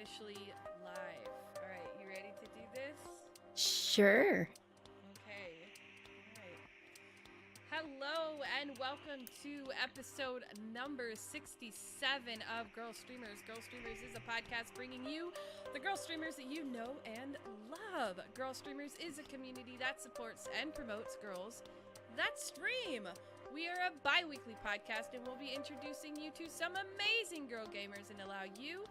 officially live. All right, you ready to do this? Sure. Okay. All right. Hello and welcome to episode number 67 of Girlstreamers. Girlstreamers is a podcast bringing you the girl streamers that you know and love. Girlstreamers is a community that supports and promotes girls that stream. We are a bi-weekly podcast and we'll be introducing you to some amazing girl gamers and allow you,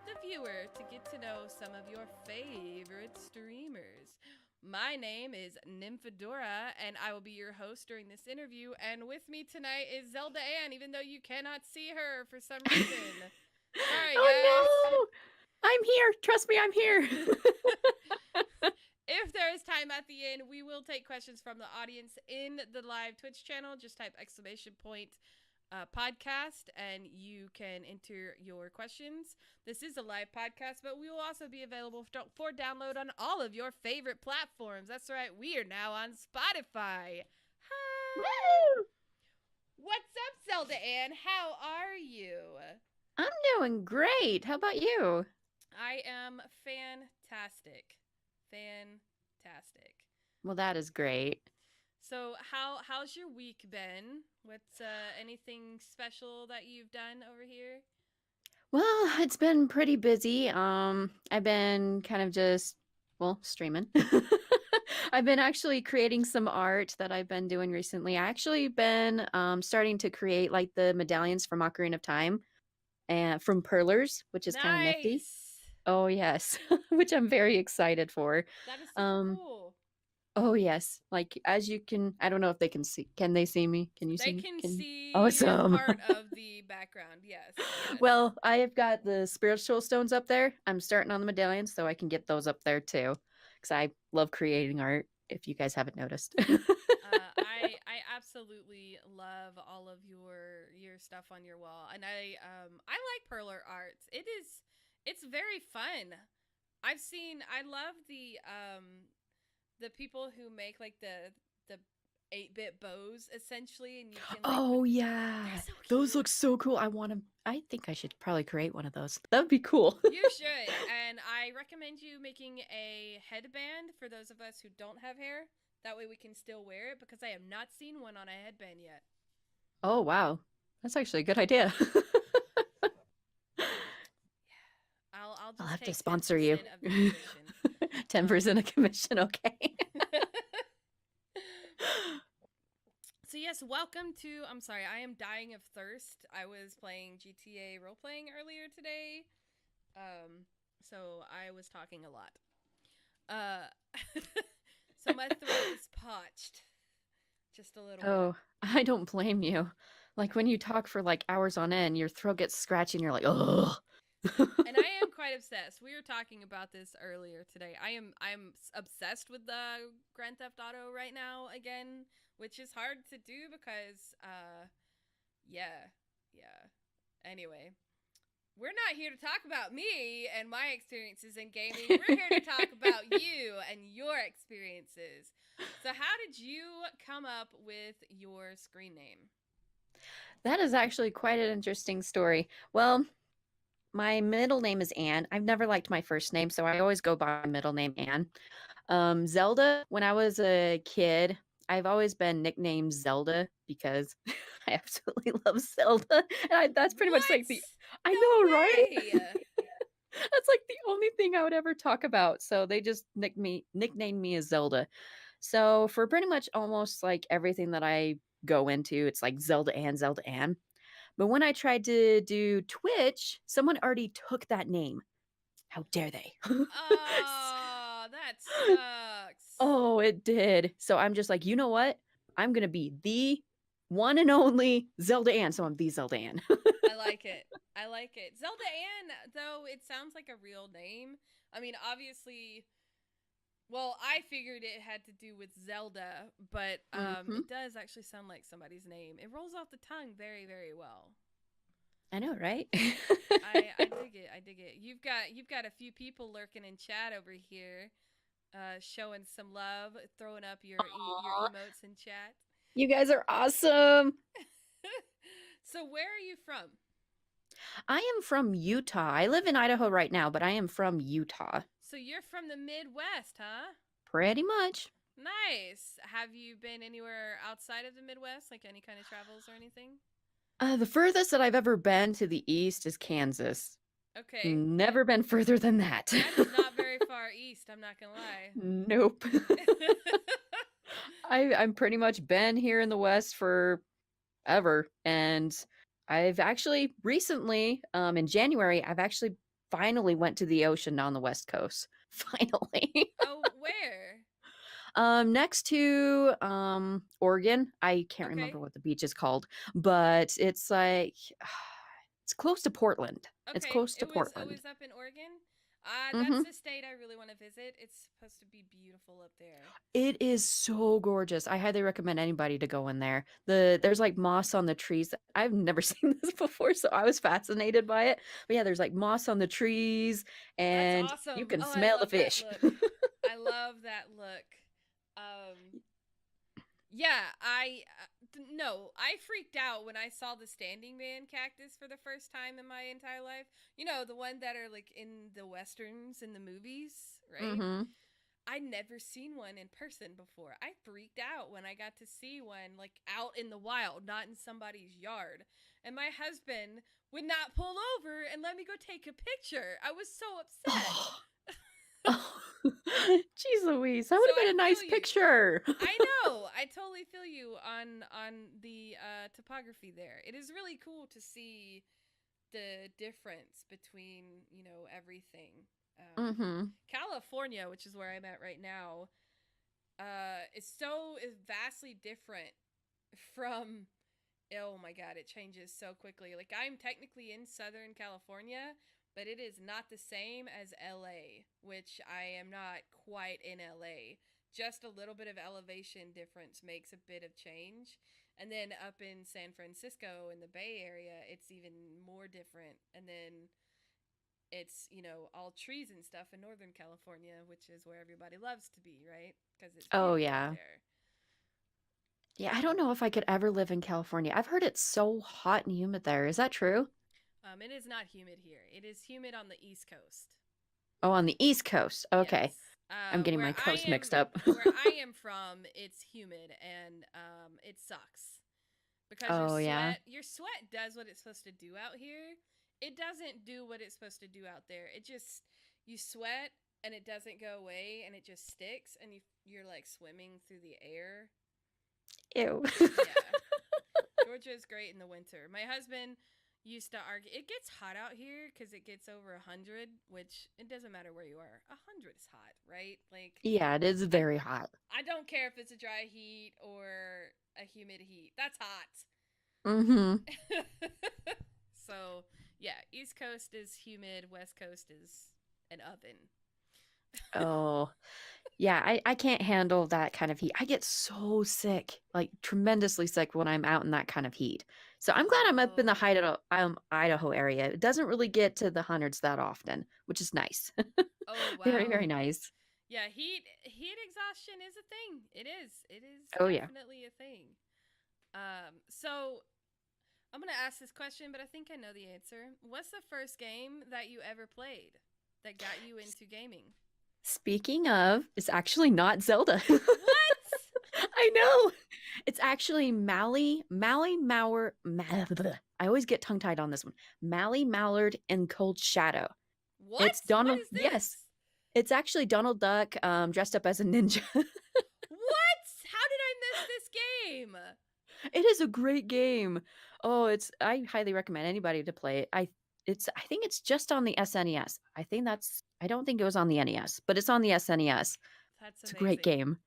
the viewer, to get to know some of your favorite streamers. My name is Nymphadora, and I will be your host during this interview. And with me tonight is ZeldaAnn, even though you cannot see her for some reason. Sorry, Oh guys. no! I'm here. Trust me, I'm here. If there is time at the end, we will take questions from the audience in the live Twitch channel. Just type !podcast and you can enter your questions. This is a live podcast, but we will also be available for download on all of your favorite platforms. That's right, we are now on Spotify. Hi! Woo! What's up, ZeldaAnn? How are you? I'm doing great. How about you? I am fantastic. Fantastic. Well, that is great. So how's your week been? What's anything special that you've done over here? Well, it's been pretty busy. I've been kind of just, streaming. I've been actually creating some art that I've been doing recently. I actually been starting to create like the medallions from Ocarina of Time and from Perlers, which is kind of nifty. Oh yes, which I'm very excited for. That is super cool. Oh yes, like as you can, I don't know if they can see. Can they see me? Can you see They me? can see Awesome. part of the background. Yes. Well, I have got the spiritual stones up there. I'm starting on the medallions, so I can get those up there too, because I love creating art. If you guys haven't noticed. I absolutely love all of your stuff on your wall, and I like perler arts. It's very fun. I love the people who make like the 8-bit bows essentially, and you can like, oh yeah, so those look so cool. I think I should probably create one of those. That'd be cool. You should, and I recommend you making a headband for those of us who don't have hair. That way we can still wear it, because I have not seen one on a headband yet. Oh wow, that's actually a good idea. I'll have take to sponsor you. 10% of the commission. 10% of commission, okay. So yes, welcome to, I'm sorry, I am dying of thirst. I was playing GTA role-playing earlier today. So I was talking a lot. So my throat is parched. Just a little bit. Oh, I don't blame you. Like when you talk for like hours on end, your throat gets scratchy and you're like, ugh. And I am quite obsessed. We were talking about this earlier today. I'm obsessed with the Grand Theft Auto right now again, which is hard to do because yeah. Anyway, we're not here to talk about me and my experiences in gaming. We're here to talk about you and your experiences. So how did you come up with your screen name? That is actually quite an interesting story. Well, my middle name is Ann. I've never liked my first name, so I always go by my middle name, Ann. Zelda, when I was a kid, I've always been nicknamed Zelda because I absolutely love Zelda. And that's pretty much like I know, right? That's like the only thing I would ever talk about. So they just nicknamed me as Zelda. So for pretty much almost like everything that I go into, it's like ZeldaAnn. But when I tried to do Twitch, someone already took that name. How dare they? Oh, that sucks. Oh, it did. So I'm just like, you know what? I'm going to be the one and only ZeldaAnn. So I'm the ZeldaAnn. I like it. ZeldaAnn, though, it sounds like a real name. I mean, obviously, well, I figured it had to do with Zelda, but it does actually sound like somebody's name. It rolls off the tongue very, very well. I know, right? I dig it. You've got a few people lurking in chat over here, showing some love, throwing up your emotes in chat. You guys are awesome. So where are you from? I am from Utah. I live in Idaho right now, but I am from Utah. So you're from the Midwest, huh? Pretty much. Nice. Have you been anywhere outside of the Midwest, like any kind of travels or anything? The furthest that I've ever been to the east is Kansas. Okay. Never been further than that. That's not very far east, I'm not gonna lie. Nope. I'm pretty much been here in the West for ever, and I've actually recently, in January, I've actually finally went to the ocean on the West Coast. Finally. Oh, where? Next to Oregon. I can't Okay. remember what the beach is called, but it's like it's close to Portland. It's Okay. close to It Portland. was up in Oregon. That's Hmm. the state I really want to visit. It's supposed to be beautiful up there. It is so gorgeous. I highly recommend anybody to go in there. There's like moss on the trees. I've never seen this before, so I was fascinated by it. But yeah, there's like moss on the trees, That's and you awesome. can Oh, I smell the love that fish. look. I love that look. Um, yeah, no, I freaked out when I saw the standing man cactus for the first time in my entire life. You know, the one that are like in the westerns in the movies, right? Hmm. I never seen one in person before. I freaked out when I got to see one like out in the wild, not in somebody's yard. And my husband would not pull over and let me go take a picture. I was so upset. Oh, oh. Jeez Louise, that So would have I been a nice feel you. picture. I know. I totally feel you on the topography there. It is really cool to see the difference between, everything. Hmm. California, which is where I'm at right now, is vastly different from. Oh my god, it changes so quickly. Like I'm technically in Southern California, but it is not the same as LA, which I am not quite in LA. Just a little bit of elevation difference makes a bit of change. And then up in San Francisco in the Bay Area, it's even more different. And then it's, all trees and stuff in Northern California, which is where everybody loves to be, right? Because it's Oh beautiful up yeah. there. Yeah, I don't know if I could ever live in California. I've heard it's so hot and humid there. Is that true? It is not humid here. It is humid on the East Coast. Oh, on the East Coast. Okay. Yes. I'm getting my coast mixed up. Where I am from, it's humid and it sucks because Oh yeah. your sweat does what it's supposed to do out here. It doesn't do what it's supposed to do out there. It just you sweat and it doesn't go away and it just sticks and you're like swimming through the air. Ew. Yeah. Georgia is great in the winter. My husband used to argue it gets hot out here because it gets over 100, which it doesn't matter where you are. 100 is hot, right? Like Yeah, it is I very hot. I don't care if it's a dry heat or a humid heat. That's hot. Mm-hmm. So yeah, East Coast is humid, West Coast is an oven. Oh. Yeah, I can't handle that kind of heat. I get so sick, like tremendously sick when I'm out in that kind of heat. So I'm glad I'm up in the Oh. Idaho area. It doesn't really get to the hundreds that often, which is nice. Oh Very, wow. very nice. Yeah, heat exhaustion is a thing. It is. It is Oh yeah. definitely a thing. So I'm gonna ask this question, but I think I know the answer. What's the first game that you ever played that got you into gaming? Speaking of, it's actually not Zelda. What? I know. It's actually Mally Mauer. I always get tongue tied on this one. Mally Mallard and Cold Shadow. What? It's What Donald. is Yes, this? it's actually Donald Duck dressed up as a ninja. What? How did I miss this game? It is a great game. Oh, I highly recommend anybody to play it. I think it's just on the SNES. I don't think it was on the NES, but it's on the SNES. That's It's a great amazing. game.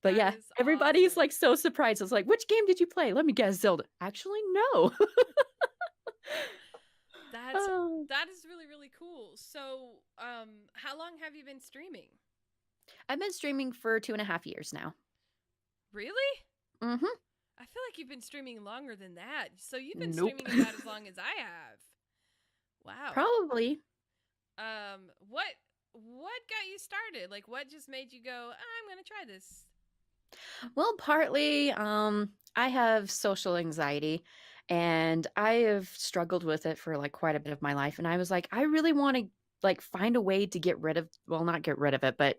But That yeah, is everybody's awesome. like so surprised. It's like, which game did you play? Let me guess, Zelda. Actually, no. That's Oh. that is really really cool. So, how long have you been streaming? I've been streaming for 2.5 years now. Really? Mm-hmm. I feel like you've been streaming longer than that. So you've been Nope. streaming about as long as I have. Wow. Probably. What got you started? Like what just made you go, I'm going to try this? Well, partly, I have social anxiety, And I have struggled with it for like quite a bit of my life. And I was like, I really want to like find a way to get rid of, well, not get rid of it, but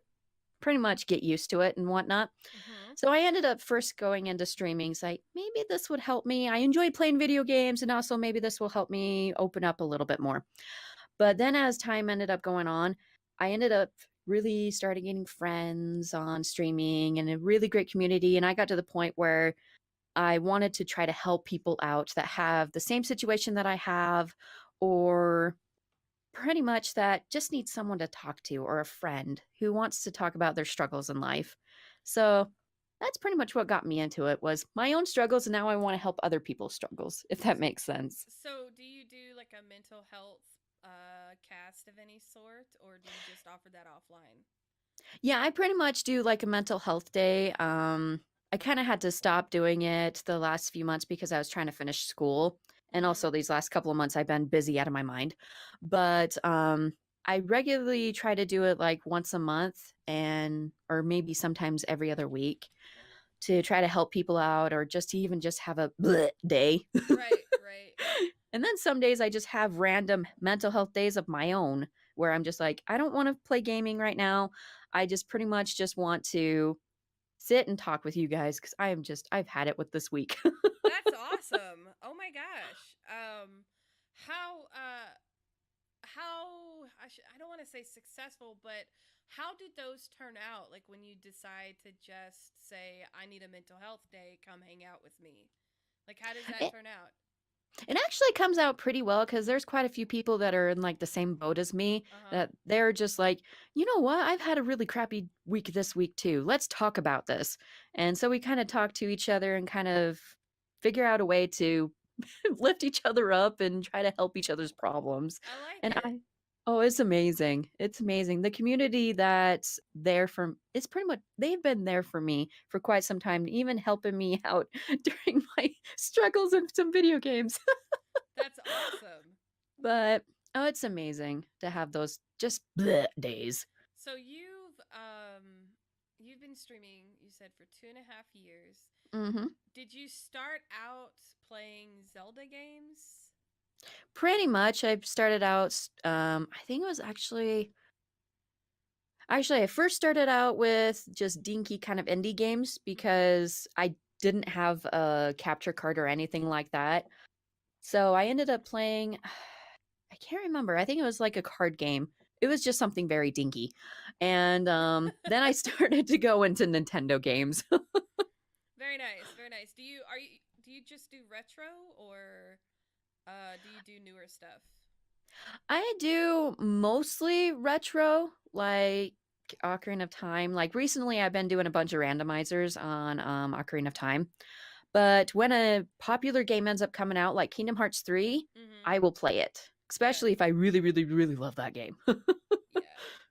pretty much get used to it and whatnot. Mm-hmm. So I ended up first going into streaming. It's like, maybe this would help me. I enjoy playing video games, and also maybe this will help me open up a little bit more. But then as time ended up going on, I ended up really starting getting friends on streaming and a really great community. And I got to the point where I wanted to try to help people out that have the same situation that I have, or pretty much that just needs someone to talk to, or a friend who wants to talk about their struggles in life. So that's pretty much what got me into it, was my own struggles, and now I want to help other people's struggles, if that makes sense. So, do you do like a mental health cast of any sort, or do you just offer that offline? Yeah, I pretty much do like a mental health day. I kind of had to stop doing it the last few months because I was trying to finish school. And Mm-hmm. also these last couple of months I've been busy out of my mind. But I regularly try to do it like once a month, and or maybe sometimes every other week, to try to help people out, or just to even just have a bleh day. Right, right. And then some days I just have random mental health days of my own, where I'm just like, I don't want to play gaming right now. I just pretty much just want to sit and talk with you guys, because I've had it with this week. That's awesome. Oh my gosh. How I don't want to say successful, but how did those turn out? Like when you decide to just say, I need a mental health day, come hang out with me. Like how does that it, turn out? it actually comes out pretty well, because there's quite a few people that are in like the same boat as me, Uh huh. that they're just like, you know what? I've had a really crappy week this week too. Let's talk about this. And so we kind of talk to each other and kind of figure out a way to lift each other up and try to help each other's problems. I like And it. oh, it's amazing. It's amazing. The community that's there for, it's pretty much, they've been there for me for quite some time, even helping me out during my struggles in some video games. That's awesome. But oh, it's amazing to have those just bleh days. So you've been streaming, you said, for 2.5 years. Hmm. Did you start out playing Zelda games? Pretty much. I started out, I think it was actually, I first started out with just dinky kind of indie games, Mm-hmm. because I didn't have a capture card or anything like that. So I ended up playing, I can't remember. I think it was like a card game. It was just something very dinky. And then I started to go into Nintendo games. Very nice, very nice. Do you just do retro, or do you do newer stuff? I do mostly retro, like Ocarina of Time. Like recently, I've been doing a bunch of randomizers on Ocarina of Time. But when a popular game ends up coming out, like Kingdom Hearts 3, Mm-hmm. I will play it, Yeah, especially if I really, really, really love that game. yeah.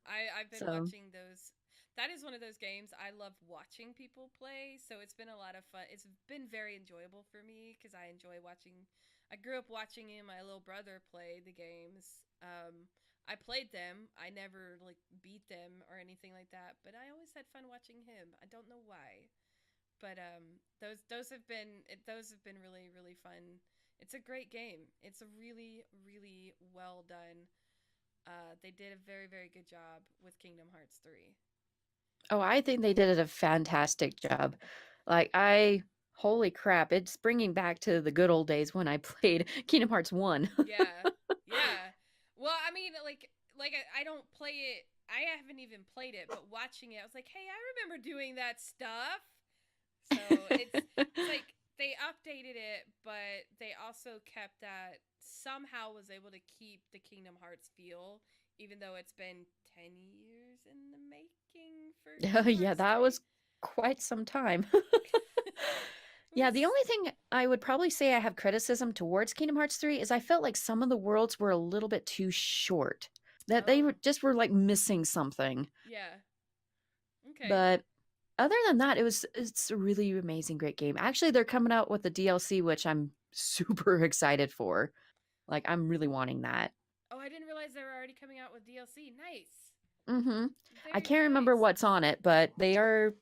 I've been So, watching those. That is one of those games I love watching people play. So it's been a lot of fun. It's been very enjoyable for me because I enjoy watching. I grew up watching my little brother play the games. I played them. I never like beat them or anything like that, but I always had fun watching him. I don't know why, but those have been really really fun. It's a great game. It's a really really well done. They did a very very good job with Kingdom Hearts 3. oh, I think they did a fantastic job. Like, holy crap, it's bringing back to the good old days when I played Kingdom Hearts 1. Yeah, yeah. Well, I mean, I don't play it. I haven't even played it, but watching it, I was like, hey, I remember doing that stuff. So it's like they updated it, but they also kept that, somehow was able to keep the Kingdom Hearts feel, even though it's been 10 years in the making for Oh, Kingdom yeah, Hearts that 3. was quite some time. It Yeah, the was, only thing I would probably say I have criticism towards Kingdom Hearts 3 is I felt like some of the worlds were a little bit too short. That they oh, just were like missing something. yeah. Okay. But other than that, it's a really amazing, great game. Actually, they're coming out with the DLC, which I'm super excited for. Like, I'm really wanting that. Oh, I didn't realize they were already coming out with DLC. Nice. Hmm. I Very, can't very remember nice. what's on it, but they are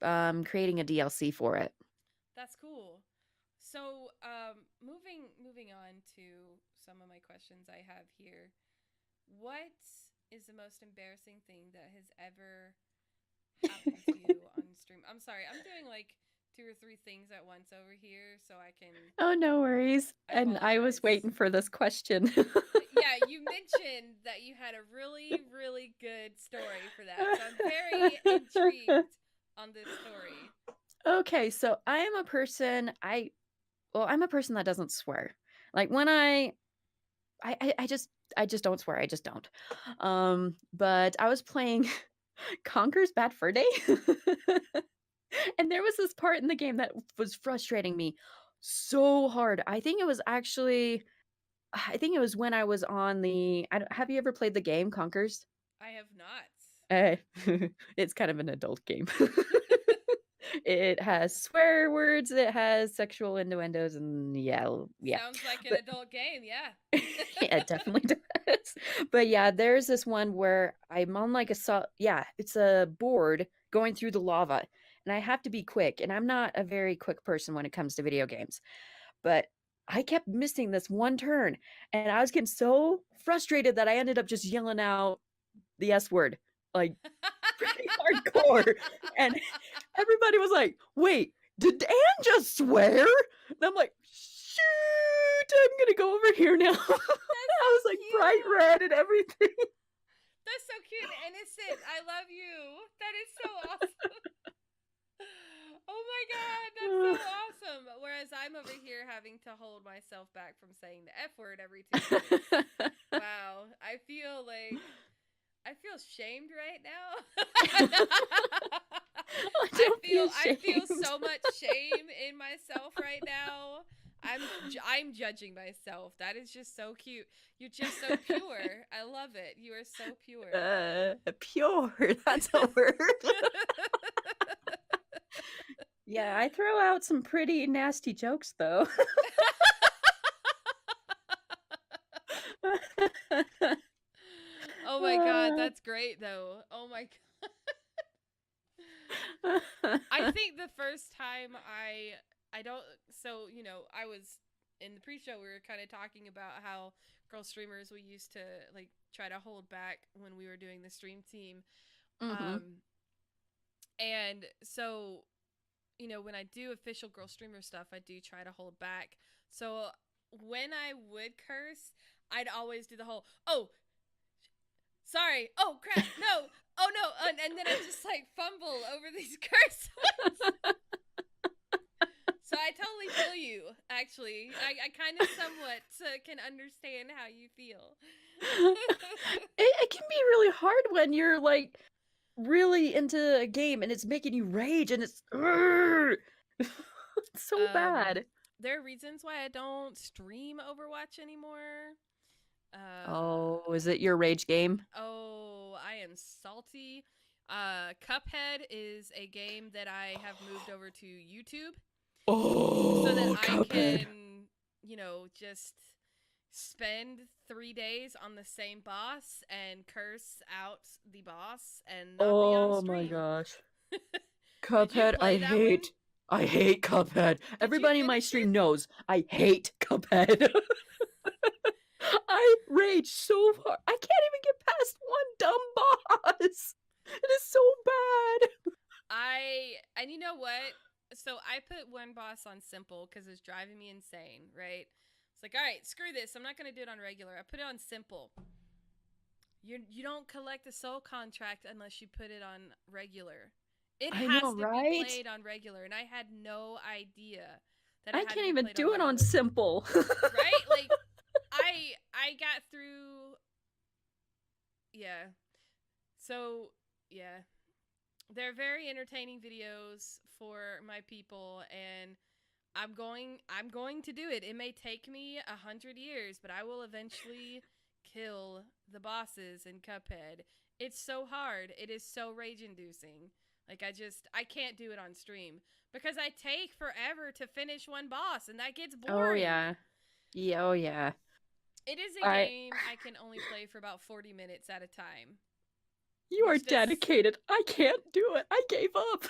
creating a DLC for it. That's cool. So, moving on to some of my questions I have here. What is the most embarrassing thing that has ever happened to you on stream? I'm sorry, I'm doing like two or three things at once over here, so I can. Oh, no worries. I And I was apologize. waiting for this question. Yeah, you mentioned that you had a really, really good story for that, so I'm very intrigued on this story. Okay, so I'm a person I'm a person that doesn't swear. Like when I just don't swear. I just don't. But I was playing Conker's Bad Fur Day. And there was this part in the game that was frustrating me so hard. I think it was when I was on have you ever played the game Conkers? I have not. Eh, it's kind of an adult game. It has swear words, it has sexual innuendos, and yeah. Sounds like an But adult game, yeah. yeah, it definitely does. But yeah, there's this one where I'm on it's a board going through the lava, and I have to be quick, and I'm not a very quick person when it comes to video games. But I kept missing this one turn, and I was getting so frustrated that I ended up just yelling out the S word, like pretty hardcore. And everybody was like, wait, did Anne just swear? And I'm like, shoot, I'm gonna go over here now. That's I so was like cute. bright red and everything. That's so cute and innocent. I love you. That is so awesome. Oh my god, that's so awesome. Whereas I'm over here having to hold myself back from saying the F word every 2 minutes. Wow, I feel shamed right now. I feel so much shame in myself right now. I'm judging myself. That is just so cute. You're just so pure. I love it. You are so pure. Pure. That's a word. Yeah, I throw out some pretty nasty jokes though. Oh my god, that's great though. Oh my god. I think the first time I don't I was in the pre-show we were kind of talking about how girl streamers we used to like try to hold back when we were doing the stream team. Mm-hmm. And so when I do official girl streamer stuff, I do try to hold back. So when I would curse, I'd always do the whole, oh, sorry, oh crap, no, oh no, and then I just like fumble over these curse words. So I totally feel you, actually. I kind of somewhat can understand how you feel. It can be really hard when you're like really into a game and it's making you rage and it's so bad. There are reasons why I don't stream Overwatch anymore. Oh, is it your rage game? Oh, I am salty. Cuphead is a game that I have moved over to YouTube. Oh, so that Cuphead. I can, just spend 3 days on the same boss and curse out the boss and not be on stream. Oh my gosh. Cuphead, I hate Cuphead. Everybody in my stream knows I hate Cuphead. I rage so hard. I can't even get past one dumb boss. It is so bad. And you know what? So I put one boss on simple because it's driving me insane, right? It's like, all right, screw this. I'm not going to do it on regular. I put it on simple. You don't collect the soul contract unless you put it on regular. It has to be played on regular, and I had no idea that I can't even do it on simple. Right? Like I got through. Yeah. So yeah, they're very entertaining videos for my people, and I'm going to do it. It may take me 100 years, but I will eventually kill the bosses in Cuphead. It's so hard. It is so rage-inducing. Like I can't do it on stream because I take forever to finish one boss, and that gets boring. Oh yeah. Yeah, oh yeah. It is a game I can only play for about 40 minutes at a time. You are dedicated. I can't do it. I gave up.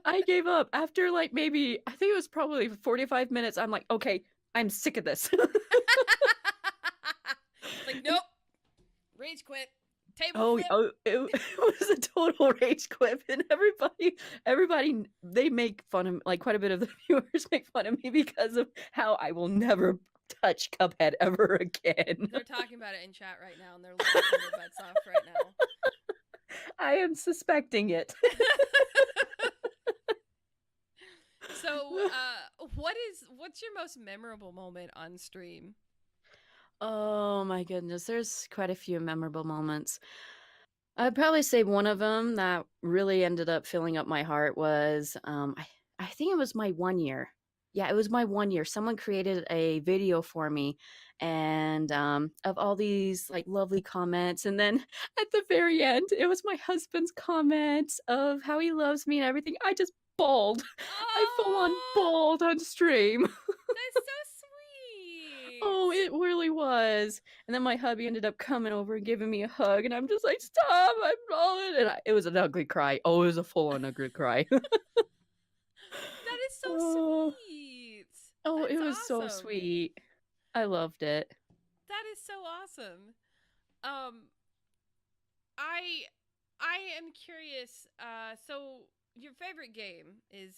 I gave up after like maybe I think it was probably 45 minutes. I'm like, okay, I'm sick of this. Like, nope. Rage quit. Table Oh, flip. it was a total rage quit, and everybody, they make fun of, like, quite a bit of the viewers make fun of me because of how I will never touch Cuphead ever again. They're talking about it in chat right now, and they're laughing their butts off right now. I am suspecting it. So, what's your most memorable moment on stream? Oh my goodness, there's quite a few memorable moments. I'd probably say one of them that really ended up filling up my heart was, I think it was my 1 year. Yeah, it was my 1 year. Someone created a video for me, and of all these like lovely comments, and then at the very end, it was my husband's comments of how he loves me and everything. I just bawled. I full on bawled on stream. That's so sweet. Oh, it really was. And then my hubby ended up coming over and giving me a hug, and I'm just like, stop, I'm bawling. And it was an ugly cry. Oh, it was a full-on ugly cry. That is so sweet. Oh, That's it was awesome. so sweet. I loved it. That is so awesome. I am curious. So your favorite game is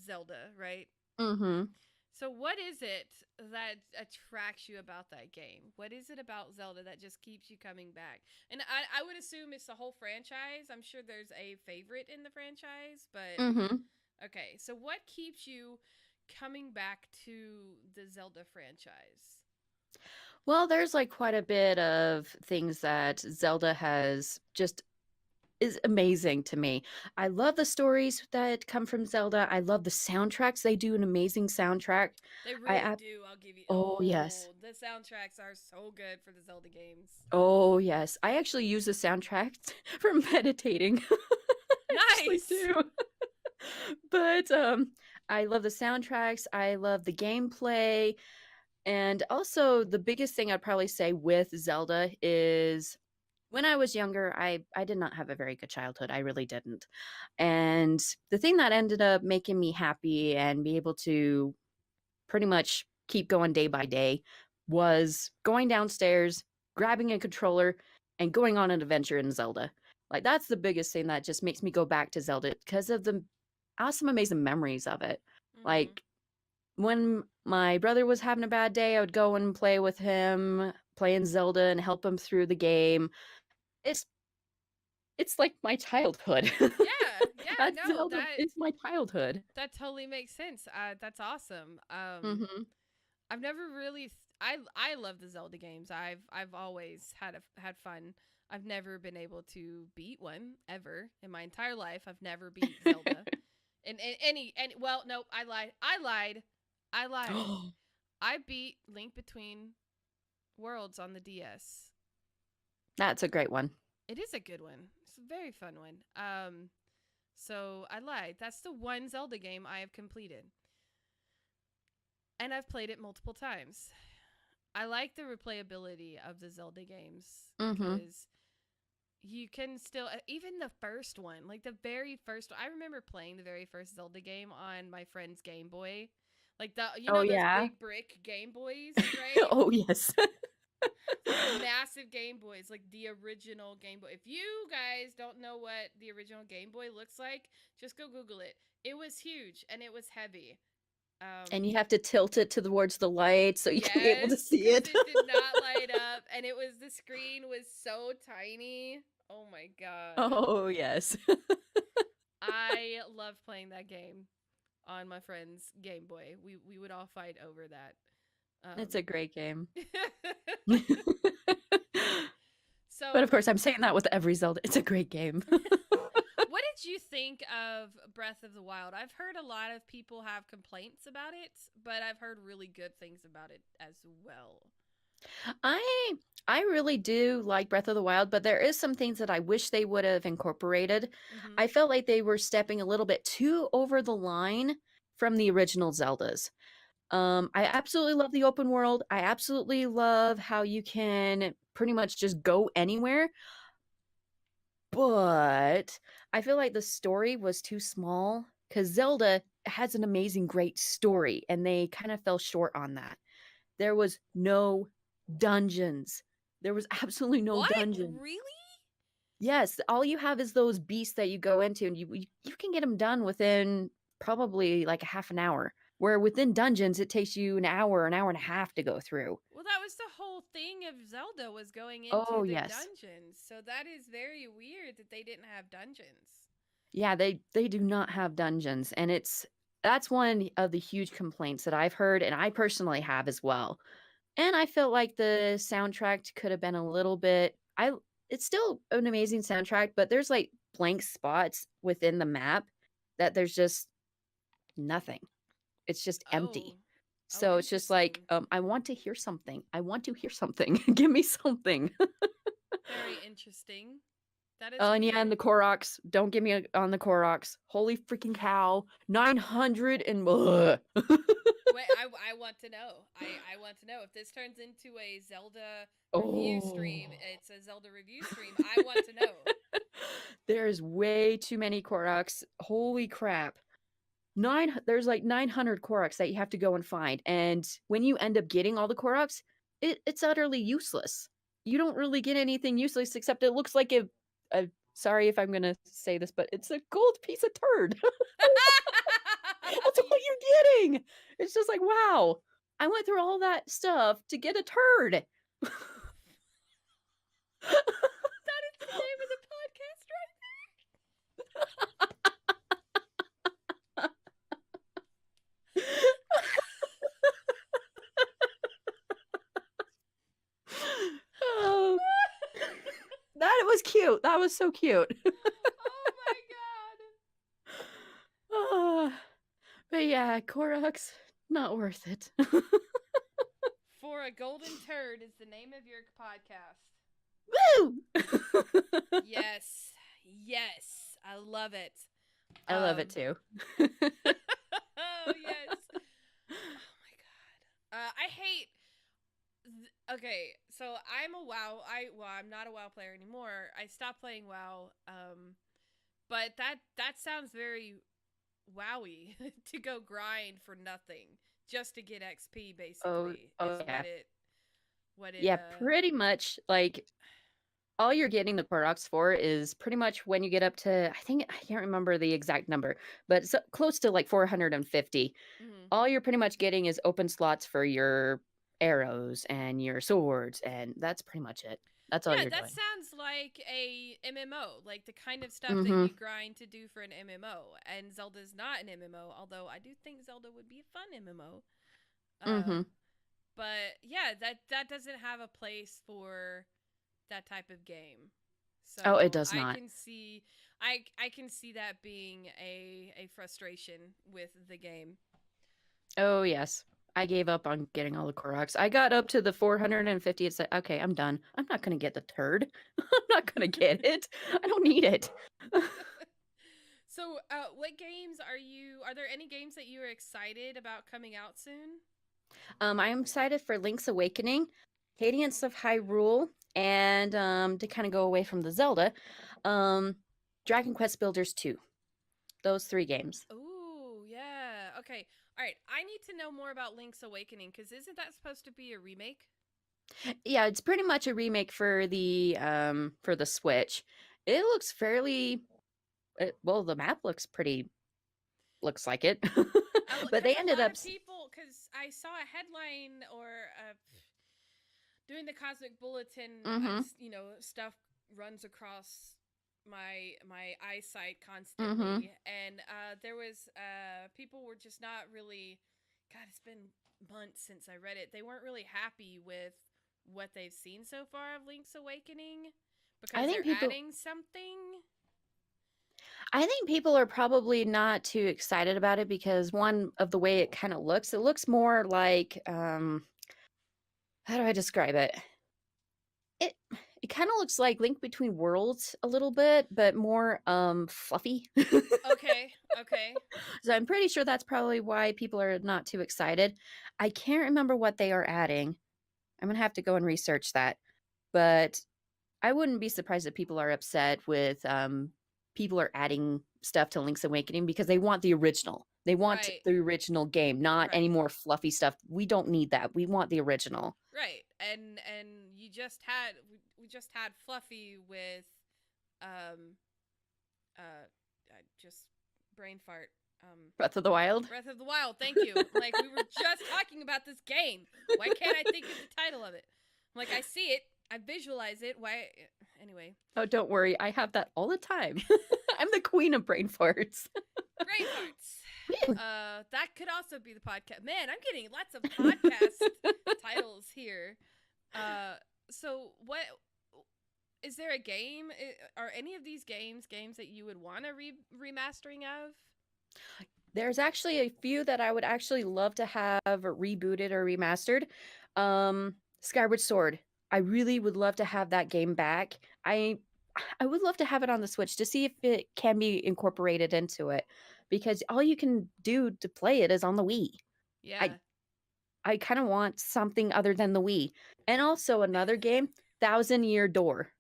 Zelda, right? Mm-hmm. So what is it that attracts you about that game? What is it about Zelda that just keeps you coming back? And I would assume it's the whole franchise. I'm sure there's a favorite in the franchise, but okay. So what keeps you coming back to the Zelda franchise? Well, there's like quite a bit of things that Zelda has just is amazing to me. I love the stories that come from Zelda. I love the soundtracks. They do an amazing soundtrack. They really do. I'll give you. Oh, yes. The soundtracks are so good for the Zelda games. Oh, yes. I actually use the soundtrack for meditating. Nice. Do. But I love the soundtracks. I love the gameplay. And also the biggest thing I'd probably say with Zelda is when I was younger, I did not have a very good childhood. I really didn't. And the thing that ended up making me happy and be able to pretty much keep going day by day was going downstairs, grabbing a controller, and going on an adventure in Zelda. Like, that's the biggest thing that just makes me go back to Zelda because of the awesome, amazing memories of it. Mm-hmm. Like, when my brother was having a bad day, I would go and play with him, playing Zelda and help him through the game. It's like my childhood. Yeah, no, Zelda is my childhood. That totally makes sense. That's awesome. I've never really. I love the Zelda games. I've always had fun. I've never been able to beat one ever in my entire life. I've never beat Zelda. in any well, nope. I lied. I beat Link Between Worlds on the DS. That's a great one. It is a good one. It's a very fun one. So I lied. That's the one Zelda game I have completed. And I've played it multiple times. I like the replayability of the Zelda games because you can still, even the first one, like the very first, I remember playing the very first Zelda game on my friend's Game Boy. Like those big brick Game Boys, right? Oh, yes. Like massive Game Boys, like the original Game Boy. If you guys don't know what the original Game Boy looks like, just go Google it. It was huge and it was heavy. And you have to tilt it towards the light so you can be able to see it. It did not light up, and the screen was so tiny. Oh my god. Oh, yes. I loved playing that game on my friend's Game Boy. We would all fight over that. It's a great game. So, but of course, I'm saying that with every Zelda. It's a great game. What did you think of Breath of the Wild? I've heard a lot of people have complaints about it, but I've heard really good things about it as well. I really do like Breath of the Wild, but there is some things that I wish they would have incorporated. I felt like they were stepping a little bit too over the line from the original Zeldas. I absolutely love the open world. I absolutely love how you can pretty much just go anywhere. But I feel like the story was too small because Zelda has an amazing, great story, and they kind of fell short on that. There was no dungeons. There was absolutely no What? dungeon. Really? Yes, all you have is those beasts that you go into, and you can get them done within probably like a half an hour. Where within dungeons, it takes you an hour and a half to go through. Well, that was the whole thing of Zelda was going into Oh, the yes. dungeons. So that is very weird that they didn't have dungeons. Yeah, they do not have dungeons, and that's one of the huge complaints that I've heard, and I personally have as well. And I felt like the soundtrack could have been a little bit it's still an amazing soundtrack, but there's like blank spots within the map that there's just nothing. It's just Oh. empty. Oh, So it's just like, interesting. I want to hear something. I want to hear something. Give me something. Very interesting. That is Oh, and yeah, and weird. the Koroks. Don't get me on the Koroks. Holy freaking cow. 900 and Wait, I want to know. I want to know if this turns into a Zelda review stream. Oh. It's a Zelda review stream. I want to know. There's way too many Koroks. Holy crap. There's like 900 Koroks that you have to go and find. And when you end up getting all the Koroks, it's utterly useless. You don't really get anything useless except it looks like a sorry if I'm gonna say this, but it's a gold piece of turd. That's all you're getting. It's just like, wow. I went through all that stuff to get a turd. That is the name of the podcast Oh, that was cute. That was so cute. Oh my god. But yeah, Koroks, not worth it. For a Golden Turd is the name of your podcast. Woo! Yes. Yes. I love it. I love it too. Oh, yes. Oh my god. I hate. Okay, so I'm a WoW. I'm not a WoW player anymore. I stopped playing WoW. But that sounds very wowy to go grind for nothing just to get XP. Basically, is Yeah. what it. Yeah, pretty much. Like all you're getting the Koroks for is pretty much when you get up to I can't remember the exact number, but it's close to like 450. Mhm. All you're pretty much getting is open slots for your arrows and your swords, and that's pretty much it. That's all Yeah, you're that doing. sounds like a MMO, like the kind of stuff that Mm-hmm. you grind to do for an MMO. And Zelda's not an MMO, although I do think Zelda would be a fun MMO. Mm-hmm. But yeah, that doesn't have a place for that type of game. So Oh, it does I not. can see I can see that being a frustration with the game. Oh, yes. I gave up on getting all the Koroks. I got up to the 450. It's like, okay, I'm done. I'm not going to get the turd. I'm not going to get it. I don't need it. So, what games are there any games that you are excited about coming out soon? I am excited for Link's Awakening, Radiance of Hyrule, and to kind of go away from the Zelda, um, Dragon Quest Builders 2. Those 3 games. Ooh, yeah. Okay. All right. I need to know more about Link's Awakening because isn't that supposed to be a remake? Yeah, it's pretty much a remake for the Switch. It looks fairly well, the map looks like it. But they ended up People because I saw a headline or doing the Cosmic Bulletin. Mhm. Stuff runs across my eyesight Mhm. constantly, and there was people were just not really. God, it's been months since I read it. They weren't really happy with what they've seen so far of Link's Awakening because they're adding something. I think people are probably not too excited about it because one of the way it kind of looks, it looks more like how do I describe it? It it kind of looks like Link Between Worlds a little bit, but more fluffy. Okay, okay. So I'm pretty sure that's probably why people are not too excited. I can't remember what they are adding. I'm gonna have to go and research that. But I wouldn't be surprised if people are upset with people are adding stuff to Link's Awakening because they want the original. They want Right. the original game, not any Right. more fluffy stuff. We don't need that. We want the original. Right. And you just had we just had Fluffy with um just brain fart. Breath of the Wild. Breath of the Wild. Thank you. Like we were just talking about this game. Why can't I think of the title of it? Like I see it, I visualize it. Why? Anyway. Oh, don't worry. I have that all the time. I'm the queen of brain farts. Brain farts. That could also be the podcast. Man, I'm getting lots of podcast titles here. So what is there a game? Are any of these games that you would want a remastering of? There's actually a few that I would actually love to have rebooted or remastered. Skyward Sword. I really would love to have that game back. I would love to have it on the Switch to see if it can be incorporated into it, because all you can do to play it is on the Wii. Yeah. I kind of want something other than the Wii. And also another game, Thousand Year Door.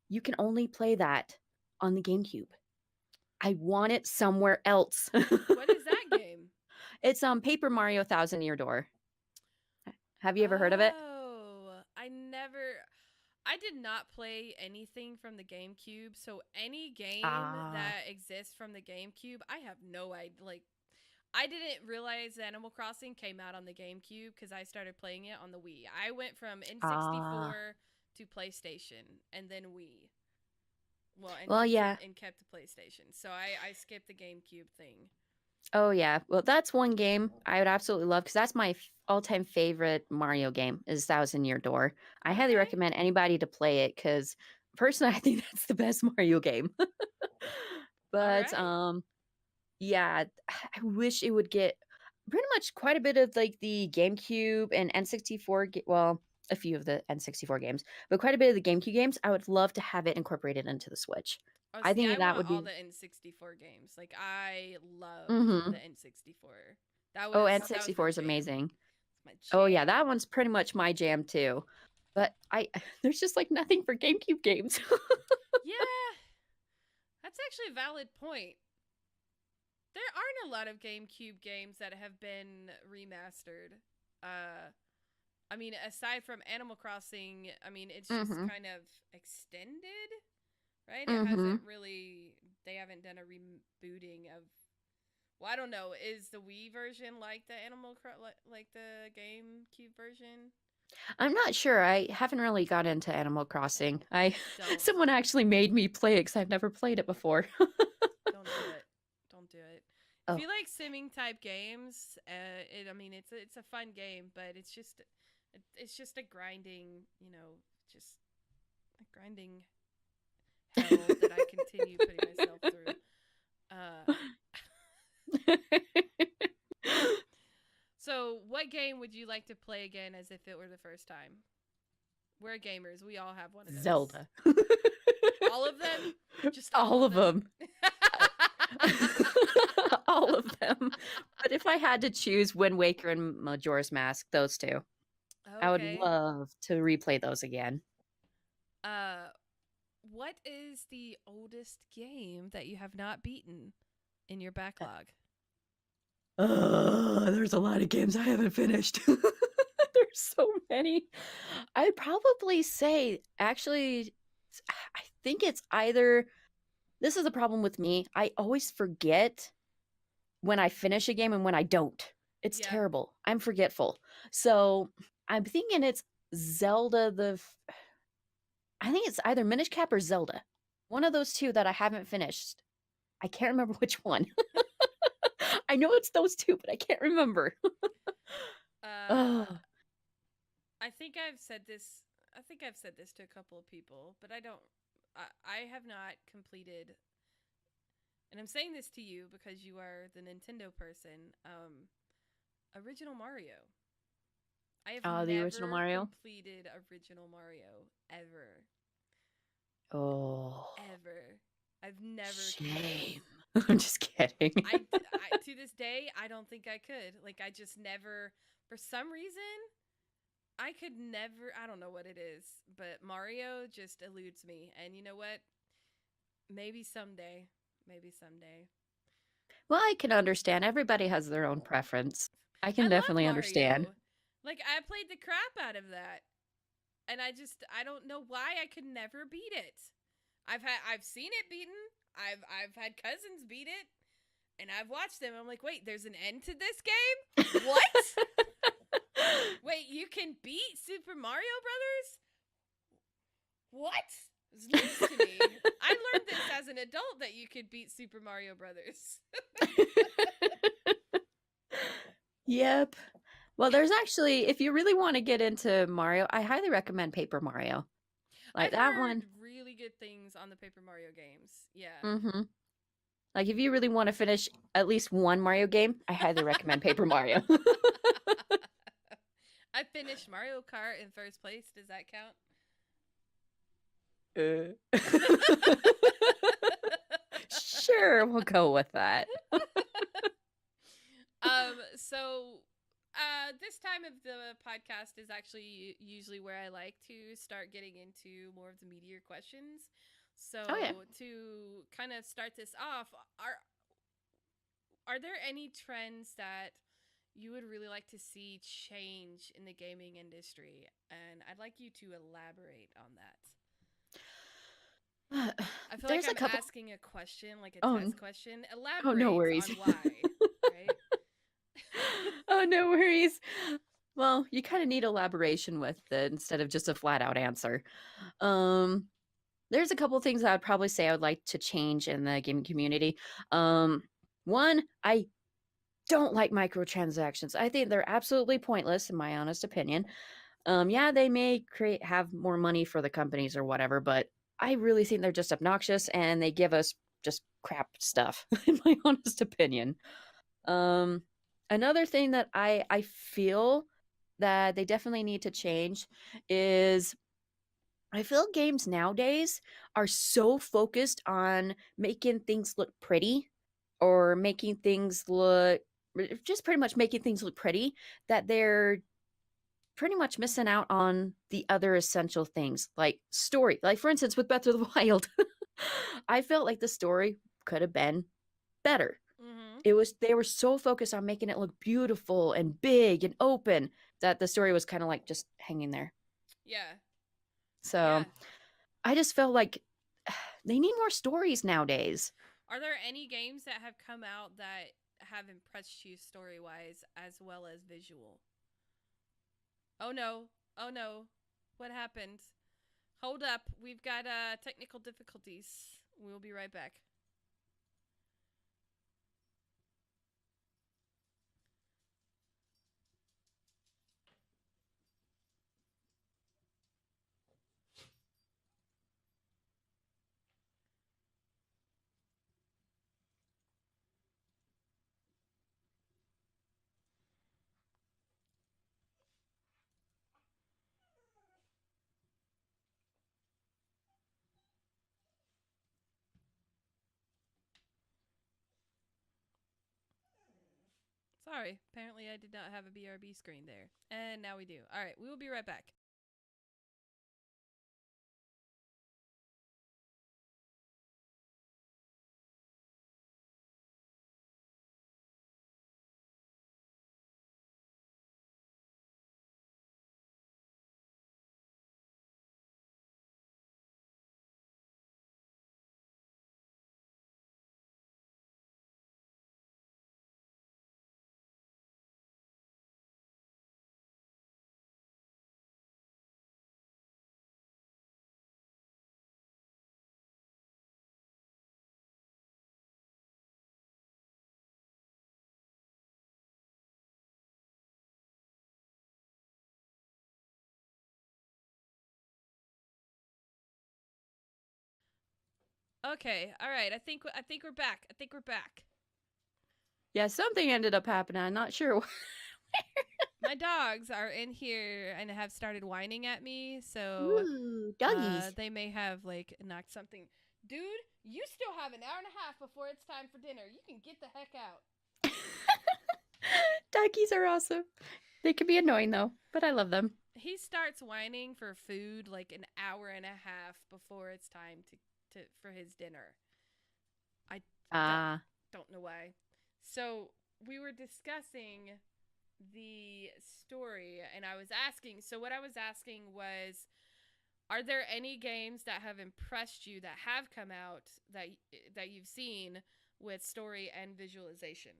You can only play that on the GameCube. I want it somewhere else. What is that game? It's Paper Mario Thousand Year Door. Have you ever heard of it? Oh, I did not play anything from the GameCube, so any game that exists from the GameCube, I have no idea. Like, I didn't realize Animal Crossing came out on the GameCube because I started playing it on the Wii. I went from N64 to PlayStation and then Wii. And kept the PlayStation. So I skipped the GameCube thing. Oh, yeah. Well, that's one game I would absolutely love because that's my all-time favorite Mario game is Thousand Year Door. I highly recommend anybody to play it because personally, I think that's the best Mario game. But yeah, I wish it would get pretty much quite a bit of like the GameCube and N64. Well, a few of the N64 games, but quite a bit of the GameCube games. I would love to have it incorporated into the Switch. Oh, I think that want would be all the N64 games. Like I love the N64. N64 is amazing. Oh yeah, that one's pretty much my jam too. But there's just like nothing for GameCube games. Yeah, that's actually a valid point. There aren't a lot of GameCube games that have been remastered. I mean, aside from Animal Crossing, I mean, it's just kind of extended, right? It hasn't really, they haven't done a rebooting of, well, I don't know. Is the Wii version like the like the GameCube version? I'm not sure. I haven't really got into Animal Crossing. Someone actually made me play it because I've never played it before. Don't do it. Don't do it. If you like simming type games, I mean, it's a fun game, but it's just a grinding, just a grinding hell that I continue putting myself through. So, what game would you like to play again as if it were the first time? We're gamers. We all have one of those. Zelda. All of them? Just all of them. All of them. But if I had to choose Wind Waker and Majora's Mask, those two. Okay. I would love to replay those again. What is the oldest game that you have not beaten in your backlog? There's a lot of games I haven't finished. There's so many. I'd probably say, actually, I think it's either, this is the problem with me. I always forget when I finish a game and when I don't. It's terrible. I'm forgetful. So I'm thinking it's Zelda I think it's either Minish Cap or Zelda. One of those two that I haven't finished. I can't remember which one. I know it's those two, but I can't remember. I think I've said this. I think I've said this to a couple of people, but I have not completed. And I'm saying this to you because you are the Nintendo person. Original Mario. I have never the original Mario? completed original Mario ever. Oh. Ever. I've never. Shame. I'm just kidding. I, to this day, I don't think I could. Like, I just never, for some reason, I could never, I don't know what it is, but Mario just eludes me. And you know what? Maybe someday. Maybe someday. Well, I can understand. Everybody has their own preference. I I can love definitely understand. Mario. Like I played the crap out of that. And I don't know why I could never beat it. I've seen it beaten. I've had cousins beat it. And I've watched them. I'm like, wait, there's an end to this game? What? Wait, you can beat Super Mario Brothers? What? It's news to me. I learned this as an adult that you could beat Super Mario Brothers. Yep. Well, there's actually, if you really want to get into Mario, I highly recommend Paper Mario. Like I've that heard one. really good things on the Paper Mario games. Yeah. Mm-hmm. Like if you really want to finish at least one Mario game, I highly recommend Paper Mario. I finished Mario Kart in first place. Does that count? Sure, we'll go with that. So this time of the podcast is actually usually where I like to start getting into more of the meatier questions. So Oh yeah. to kind of start this off, are there any trends that you would really like to see change in the gaming industry? And I'd like you to elaborate on that. I feel like There's a I'm couple. asking a question, like a Oh, test question. oh, no Elaborate worries. on why, right? Oh, no worries. Well, you kind of need elaboration with it instead of just a flat out answer. There's a couple things I'd probably say I would like to change in the gaming community. One, I don't like microtransactions. I think they're absolutely pointless, in my honest opinion. Yeah, they may have more money for the companies or whatever, but I really think they're just obnoxious and they give us just crap stuff, in my honest opinion. Another thing that I feel that they definitely need to change is I feel games nowadays are so focused on making things look pretty or making things look just pretty much making things look pretty that they're pretty much missing out on the other essential things like story. Like for instance with Breath of the Wild, I felt like the story could have been better. Mm-hmm. They were so focused on making it look beautiful and big and open that the story was kind of like just hanging there. Yeah. So Yeah. I just felt like they need more stories nowadays. Are there any games that have come out that have impressed you story wise as well as visual? Oh no. Oh no. What happened? Hold up. We've got technical difficulties. We'll be right back. Sorry. Apparently I did not have a BRB screen there. And now we do. All right. We will be right back. Okay. All right. I think we're back. I think we're back. Yeah, something ended up happening. I'm not sure. My dogs are in here and have started whining at me, so Ooh, doggies. they may have like knocked something. Dude, you still have an hour and a half before it's time for dinner. You can get the heck out. Doggies are awesome. They can be annoying though, but I love them. He starts whining for food like an hour and a half before it's time to for his dinner. I Ah. don't know why. So we were discussing the story, and I was asking. So what I was asking was, are there any games that have impressed you that have come out that you've seen with story and visualization?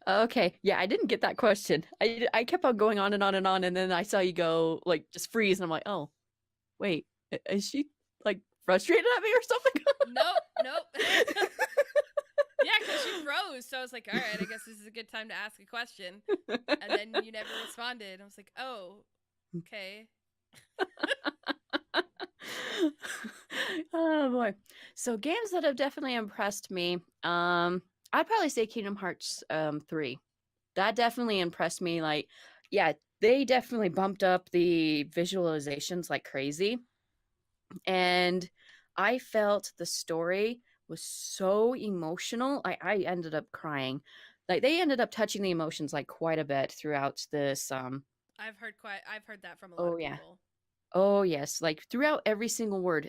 Okay. Yeah, I didn't get that question. I kept on going on and on and on, and then I saw you go like just freeze, and I'm like, oh, wait, is she like frustrated at me or something? Nope. Yeah, because you froze. So I was like, all right, I guess this is a good time to ask a question. And then you never responded. I was like, oh, okay. Oh boy. So games that have definitely impressed me. I'd probably say Kingdom Hearts 3. That definitely impressed me. Like, yeah, they definitely bumped up the visualizations like crazy. And I felt the story was so emotional. I ended up crying. Like they ended up touching the emotions like quite a bit throughout this I've heard that from a lot oh of yeah. people. Oh yes, like throughout every single world,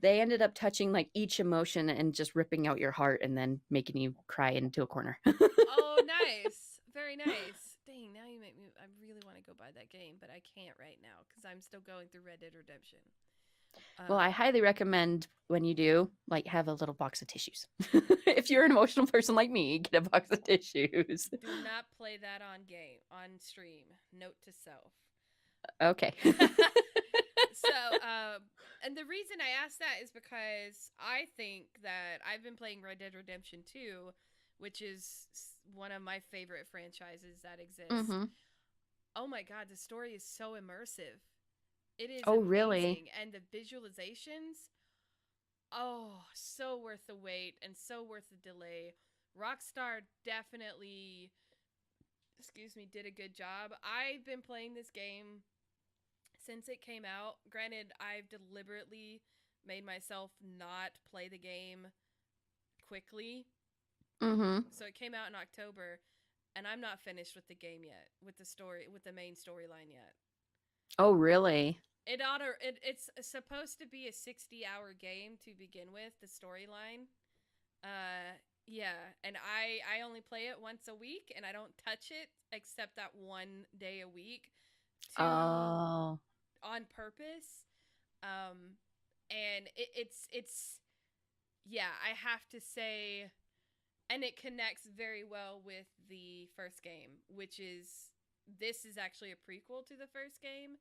they ended up touching like each emotion and just ripping out your heart and then making you cry into a corner. Oh, nice. Very nice. Dang, now you make me. I really want to go buy that game, but I can't right now because I'm still going through Red Dead Redemption. Well, I highly recommend when you do, like, have a little box of tissues. If you're an emotional person like me, get a box of tissues. Do not play that on stream. Note to self. Okay. So, and the reason I asked that is because I think that I've been playing Red Dead Redemption 2, which is one of my favorite franchises that exist. Mm-hmm. Oh my god, the story is so immersive. It is Oh, really? amazing. And the visualizations, oh, so worth the wait and so worth the delay. Rockstar definitely, excuse me, did a good job. I've been playing this game since it came out. Granted, I've deliberately made myself not play the game quickly. Mm-hmm. So it came out in October, and I'm not finished with the game yet, with the story, with the main storyline yet. Oh, really? It's supposed to be a 60-hour game to begin with, the storyline. Yeah, and I only play it once a week, and I don't touch it except that one day a week to Oh. on purpose. And it's yeah, I have to say, and it connects very well with the first game, which is this is actually a prequel to the first game,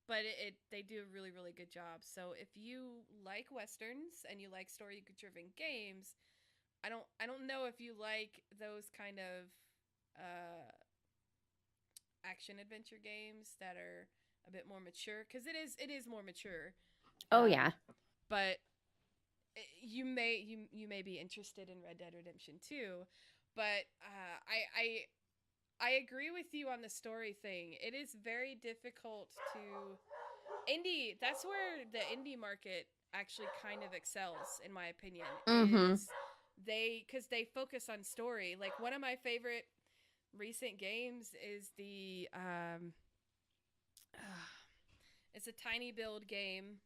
but they do a really good job. So if you like westerns and you like story driven games, I don't know if you like those kind of action adventure games that are a bit more mature, because it is more mature. Oh, yeah. But you may be interested in Red Dead Redemption 2, but I agree with you on the story thing. It is very difficult to indie. That's where the indie market actually kind of excels, in my opinion. Mm-hmm. Is because they focus on story. Like one of my favorite recent games is the it's a tiny build game,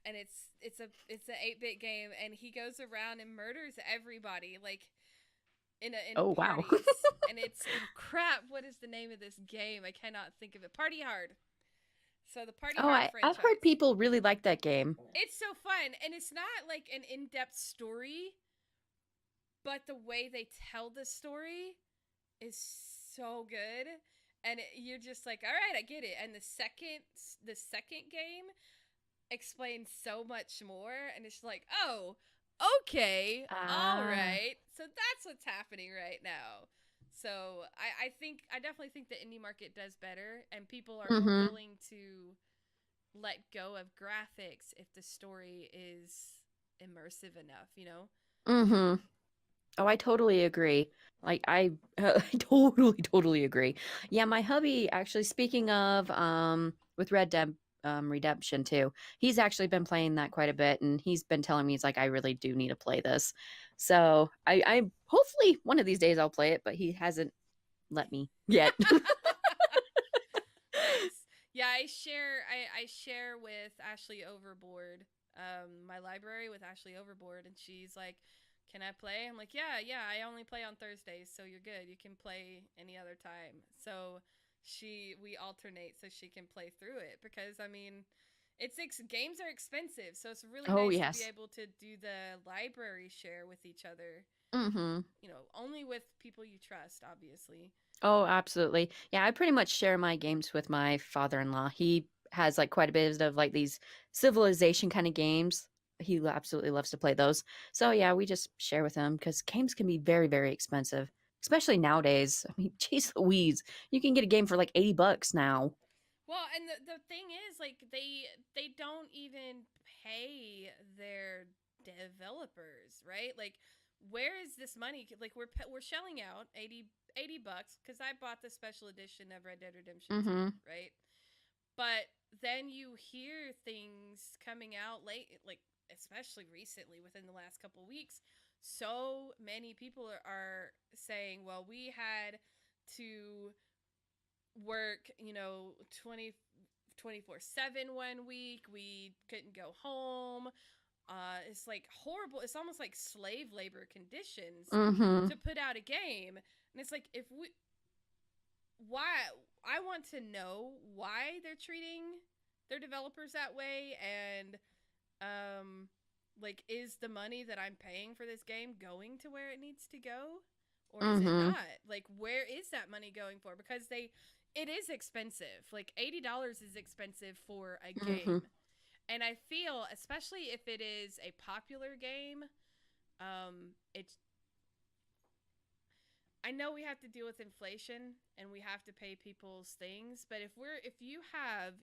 and it's an 8-bit game, and he goes around and murders everybody like in Oh, wow. parties. And it's oh crap, what is the name of this game? I cannot think of it. Party Hard. So the Party Oh, Hard I've heard franchise. people really like that game. It's so fun, and it's not like an in-depth story, but the way they tell the story is so good, and you're just like, all right, I get it. And the second game explains so much more, and it's like, oh, okay, all Ah. right, so that's what's happening right now. So I definitely think the indie market does better, and people are more Mm-hmm. willing to let go of graphics if the story is immersive enough, you know? Mm-hmm. Oh, I totally agree. Like I totally agree. Yeah, my hubby actually, speaking of with Red Dead Redemption 2, he's actually been playing that quite a bit, and he's been telling me, he's like, I really do need to play this. So I hopefully one of these days I'll play it, but he hasn't let me yet. Nice. Yeah, share with Ashley Overboard, my library with Ashley Overboard, and she's like, "Can I play?" I'm like, "Yeah, yeah. I only play on Thursdays, so you're good. You can play any other time." So we alternate so she can play through it because I mean, games are expensive, so it's really Oh, nice to be yes. able to do the library share with each other. Mm-hmm. Only with people you trust, obviously. Oh, absolutely. Yeah, I pretty much share my games with my father-in-law. He has like quite a bit of like these civilization kind of games. He absolutely loves to play those. So yeah, we just share with him because games can be very, very expensive, especially nowadays. I mean, geez Louise, you can get a game for like $80 now. Well, and the thing is, like, they don't even pay their developers, right? Like, where is this money? Like, we're shelling out $80 because I bought the special edition of Red Dead Redemption 2, Mm-hmm. right? But then you hear things coming out late, like especially recently within the last couple weeks. So many people are saying, "Well, we had to work, 24/7 one week. We couldn't go home. It's like horrible. It's almost like slave labor conditions Mm-hmm. to put out a game." And it's like, why I want to know why they're treating their developers that way, and like, is the money that I'm paying for this game going to where it needs to go, or is it Mm-hmm. not? Like, where is that money going for? Because it is expensive. Like, $80 is expensive for a Mm-hmm. game, and I feel, especially if it is a popular game, it's I know we have to deal with inflation and we have to pay people's things, but if you have,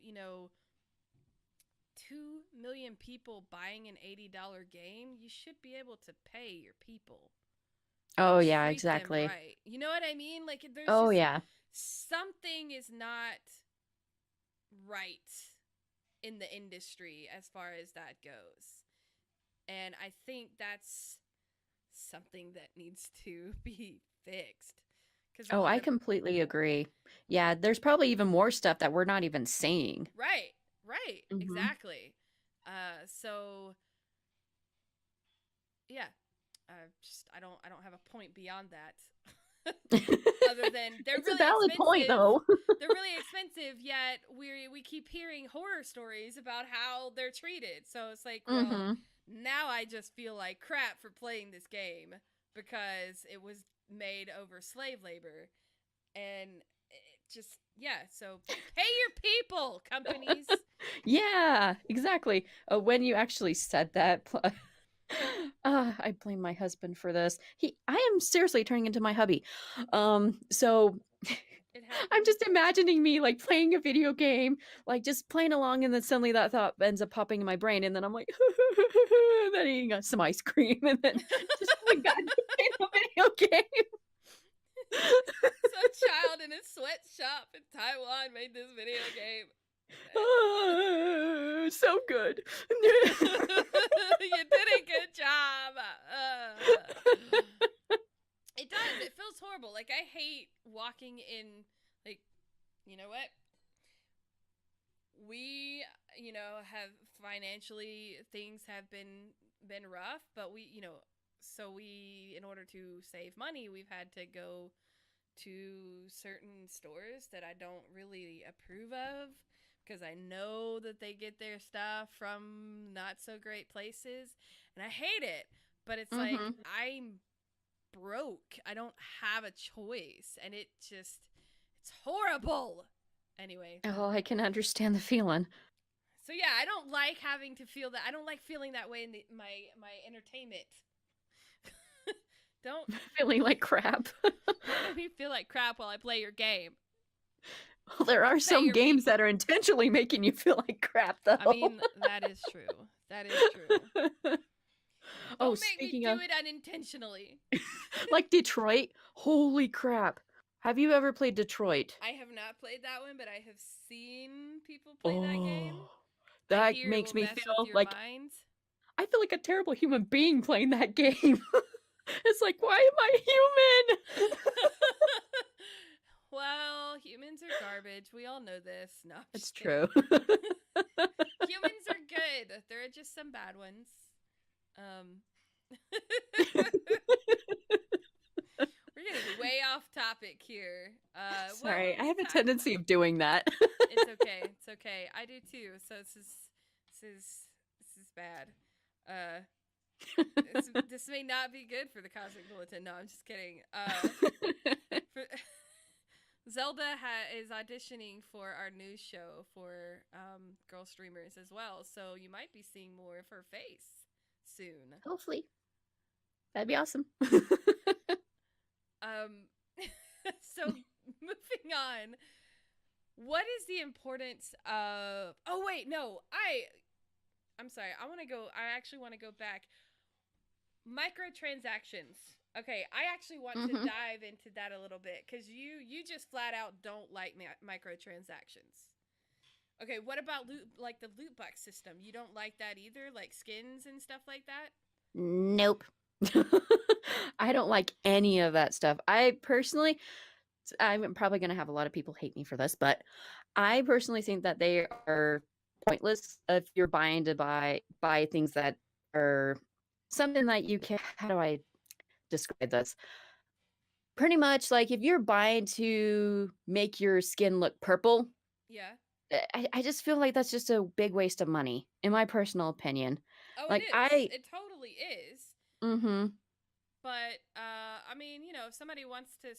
2 million people buying an $80 game, you should be able to pay your people and Oh yeah, treat them exactly. right. You know what I mean? Like, there's Oh just yeah. something is not right in the industry as far as that goes. And I think that's something that needs to be fixed because a Oh, lot I of completely agree. Yeah, there's probably even more stuff that we're not even seeing. right, right, Mm-hmm. exactly. So yeah, I don't have a point beyond that, other than they're It's a really valid point, expensive. though. They're really expensive, yet we keep hearing horror stories about how they're treated. So it's like, well, Mm-hmm. now I just feel like crap for playing this game because it was made over slave labor, and it just, yeah. So pay your people, companies. Yeah, exactly. When you actually said that, I blame my husband for this. I am seriously turning into my hubby. So It I'm happens. just imagining me like playing a video game, like just playing along, and then suddenly that thought ends up popping in my brain, and then I'm like, and then eating some ice cream, and then just oh my god, playing a video game. Some child in a sweatshop in Taiwan made this video game. So good. You did a good job. It does. It feels horrible. Like, I hate walking in, like, you know what? We, have financially, things have been rough, but in order to save money, we've had to go to certain stores that I don't really approve of because I know that they get their stuff from not so great places, and I hate it. But it's like, Mm-hmm. I'm broke. I don't have a choice, and it's horrible. Anyway, Oh, I can understand the feeling. so yeah, I don't like having to feel that. I don't like feeling that way in my entertainment. don't Feeling like crap. don't make me feel like crap while I play your game. Well, there are Pay some your games that people. are intentionally making you feel like crap, though. I mean, that is true. That is true. Oh, Don't make me speaking do of, it unintentionally. like Detroit, holy crap. Have you ever played Detroit? I have not played that one, but I have seen people play that game. Oh, I that hear it makes will me mess with feel your like mind. I feel like a terrible human being playing that game. It's like, why am I human? Well, Humans are garbage. We all know this. No, I'm It's just kidding. true. Humans are good. There are just some bad ones. We're getting way off topic here. What Sorry, were I we have a talking tendency about? of doing that. It's okay. It's okay. I do too. So this is bad. This may not be good for the Cosmic Bulletin. No, I'm just kidding. For, Zelda is auditioning for our news show for Girlstreamers as well, so you might be seeing more of her face soon. Hopefully. That'd be awesome. So moving on, what is the importance of? Oh wait, no, I'm sorry. I actually want to go back. Microtransactions. Okay, I actually want to dive into that a little bit because you just flat out don't like microtransactions. Okay, what about the loot box system? You don't like that either, like skins and stuff like that? Nope. I don't like any of that stuff. I'm probably going to have a lot of people hate me for this, but I personally think that they are pointless if you're buying to buy things that are something that you can. How do I describe this? Pretty much like if you're buying to make your skin look purple, Yeah. I just feel like that's just a big waste of money, in my personal opinion. Oh, it Like is. It totally is. Mm-hmm. But I mean, if somebody wants to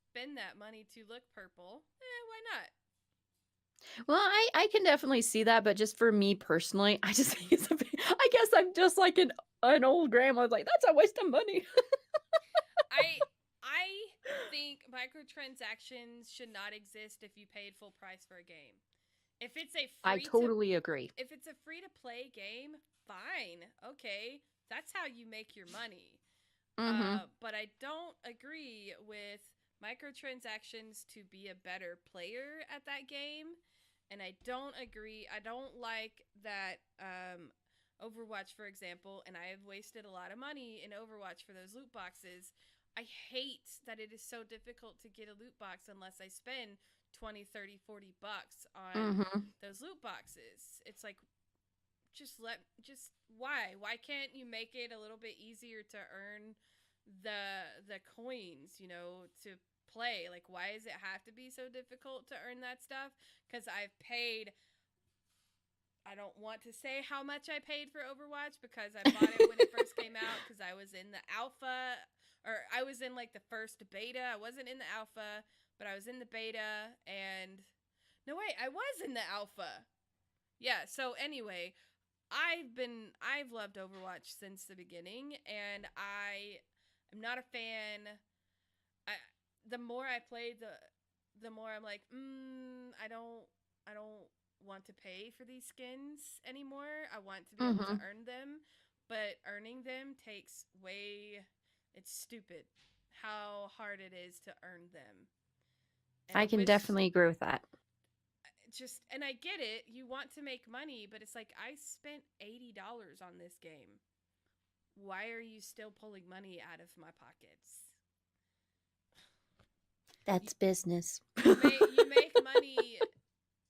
spend that money to look purple, why not? Well, I can definitely see that, but just for me personally, I just think I guess I'm just like an old grandma. Like that's a waste of money. I think microtransactions should not exist if you paid full price for a game. If it's a I totally agree. If it's a free to play game, fine. Okay, that's how you make your money. But I don't agree with microtransactions to be a better player at that game. And I don't like that Overwatch, for example, and I have wasted a lot of money in Overwatch for those loot boxes. I hate that it is so difficult to get a loot box unless I spend 20, 30, 40 bucks on those loot boxes. It's like, why can't you make it a little bit easier to earn the coins, to play? Like, why does it have to be so difficult to earn that stuff? Because I don't want to say how much I paid for Overwatch because I bought it when it first came out because I was in the alpha, or I was in like the first beta. I wasn't in the alpha, but I was in the beta, and no, wait, I was in the alpha. Yeah, so anyway, I've loved Overwatch since the beginning, and I am not a fan. The more I play, the more I'm like, I don't want to pay for these skins anymore. I want to be able to earn them, but earning them it's stupid how hard it is to earn them. And I can definitely agree with that. And I get it, you want to make money, but it's like, I spent $80 on this game. Why are you still pulling money out of my pockets? That's business. You make money,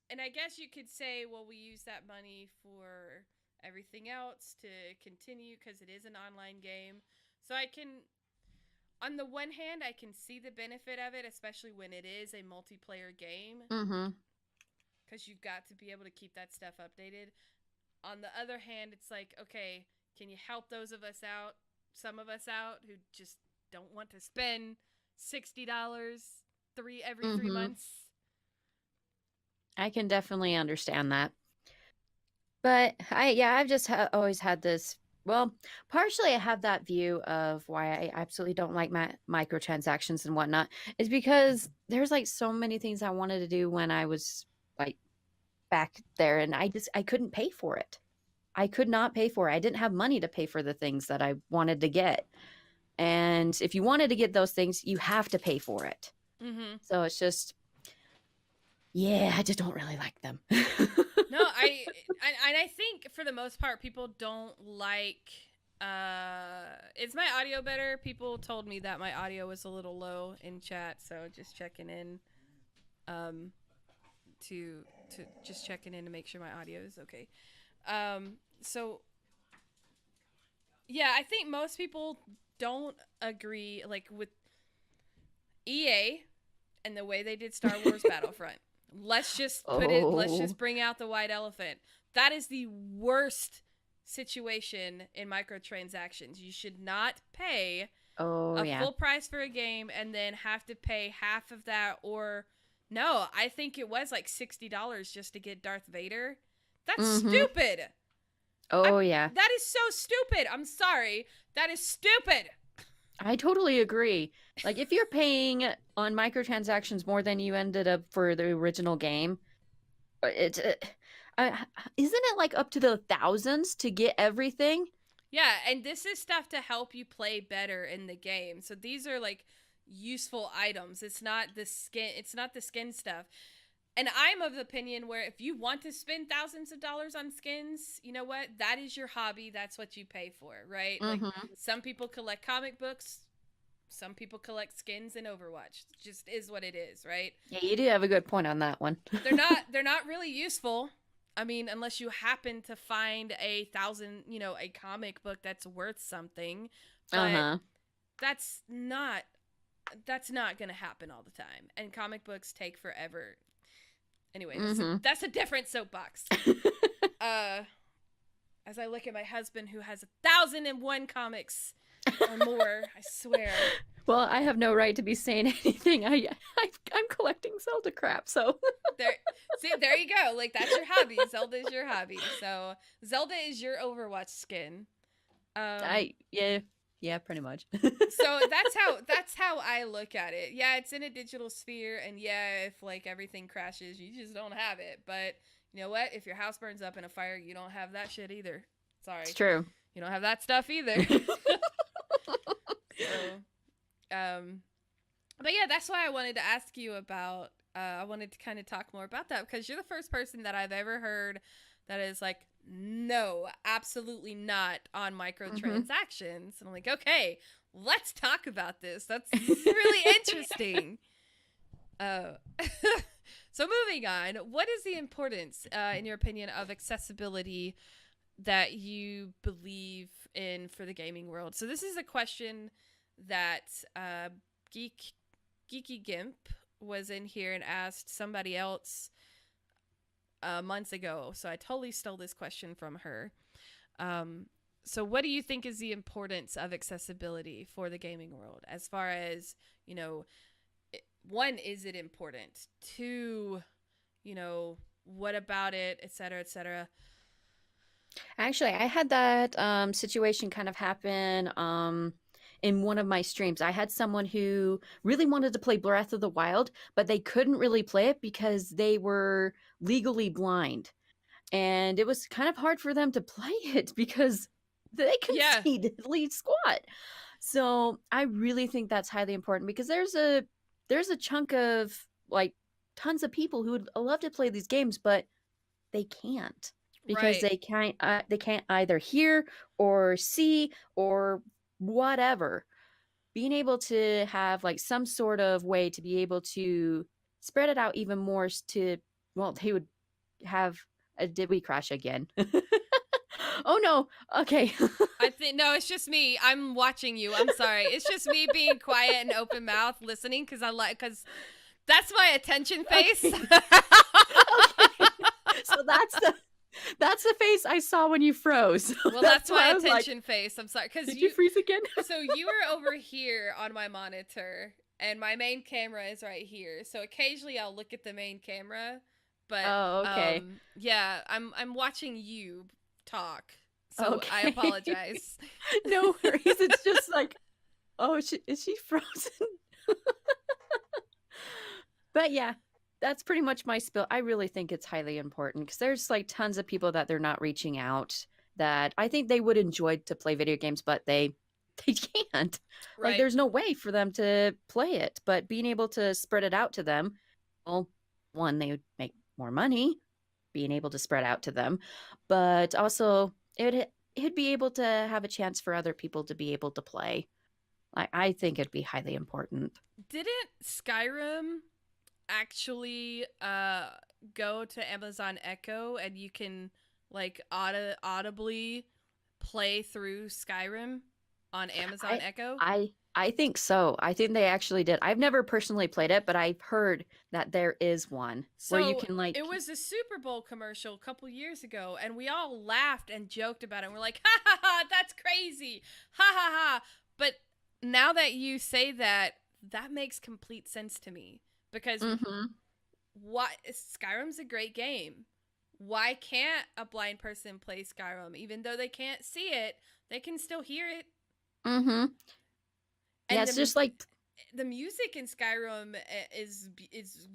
and I guess you could say, well, we use that money for everything else to continue because it is an online game. So on the one hand, I can see the benefit of it, especially when it is a multiplayer game. Because you've got to be able to keep that stuff updated. On the other hand, it's like, okay, can you help some of us out who just don't want to spend $60 every 3 months? I can definitely understand that. But I've just always had this. Well, partially I have that view of why I absolutely don't like microtransactions and whatnot is because there's like so many things I wanted to do when I was like back there, and I couldn't pay for it. I could not pay for it. I didn't have money to pay for the things that I wanted to get. And if you wanted to get those things, you have to pay for it. So it's just, I just don't really like them. No, I think for the most part, people don't like. Is my audio better? People told me that my audio was a little low in chat, so just checking in. Um, to just checking in to make sure my audio is okay. So yeah, I think most people don't agree like with EA and the way they did Star Wars Battlefront. Let's just let's just bring out the white elephant. That is the worst situation in microtransactions. You should not pay full price for a game and then have to pay half of that, or no, I think it was like $60 just to get Darth Vader. That's stupid. That is so stupid. I'm sorry. That is stupid. I totally agree. Like, if you're paying on microtransactions more than you ended up for the original game, it's isn't it like up to the thousands to get everything? Yeah, and this is stuff to help you play better in the game. So these are like useful items. It's not the skin stuff. And I'm of the opinion where if you want to spend thousands of dollars on skins, you know what? That is your hobby. That's what you pay for, right? Like, some people collect comic books. Some people collect skins in Overwatch. It just is what it is, right? Yeah, you do have a good point on that one. They're not really useful. I mean, unless you happen to find a comic book that's worth something. But that's not going to happen all the time. And comic books take forever. Anyway, that's a different soapbox. As I look at my husband who has 1,001 comics or more, I swear. Well, I have no right to be saying anything. I'm collecting Zelda crap, so. there you go. Like, that's your hobby. Zelda is your hobby. So Zelda is your Overwatch skin. Yeah, pretty much. So that's how I look at it. Yeah, it's in a digital sphere, and yeah, if like everything crashes, you just don't have it. But you know what? If your house burns up in a fire, you don't have that shit either. Sorry. It's true. You don't have that stuff either. But yeah, that's why I wanted to ask you about. I wanted to kind of talk more about that because you're the first person that I've ever heard that is like, no, absolutely not on microtransactions. And I'm like, okay, let's talk about this. This is really interesting. So moving on, what is the importance, in your opinion, of accessibility that you believe in for the gaming world? So this is a question that Geeky Gimp was in here and asked somebody else months ago. So I totally stole this question from her. So what do you think is the importance of accessibility for the gaming world? As far as, one, is it important? Two, what about it, et cetera, et cetera? Actually, I had that situation kind of happen in one of my streams. I had someone who really wanted to play Breath of the Wild, but they couldn't really play it because they were legally blind. And it was kind of hard for them to play it because they could see squat. So I really think that's highly important because there's a chunk of like tons of people who would love to play these games, but they can't because they can't either hear or see or whatever. Being able to have like some sort of way to be able to spread it out even more to, well, they would have did we crash again? Oh no. Okay. I think no, it's just me. I'm watching you. I'm sorry. It's just me being quiet and open mouth listening because that's my attention face. Okay. So that's the face I saw when you froze. Well, that's my attention face. I'm sorry. Did you freeze again? So you were over here on my monitor, and my main camera is right here. So occasionally I'll look at the main camera, but okay. Yeah, I'm watching you talk. So okay. I apologize. No worries. It's just like, oh, is she frozen? But yeah. That's pretty much my spill. I really think it's highly important because there's like tons of people that they're not reaching out that I think they would enjoy to play video games, but they can't. Right. Like there's no way for them to play it. But being able to spread it out to them, well, one, they would make more money being able to spread out to them, but also it'd be able to have a chance for other people to be able to play. I think it'd be highly important. Didn't Skyrim actually go to Amazon Echo and you can like audibly play through Skyrim on Amazon I Echo? I think so. I think they actually did. I've never personally played it, but I've heard that there is one where you So can like it was a Super Bowl commercial a couple years ago, and we all laughed and joked about it. And we're like, ha ha ha, that's crazy. Ha ha ha. But now that you say that, that makes complete sense to me. Because Mhm. what Skyrim's a great game. Why can't a blind person play Skyrim? Even though they can't see it, they can still hear it. Mhm. Yeah, And it's just like the music in Skyrim is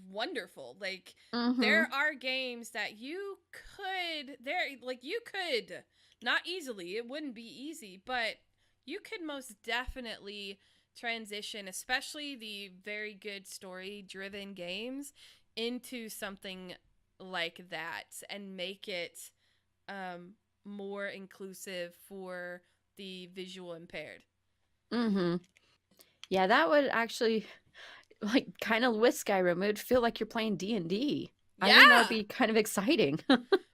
wonderful. Like there mhm. are games that you could not easily. It wouldn't be easy, but you could most definitely transition, especially the very good story-driven games, into something like that and make it um, more inclusive for the visual impaired. Mhm. Yeah, that would actually like kind of with Skyrim, it would feel like you're playing D&D. I think that would Yeah. be kind of exciting.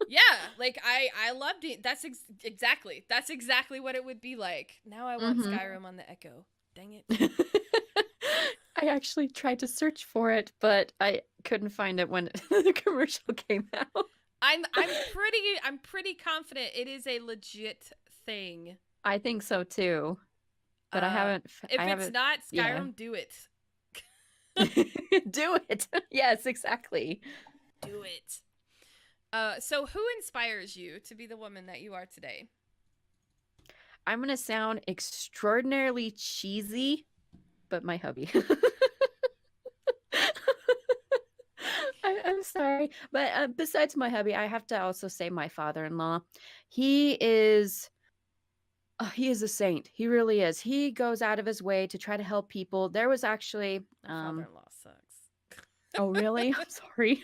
Yeah, like I loved it. That's exactly what it would be like. Now I want Mhm. Skyrim on the Echo. Dang it. I actually tried to search for it, but I couldn't find it when the commercial came out. I'm pretty confident it is a legit thing. I think so too, but Uh I if it's haven't not yeah. Skyrim, do it. Do it. Yes, exactly. Do it. So who inspires you to be the woman that you are today? I'm going to sound extraordinarily cheesy, but my hubby. I'm sorry, but besides my hubby, I have to also say my father-in-law. He is he is a saint. He really is. He goes out of his way to try to help people. There was actually My father-in-law sucks. oh really? I'm sorry.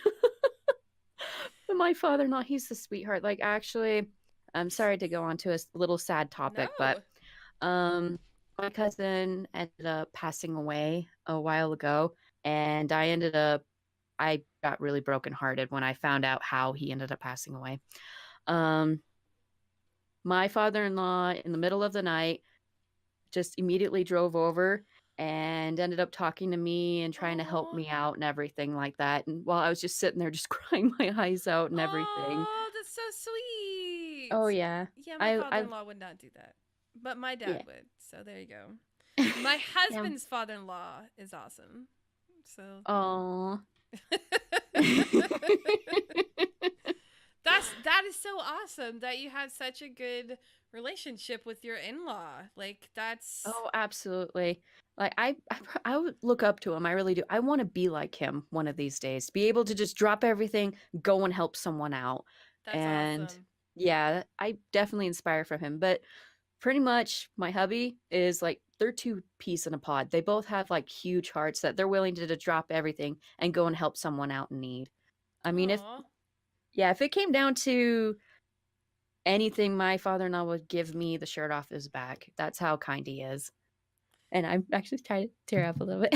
But my father-in-law, he's a sweetheart. Like actually, I'm sorry to go on to a little sad topic, but No. um my cousin ended up passing away a while ago, and I got really brokenhearted when I found out how he ended up passing away. Um, my father-in-law, in the middle of the night, just immediately drove over and ended up talking to me and trying to help Oh. me out and everything like that. And while I was just sitting there, just crying my eyes out and everything. Oh, that's so sweet. Oh yeah, Yeah, my I father-in-law would not do that, but my dad yeah. would. So there you go. My Yeah. husband's father-in-law is awesome. So Oh. that is so awesome that you have such a good relationship with your in-law. Like that's Oh, absolutely. Like I would look up to him. I really do. I want to be like him one of these days. Be able to just drop everything, go and help someone out. that's And awesome. yeah, I definitely inspire from him. But pretty much my hubby is like they're two peas in a pod. They both have like huge hearts that they're willing to drop everything and go and help someone out in need. I mean, Aw. if it came down to anything, my father-in-law would give me the shirt off his back. That's how kind he is. And I'm actually trying to tear up a little bit.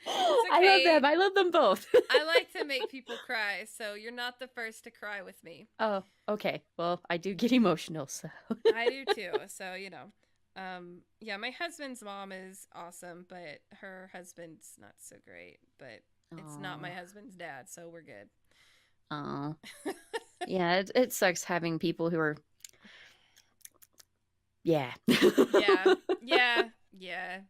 It's I love them. okay. I love them both. I like to make people cry, so you're not the first to cry with me. Oh, okay. Well, I do get emotional, so. I do too. So, yeah, my husband's mom is awesome, but her husband's not so great. But it's not my Oh, husband's dad, so we're good. oh. Yeah, it sucks having people who are, yeah. Yeah, yeah, yeah.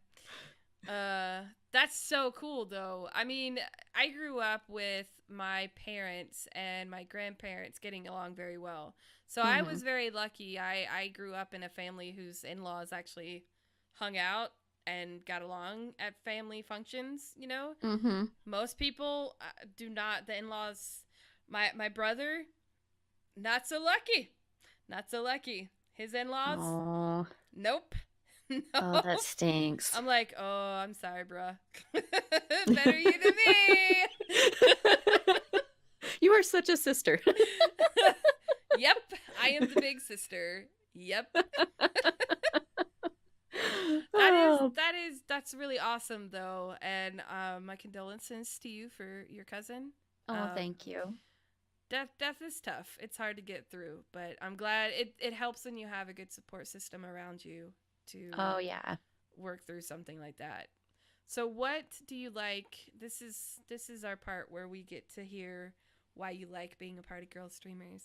That's so cool though. I mean, I grew up with my parents and my grandparents getting along very well. So I Hmm. was very lucky. I grew up in a family whose in-laws actually hung out and got along at family functions. Hmm. Most people do not. The in-laws, my brother, not so lucky. Not so lucky. His in-laws, Oh, nope. oh, No. that stinks. I'm like, oh, I'm sorry, bruh. Better you than me. You are such a sister. Yep, I am the big sister. Yep. Oh, That's really awesome though, and my condolences to you for your cousin. oh, Um, thank you. death is tough. It's hard to get through, but I'm glad it helps when you have a good support system around you to Oh, yeah. work through something like that. So what do you like? This is our part where we get to hear why you like being a part of Girl Streamers.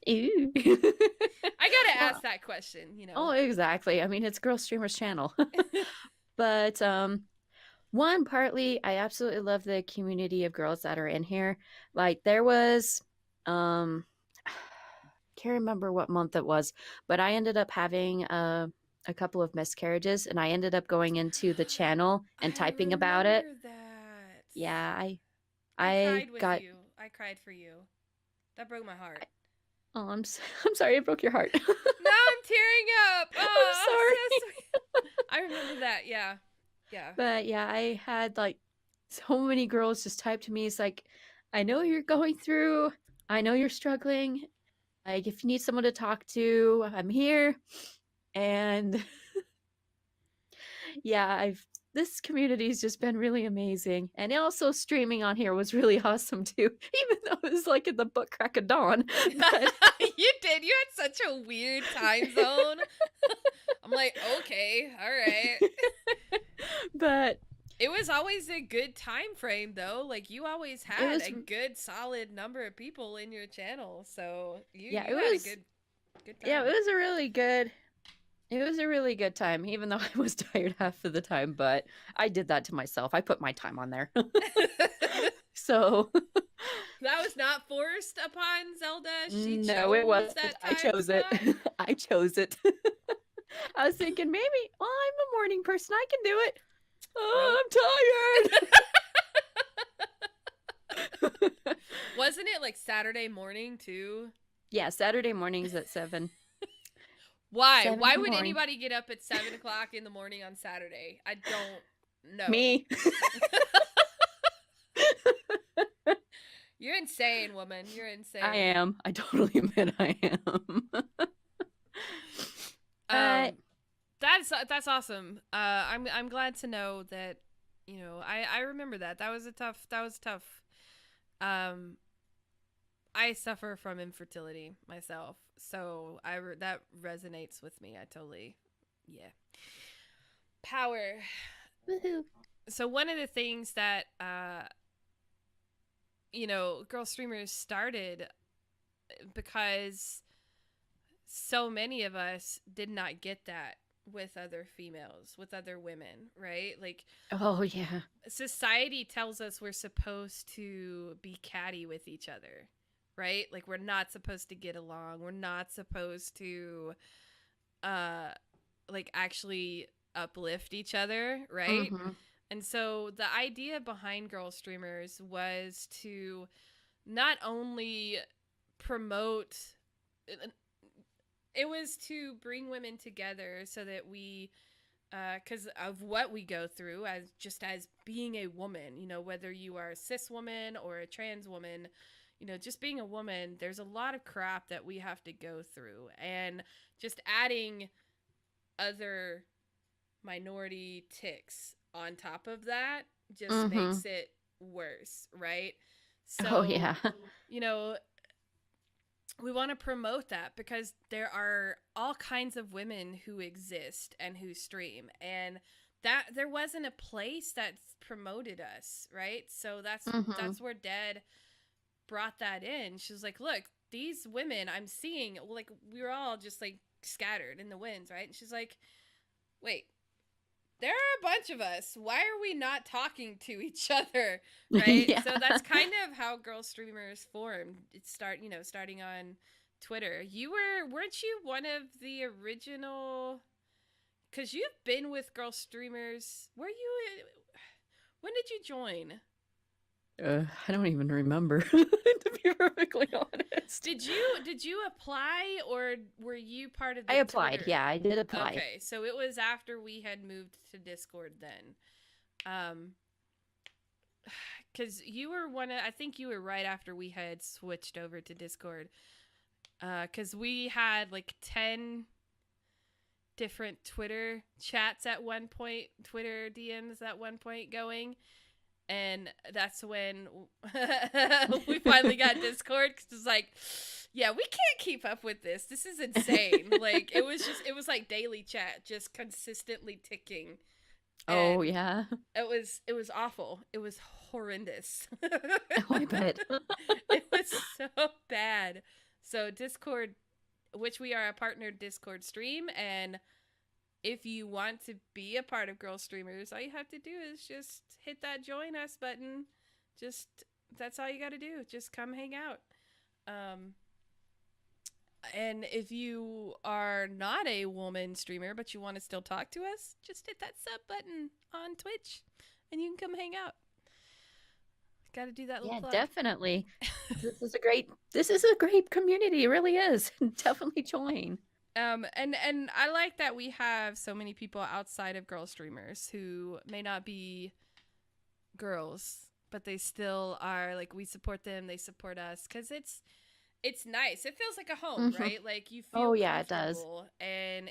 Ew. I gotta Well, ask that question, oh, exactly. I mean, it's Girl Streamers channel. But one, partly, I absolutely love the community of girls that are in here. Like there was, um, can't remember what month it was, but I ended up having a couple of miscarriages, and I ended up going into the channel and I typing about it. remember that. Yeah, I I cried with got. you. I cried for you. That broke my heart. Oh, I'm sorry, it broke your heart. Now I'm tearing up. I'm Oh, so sorry. sweet. I remember that. Yeah. Yeah. But yeah, I had like so many girls just type to me. It's like, I know you're going through. I know you're struggling. Like, if you need someone to talk to, I'm here. And yeah, I've this community's just been really amazing. And also streaming on here was really awesome too, even though it was like at the butt crack of dawn. But You did. You had such a weird time zone. I'm like, okay, all right. but It was always a good time frame though. Like you always it had was a good solid number of people in your channel. So yeah, you had a good yeah, time. it was a really good it was a really good time, even though I was tired half of the time, but I did that to myself. I put my time on there. So That was not forced upon Zelda. She no, it chose wasn't. that I time chose it. slot. I chose it. I was thinking maybe, well, I'm a morning person. I can do it. Nope. Oh, I'm tired. Wasn't it like Saturday morning too? Yeah, Saturday mornings at 7. Why? 7 Why in the would morning. anybody get up at 7 o'clock in the morning on Saturday? I don't know. Me. You're insane, woman. You're insane. I am. I totally admit I am. That's awesome. I'm glad to know that, I remember that. That was tough. I suffer from infertility myself. So that resonates with me. I totally, yeah. Power. Woohoo. So one of the things that, Girl Streamers started because so many of us did not get that with other females, with other women, right? Like, Oh, yeah. society tells us we're supposed to be catty with each other, right? Like, we're not supposed to get along. We're not supposed to, like, actually uplift each other, right? Mm-hmm. And so the idea behind Girl Streamers was to not only promote, it was to bring women together so that we, because of what we go through as being a woman, whether you are a cis woman or a trans woman, just being a woman, there's a lot of crap that we have to go through. And just adding other minority ticks on top of that just Mm-hmm. makes it worse, right? So, Oh, yeah. we want to promote that because there are all kinds of women who exist and who stream, and that there wasn't a place that promoted us, right? So Mm-hmm. that's where Dad brought that in. She was like, look, these women I'm seeing, like, we were all just like scattered in the winds, right? And she's like, wait, there are a bunch of us. Why are we not talking to each other? Right? Yeah. So that's kind of how Girl Streamers formed. It starting on Twitter. Weren't you one of the original, cuz you've been with Girl Streamers. When did you join? I don't even remember, to be perfectly honest. Did you apply, or were you part of the I applied. Twitter? Yeah, I did apply. Okay, so it was after we had moved to Discord then. Because you were I think you were right after we had switched over to Discord. Because we had like 10 different Twitter chats at one point, Twitter DMs at one point going. And that's when we finally got Discord, because it's like, yeah, we can't keep up with this. This is insane. Like, it was like daily chat, just consistently ticking. Oh, And yeah. it was awful. It was horrendous. Oh, I bet. It was so bad. So Discord, which we are a partnered Discord stream, and if you want to be a part of Girlstreamers, all you have to do is just hit that join us button. Just, that's all you got to do. Just come hang out. And if you are not a woman streamer, but you want to still talk to us, just hit that sub button on Twitch and you can come hang out. Got to do that little Yeah, plug. definitely. This is a great community. It really is. Definitely join. And I like that we have so many people outside of girl streamers who may not be girls, but they still are, like, we support them, they support us, because it's nice. It feels like a home, right? Like, you feel yeah, it does. and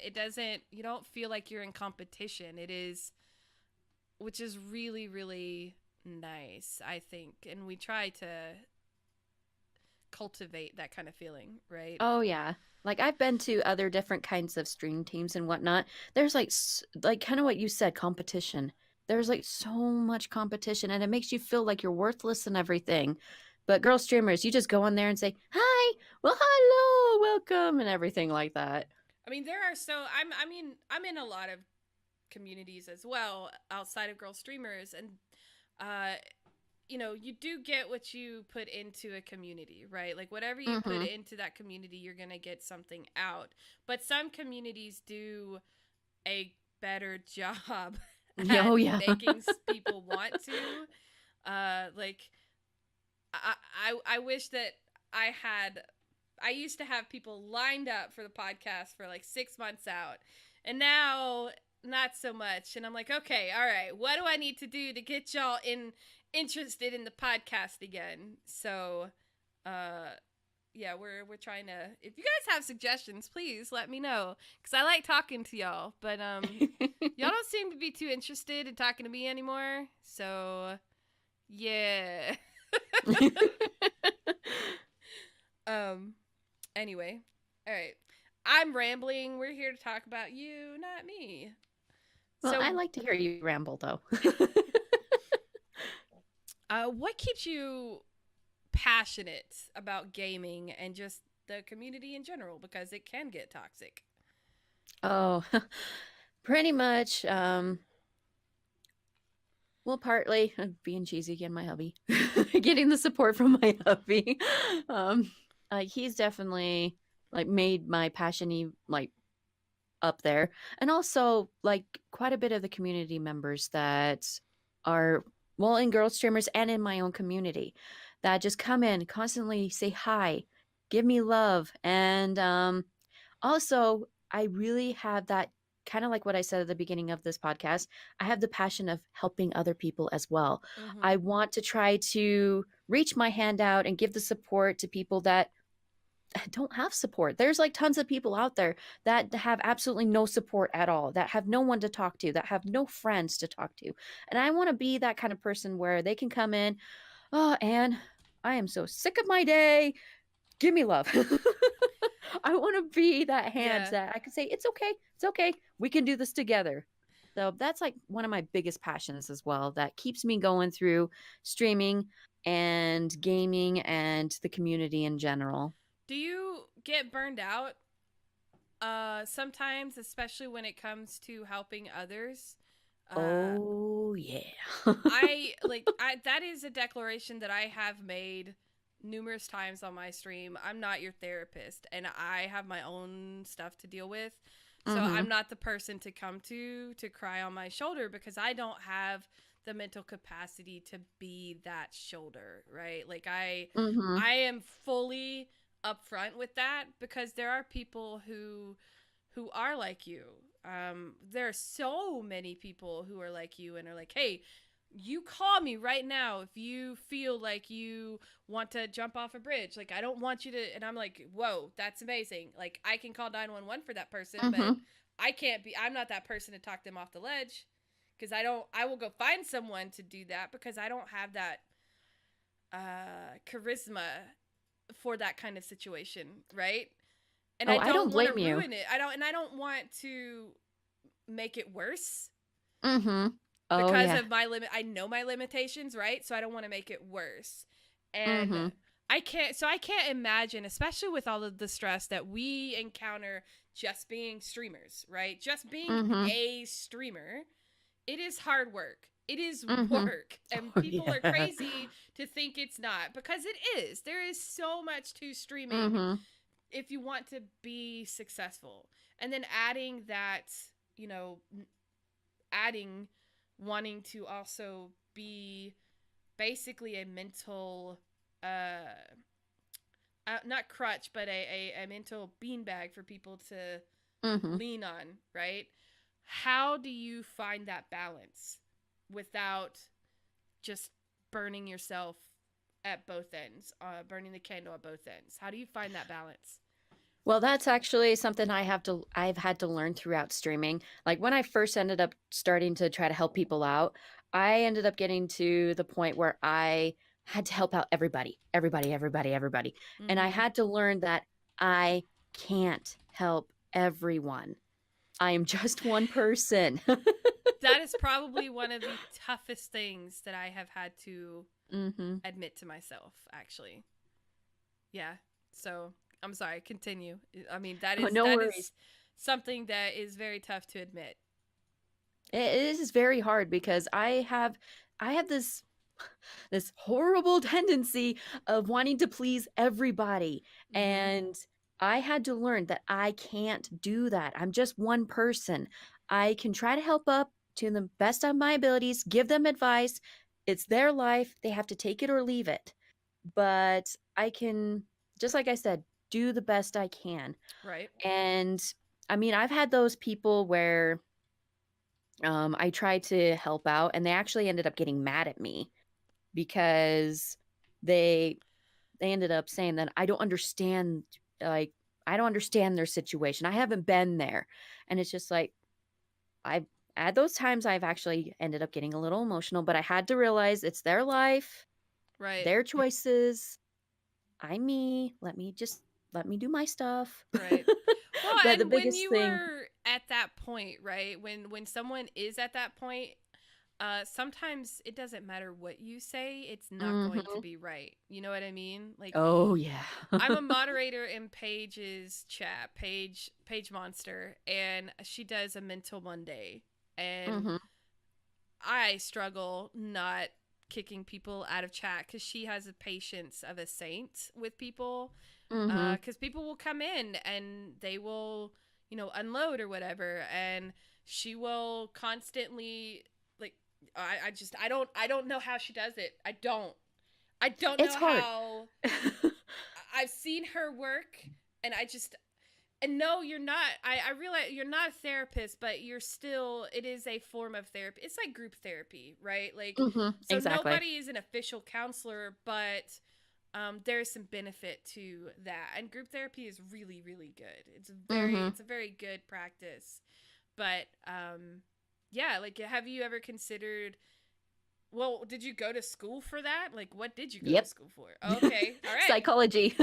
you don't feel like you're in competition. It is, which is really, really nice, I think. And we try to cultivate that kind of feeling, right? Oh, yeah. Like, I've been to other different kinds of stream teams and whatnot. There's like kind of what you said, competition. There's like so much competition, and it makes you feel like you're worthless and everything. But girl streamers, you just go in there and say, hi, well, hello, welcome, and everything like that. I mean, I'm in a lot of communities as well outside of girl streamers, and you do get what you put into a community, right? Like, whatever you put into that community, you're going to get something out. But some communities do a better job at making people want to. Like, I wish that I used to have people lined up for the podcast for like 6 months out. And now, not so much. And I'm like, okay, all right, what do I need to do to get y'all interested in the podcast again? So yeah, we're trying to, if you guys have suggestions, please let me know, because I like talking to y'all, but y'all don't seem to be too interested in talking to me anymore, so yeah. Anyway, all right, I'm rambling. We're here to talk about you, not me. Well, I like to hear you ramble, though. What keeps you passionate about gaming and just the community in general? Because it can get toxic. Oh, pretty much. Well, partly being cheesy again, my hubby, getting the support from my hubby. He's definitely like made my passion like up there, and also like quite a bit of the community members that are, well, in girl streamers and in my own community, that just come in, constantly say hi, give me love. And also, I really have that, kind of like what I said at the beginning of this podcast, I have the passion of helping other people as well. I want to try to reach my hand out and give the support to people that don't have support. There's like tons of people out there that have absolutely no support at all, that have no one to talk to, that have no friends to talk to. And I want to be that kind of person where they can come in, oh, Anne, I am so sick of my day, give me love. I want to be that hand that I can say, it's okay, we can do this together. So that's like one of my biggest passions as well, that keeps me going through streaming and gaming and the community in general. Do you get burned out sometimes, especially when it comes to helping others? Oh yeah. That is a declaration that I have made numerous times on my stream. I'm not your therapist, and I have my own stuff to deal with. So I'm not the person to come to cry on my shoulder, because I don't have the mental capacity to be that shoulder, right? Like I am fully upfront with that, because there are people who are like you. There are so many people who are like you and are like, hey, you call me right now if you feel like you want to jump off a bridge. Like, I don't want you to. And I'm like, whoa, that's amazing. Like, I can call 911 for that person, but I'm not that person to talk them off the ledge, because I will go find someone to do that, because I don't have that charisma for that kind of situation, right? And Oh, I I don't don't want to blame you. ruin it. I don't want to make it worse Mm-hmm. Oh, because yeah. of my limit. I know my limitations, right? So I don't want to make it worse. And Mm-hmm. I can't imagine, especially with all of the stress that we encounter just being streamers, right? Just being Mm-hmm. a streamer. It is hard work. It is Mm-hmm. work. And Oh, people are yeah. crazy to think it's not, because it is. There is so much to streaming Mm-hmm. if you want to be successful. And then adding that, you know, adding wanting to also be basically a mental not crutch, but a mental beanbag for people to Mm-hmm. lean on, right? How do you find that balance without just burning yourself at both ends, burning the candle at both ends? How do you find that balance? Well, that's actually something I've had to learn throughout streaming. Like when I first ended up starting to try to help people out, I ended up getting to the point where I had to help out everybody, everybody, everybody, everybody. And I Mm-hmm. had to learn that I can't help everyone. I am just one person. That is probably one of the toughest things that I have had to Mm-hmm. admit to myself, actually. Yeah. So I'm sorry. Continue. I mean, Oh, no that worries. is something that is very tough to admit. It is very hard because I have this horrible tendency of wanting to please everybody. Mm-hmm. And I had to learn that I can't do that. I'm just one person. I can try to help up to the best of my abilities, give them advice. It's their life. They have to take it or leave it. But I can, just like I said, do the best I can. Right. And I mean, I've had those people where I tried to help out and they actually ended up getting mad at me because they they ended up saying that I don't understand, like, I don't understand their situation. I haven't been there. And it's just like I at those times I've actually ended up getting a little emotional, but I had to realize it's their life, Right. their choices. I'm me. Let me do my stuff. Right. Well, But the and when biggest you thing, are at that point, right? When someone is at that point, sometimes it doesn't matter what you say, it's not going to mhm. be right. You know what I mean? Like, Oh yeah. I'm a moderator in Paige's chat, Paige Monster, and she does a mental Monday, and Mhm. I struggle not kicking people out of chat because she has the patience of a saint with people. Mhm. Because people will come in and they will, unload or whatever, and she will constantly, like, I don't know how she does it. I don't It's know hard. how. I've seen her work, and and no, you're not. I realize you're not a therapist, but you're still. It is a form of therapy. It's like group therapy, right? Like, Mhm. so Exactly. nobody is an official counselor, but there is some benefit to that. And group therapy is really, really good. Mhm. It's a very good practice. But yeah, like, have you ever considered? Well, did you go to school for that? Like, what did you go to Yep. school for? Okay, all right. Psychology.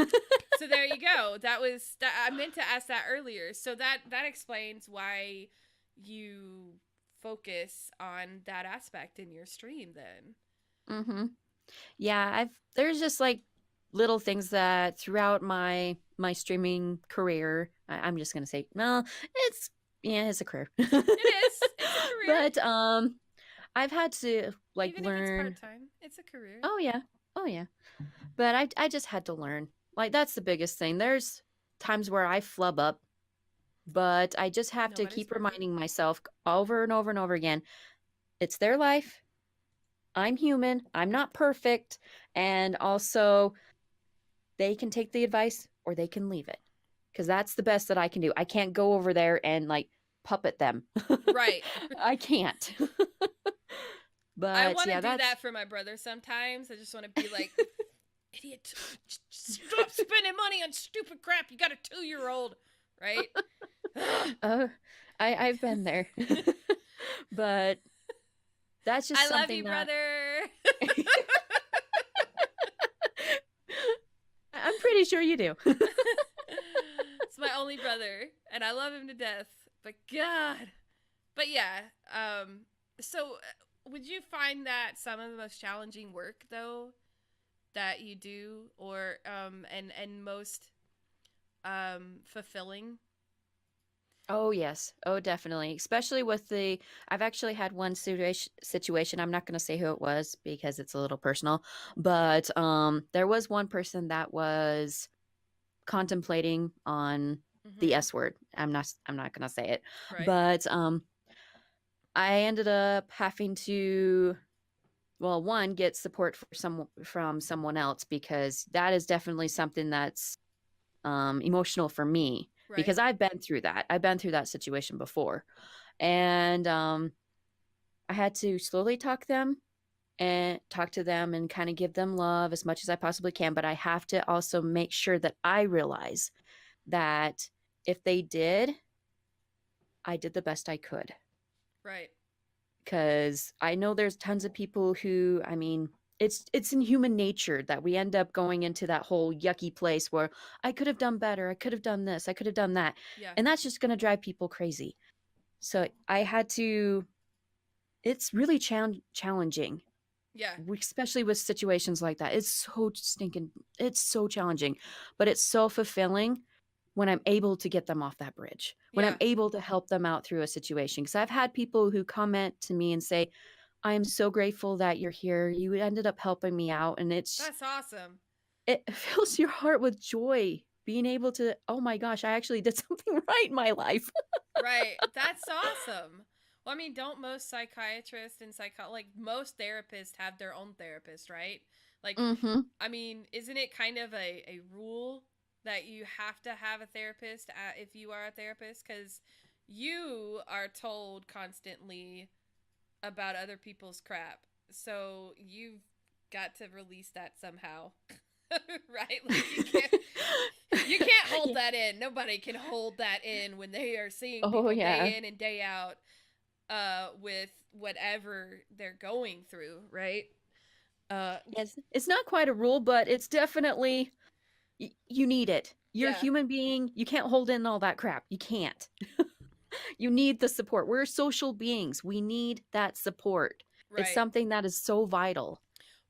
So there you go. That was that. I meant to ask that earlier. So that explains why you focus on that aspect in your stream. Then. Mhm. Yeah, I've there's just like little things that throughout my streaming career, I'm just gonna say, well, it's yeah, it's a career. It is. It's a career, But I've had to like even if it's part learn. time. It's a career. Oh yeah, oh yeah. But I just had to learn. Like that's the biggest thing. There's times where I flub up, but I just have to Nobody's keep perfect. reminding myself over and over and over again. It's their life. I'm human. I'm not perfect. And also, they can take the advice or they can leave it. Because that's the best that I can do. I can't go over there and like puppet them. Right. I can't. I But want to yeah, do that's that for my brother sometimes. I just want to be like, idiot, stop spending money on stupid crap. You got a 2-year-old, right? uh, I've been there. But that's just I love you, something that brother. I'm pretty sure you do. It's my only brother, and I love him to death. But God, but yeah. So would you find that some of the most challenging work though that you do, or and most fulfilling? Oh yes. Oh definitely. Especially with I've actually had one situation. I'm not going to say who it was because it's a little personal, but there was one person that was contemplating on the Mm-hmm. S word. I'm not going to say it. Right. But I ended up having to, well, one, get support from someone else, because that is definitely something that's emotional for me, Right. because I've been through that. I've been through that situation before. And I had to slowly talk to them and kind of give them love as much as I possibly can. But I have to also make sure that I realize that if they did, I did the best I could. Right. Because I know there's tons of people who, I mean, it's in human nature that we end up going into that whole yucky place where I could have done better, I could have done this, I could have done that, Yeah. and that's just going to drive people crazy. So I had to. It's really challenging, Yeah. especially with situations like that. It's so stinking. It's so challenging, but it's so fulfilling when I'm able to get them off that bridge, when I'm Yeah. able to help them out through a situation. Because I've had people who comment to me and say, I am so grateful that you're here. You ended up helping me out. And That's awesome. it fills your heart with joy being able to, oh my gosh, I actually did something right in my life. Right. That's awesome. Well, I mean, don't most psychiatrists and like most therapists have their own therapist, right? Like, Mm-hmm. I mean, isn't it kind of a rule that you have to have a therapist if you are a therapist? Because you are told constantly about other people's crap. So you've got to release that somehow. Right? Like you can't hold Yeah. that in. Nobody can hold that in when they are seeing Oh, people yeah. day in and day out with whatever they're going through, right? Uh Yes. It's not quite a rule, but it's definitely, you need it. You're a yeah, human being. You can't hold in all that crap. You can't. You need the support. We're social beings. We need that support. It's right. something that is so vital.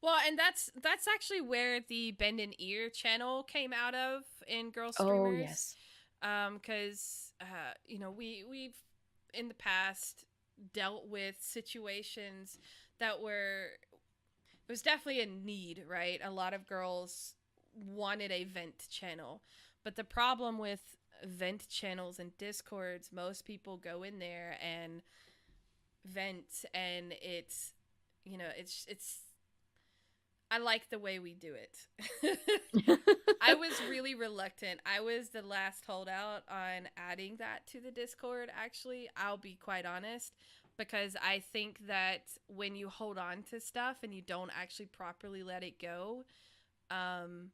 Well, and that's actually where the Bend an Ear channel came out of in Girl Oh, Streamers. yes. Cuz you know, we've in the past dealt with situations that were it was definitely a need, right? A lot of girls wanted a vent channel. But the problem with vent channels and discords, most people go in there and vent, and it's you know, it's I like the way we do it. I was really reluctant. I was the last holdout on adding that to the Discord, actually. I'll be quite honest, because I think that when you hold on to stuff and you don't actually properly let it go, um,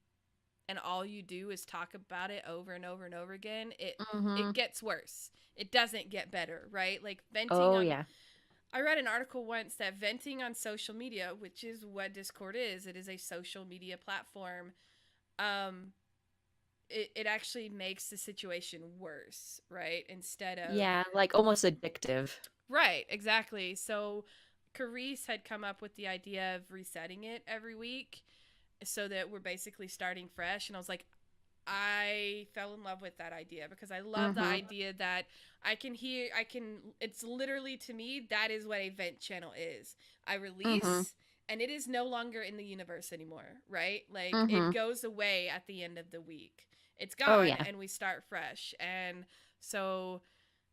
and all you do is talk about it over and over and over again, it Mm-hmm. gets worse. It doesn't get better, right? Like venting Oh, on yeah. I read an article once that venting on social media, which is what Discord is, it is a social media platform. Um, it actually makes the situation worse, right? Instead of Yeah, like almost addictive. right, exactly. So, Carice had come up with the idea of resetting it every week, so that we're basically starting fresh. And I was like, I fell in love with that idea because I love the Mm-hmm. idea that it's literally to me, that is what a vent channel is. I Mm-hmm. release and it is no longer in the universe anymore, right? Like it Mm-hmm. goes away at the end of the week. It's Oh, gone yeah. and we start fresh. And so,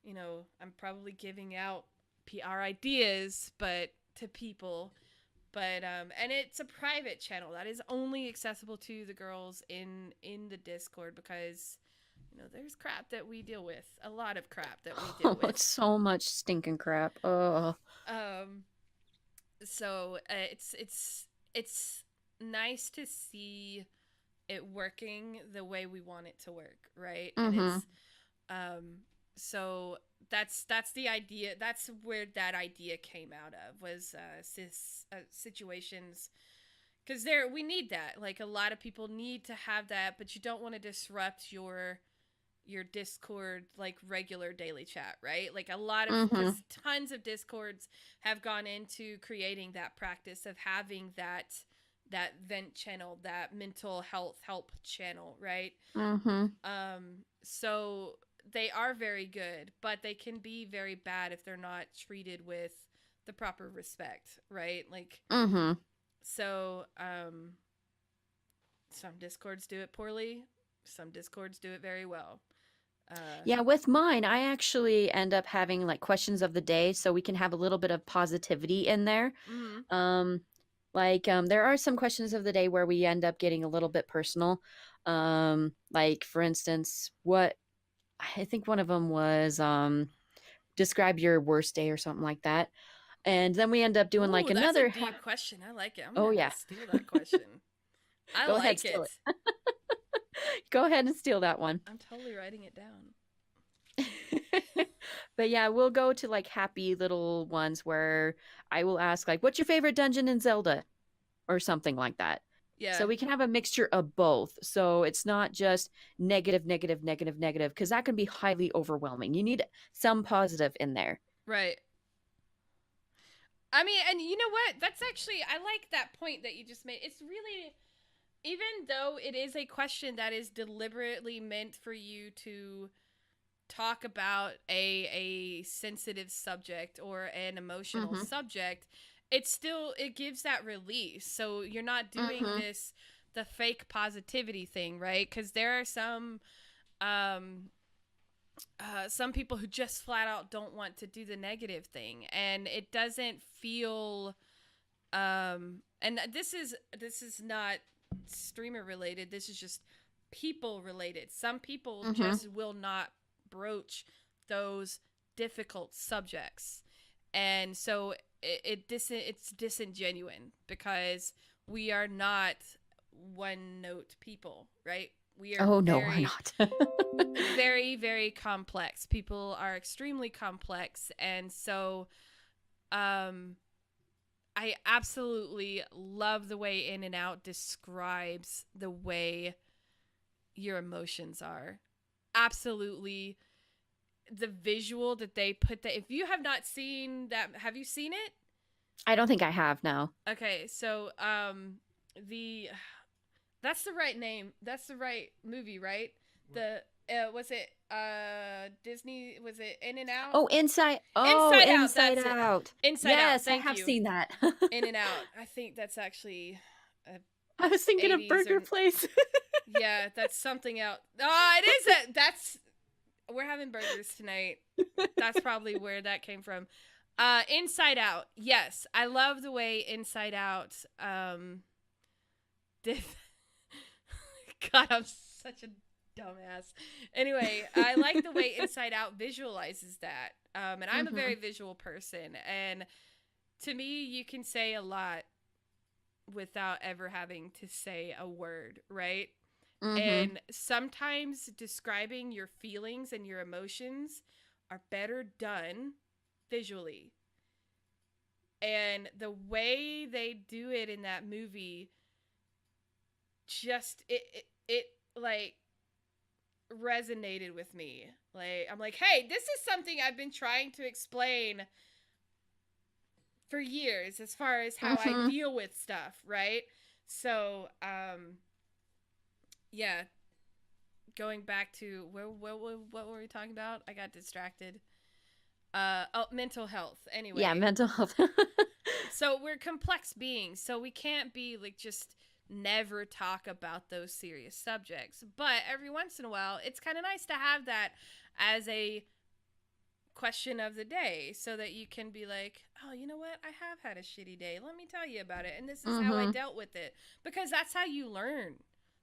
you know, I'm probably giving out PR ideas, but to people, but and it's a private channel that is only accessible to the girls in the Discord, because you know there's crap that we deal with, a lot of crap that we deal Oh, with. it's so much stinking crap. Oh. um so it's nice to see it working the way we want it to work, right? And Mm-hmm. it's um so that's the idea. That's where that idea came out of, was situations, because we need that. Like, a lot of people need to have that, but you don't want to disrupt your Discord, like, regular daily chat, right? Like, a lot of, Mm-hmm. because tons of Discords have gone into creating that practice of having that vent channel, that mental health help channel, right? Mm-hmm. So they are very good, but they can be very bad if they're not treated with the proper respect, right? Like, Mm-hmm. so some Discords do it poorly, some Discords do it very well. Yeah, with mine, I actually end up having like questions of the day so we can have a little bit of positivity in there. Mm-hmm. Um, there are some questions of the day where we end up getting a little bit personal. Like for instance, what I think one of them was describe your worst day or something like that. And then we end up doing like Ooh, that's a another deep question. I like it. I'm gonna Oh have to yeah. steal that question. I Go ahead, like steal it. it. Go ahead and steal that one. I'm totally writing it down. But yeah, we'll go to like happy little ones where I will ask like, what's your favorite dungeon in Zelda? Or something like that. Yeah. So we can have a mixture of both. So it's not just negative, negative, negative, negative, because that can be highly overwhelming. You need some positive in there. Right. I mean, and you know what? That's actually, I like that point that you just made. It's really, even though it is a question that is deliberately meant for you to talk about a sensitive subject or an emotional Mm-hmm. subject, it gives that release. So you're not doing Mm-hmm. the fake positivity thing, right? Because there are um some people who just flat out don't want to do the negative thing, and it doesn't feel and this is not streamer related, this is just people related. Some people Mm-hmm. just will not broach those difficult subjects, and so it's disingenuine, because we are not one note people, right? We are Oh no, we're very, not. very, very complex. People are extremely complex, and so um I absolutely love the way In and Out describes the way your emotions are. Absolutely, the visual that they put, that, if you have not seen that, have you seen it? I don't think I have now. Okay, so the that's the right name. That's the right movie, right? The was it Disney, was it In and Out? Oh, Inside. Oh, Inside Out, Inside that's it. Out. Inside Out, Yes, I thank have you. seen that. In and Out. I think that's actually I was thinking of 80s Burger or Place. yeah, that's something else. Oh, it is that's we're having burgers tonight. That's probably where that came from. Inside Out. Yes, I love the way Inside Out did. God, I'm such a dumbass. Anyway, I like the way Inside Out visualizes that. And I'm a Mm-hmm. very visual person, and to me, you can say a lot without ever having to say a word, right? Mm-hmm. And sometimes describing your feelings and your emotions are better done visually. And the way they do it in that movie, just it like resonated with me. Like, I'm like, hey, this is something I've been trying to explain for years, as far as how I Mm-hmm. deal with stuff, right? So yeah, going back to what were we talking about? I got distracted. Mental health. Yeah, Anyway, mental health. so we're complex beings, so we can't be like just never talk about those serious subjects. But every once in a while, it's kind of nice to have that as a question of the day, so that you can be like, oh, you know what? I have had a shitty day. Let me tell you about it. And this is how I Mm-hmm. dealt with it. Because that's how you learn.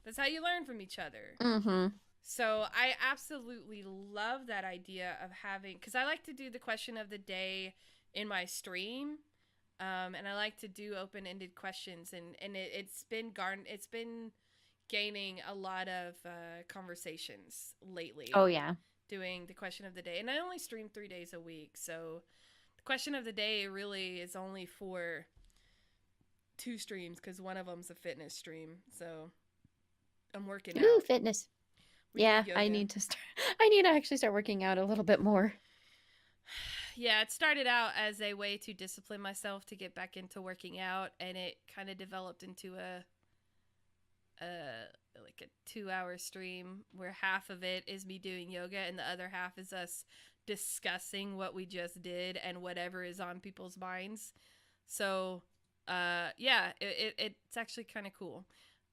That's how you learn from each other. Mm-hmm. So I absolutely love that idea of having, because I like to do the question of the day in my stream. And I like to do open-ended questions, and it's been gaining a lot of conversations lately, Oh yeah. doing the question of the day, and I only stream 3 days a week, so the question of the day really is only for 2 streams because one of them's a fitness stream. So I'm working Ooh, out. fitness. We do Yeah, I yoga. need to start. I need to actually start working out a little bit more. Yeah, it started out as a way to discipline myself to get back into working out, and it kind of developed into a like a 2-hour stream where half of it is me doing yoga and the other half is us discussing what we just did and whatever is on people's minds. So yeah, it's actually kind of cool.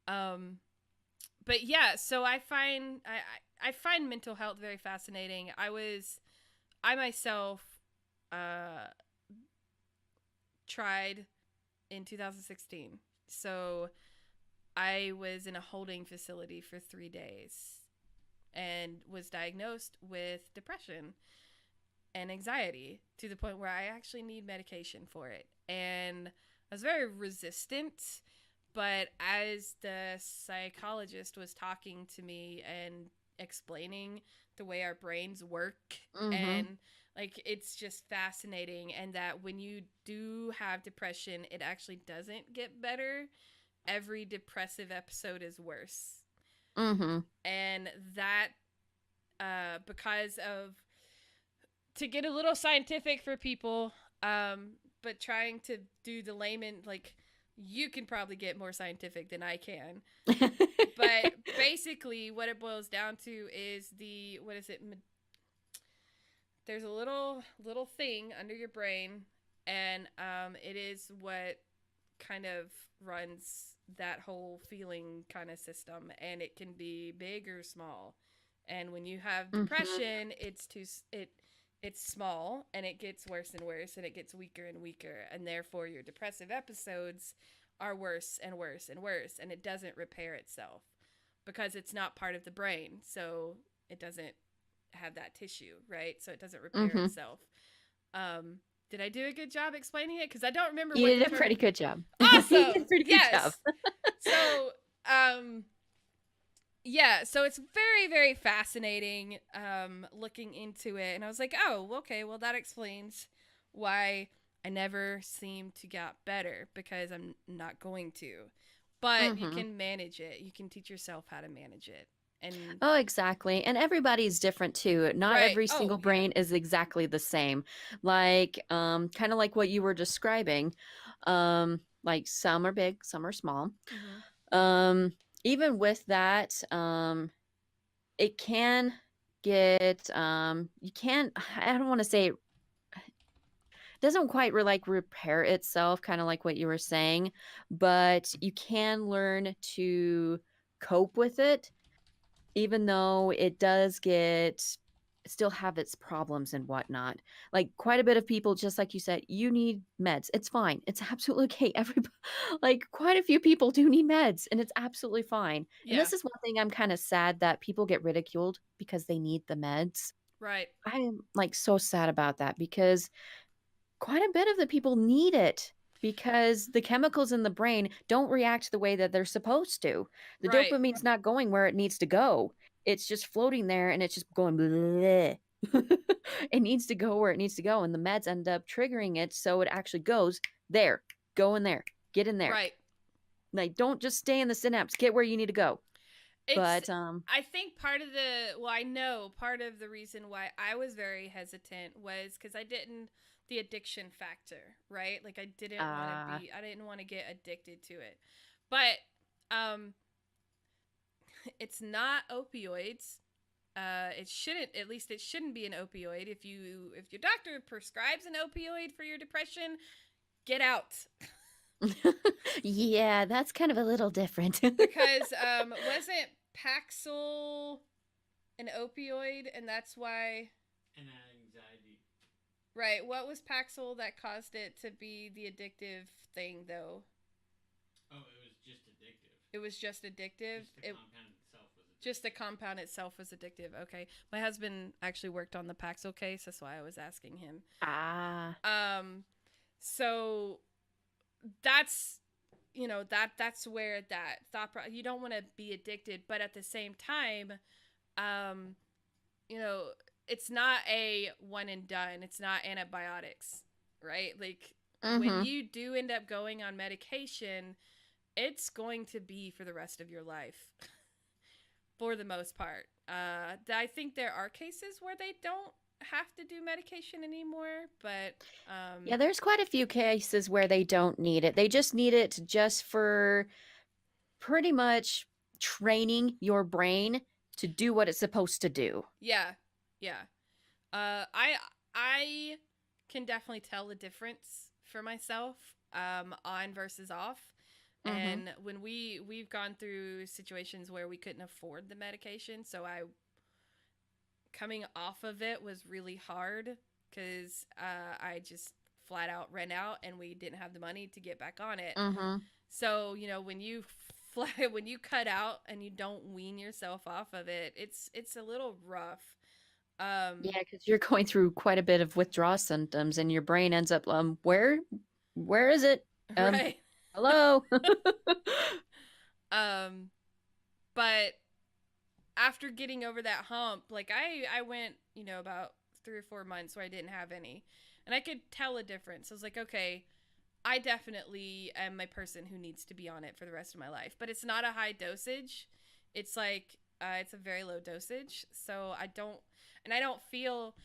But yeah, so I find mental health very fascinating. I myself tried in 2016. So I was in a holding facility for 3 days and was diagnosed with depression and anxiety to the point where I actually need medication for it. And I was very resistant, but as the psychologist was talking to me and explaining the way our brains work, and like it's just fascinating, and that when you do have depression, it actually doesn't get better. Every depressive episode is worse. And that because of, to get a little scientific for people, but trying to do the layman, like, you can probably get more scientific than I can. But basically what it boils down to is there's a little thing under your brain, and it is what kind of runs that whole feeling kind of system, and it can be big or small. And when you have depression, it's small, and it gets worse and worse, and it gets weaker and weaker, and therefore your depressive episodes are worse and worse and worse, and it doesn't repair itself because it's not part of the brain, so it doesn't have that tissue, right? So it doesn't repair itself. Did I do a good job explaining it? Because I don't remember. You did a pretty good job. Awesome. You did a pretty good job. So, yeah, so it's very, very fascinating looking into it. And I was like, oh, okay, well, that explains why I never seem to get better, because I'm not going to. But you can manage it. You can teach yourself how to manage it. And oh, exactly. And everybody's different too. Not every single brain is exactly the same. Like kind of like what you were describing. Like some are big, some are small. Even with that, it can get you can't, I don't want to say it doesn't quite repair itself, kind of like what you were saying, but you can learn to cope with it, even though it does still have its problems and whatnot. Like quite a bit of people, just like you said, you need meds. It's fine. It's absolutely okay. Everybody, like quite a few people do need meds, and it's absolutely fine. yeah. And this is one thing I'm kind of sad that people get ridiculed because they need the meds. Right. I'm like so sad about that, because quite a bit of the people need it, because the chemicals in the brain don't react the way that they're supposed to. The dopamine's not going where it needs to go. It's just floating there, and it's just going bleh. It needs to go where it needs to go, and the meds end up triggering it, so it actually goes there. Go in there. Get in there. Right. Like, don't just stay in the synapse. Get where you need to go. But I think I know part of the reason why I was very hesitant was because I didn't, the addiction factor, right? Like I didn't want to get addicted to it. But it's not opioids. It shouldn't be an opioid. If your doctor prescribes an opioid for your depression, get out. Yeah, that's kind of a little different. Because wasn't Paxil an opioid, and that's why? And anxiety. Right. What was Paxil that caused it to be the addictive thing, though? Oh, it was just addictive. It was just addictive? Just the compound itself was addictive. Just the compound itself was addictive. Okay. My husband actually worked on the Paxil case. That's why I was asking him. So that's, that's where that thought you don't want to be addicted, but at the same time, it's not a one and done. It's not antibiotics, right? Like when Mm-hmm. you do end up going on medication, it's going to be for the rest of your life for the most part. I think there are cases where they don't have to do medication anymore, but Yeah, there's quite a few cases where they don't need it. They just need it just for pretty much training your brain to do what it's supposed to do. yeah, yeah. I can definitely tell the difference for myself, on versus off. Mm-hmm. And when we've gone through situations where we couldn't afford the medication, so coming off of it was really hard because I just flat out ran out and we didn't have the money to get back on it. Mm-hmm. So when you when you cut out and you don't wean yourself off of it, it's a little rough. Yeah, because you're going through quite a bit of withdrawal symptoms, and your brain ends up, where is it? Right. Hello. But after getting over that hump, like I went, about 3 or 4 months where I didn't have any, and I could tell a difference. I was like, okay, I definitely am a person who needs to be on it for the rest of my life, but it's not a high dosage. It's like, it's a very low dosage. So I don't feel.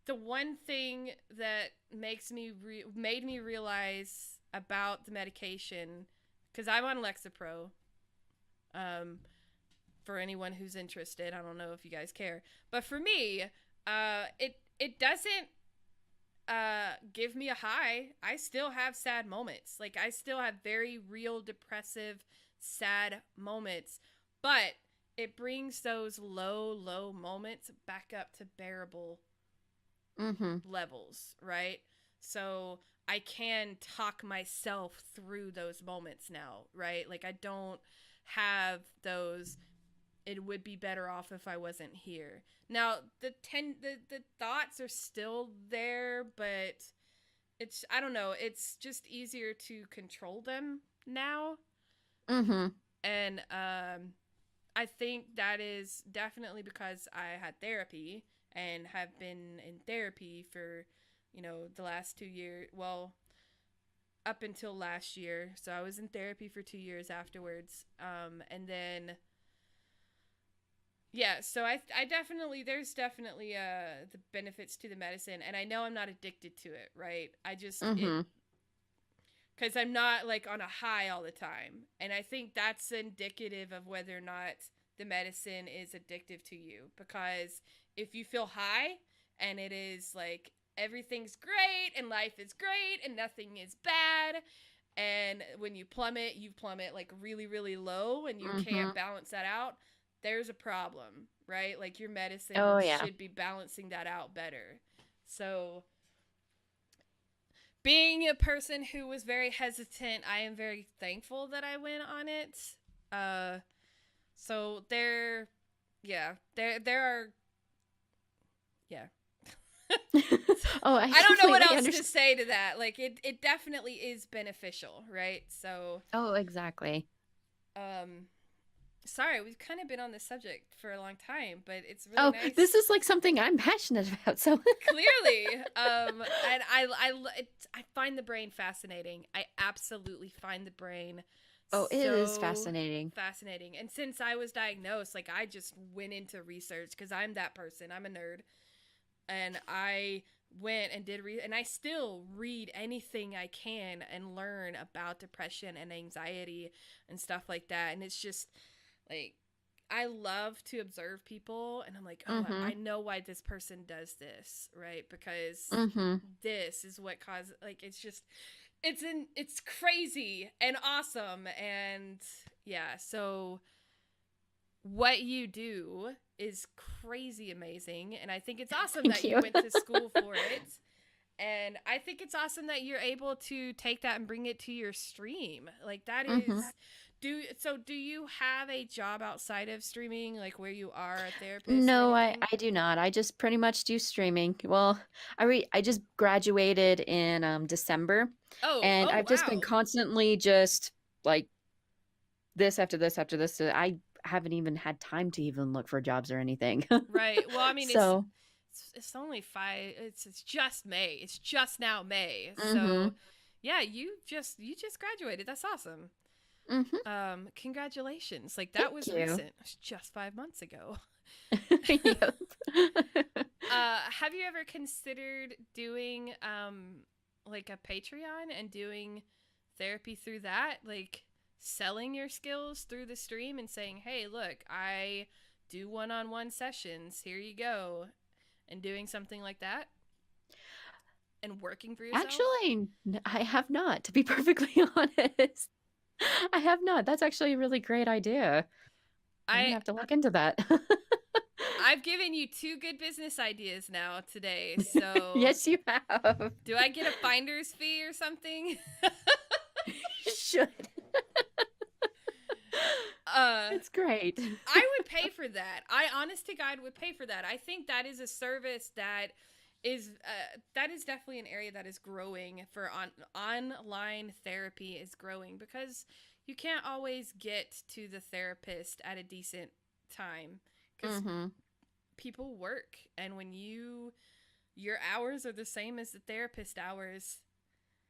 The one thing that made me realize about the medication, because I'm on Lexapro, for anyone who's interested, I don't know if you guys care, but for me, it doesn't give me a high. I still have sad moments. Like, I still have very real depressive, sad moments, but it brings those low moments back up to bearable levels, right? So I can talk myself through those moments now, right? Like, I don't have those, it would be better off if I wasn't here. Now, the thoughts are still there, but it's, I don't know, it's just easier to control them now. And I think that is definitely because I had therapy and have been in therapy for, the last 2 years. Well, up until last year. So I was in therapy for 2 years afterwards. And then, yeah, so I definitely, there's definitely the benefits to the medicine, and I know I'm not addicted to it, right? I just, because I'm not like on a high all the time. And I think that's indicative of whether or not the medicine is addictive to you, because if you feel high and it is like everything's great and life is great and nothing is bad, and when you plummet like really, really low and you can't balance that out, there's a problem, right? Like, your medicine should be balancing that out better. So being a person who was very hesitant, I am very thankful that I went on it. So there are, yeah. I don't know what else to say to that. Like, it definitely is beneficial, right? So. Oh, exactly. Sorry, we've kind of been on this subject for a long time, but it's really nice. This is like something I'm passionate about, so clearly. And I find the brain fascinating. I absolutely find the brain it is fascinating. Fascinating. And since I was diagnosed, like, I just went into research because I'm that person. I'm a nerd. And I went and did and I still read anything I can and learn about depression and anxiety and stuff like that. And it's just, like, I love to observe people, and I'm like, I know why this person does this, right? Because this is what caused, like, it's just, it's crazy and awesome. And yeah, so what you do is crazy amazing, and I think it's awesome that you went to school for it. And I think it's awesome that you're able to take that and bring it to your stream. Like, that is, do you have a job outside of streaming, like where you are a therapist? No, I do not. I just pretty much do streaming. Well, I just graduated in December. And I've just been constantly just like this after this after this. I haven't even had time to even look for jobs or anything. Right. Well, I mean, it's only 5. It's just May. It's just now May. Mm-hmm. So, yeah, you just graduated. That's awesome. Mm-hmm. Congratulations. Like that was Thank you. recent. It was just 5 months ago. Yep. Have you ever considered doing like a Patreon and doing therapy through that? Like selling your skills through the stream and saying, "Hey, look, I do one-on-one sessions. Here you go." And doing something like that? And working for yourself? Actually, I have not, to be perfectly honest. I have not. That's actually a really great idea. I'm gonna have to look into that. I've given you 2 good business ideas now today, so... Yes, you have. Do I get a finder's fee or something? You should. It's great. I would pay for that. I, honest to God, would pay for that. I think that is a service that is definitely an area that is growing for online therapy is growing because you can't always get to the therapist at a decent time because people work, and when your hours are the same as the therapist hours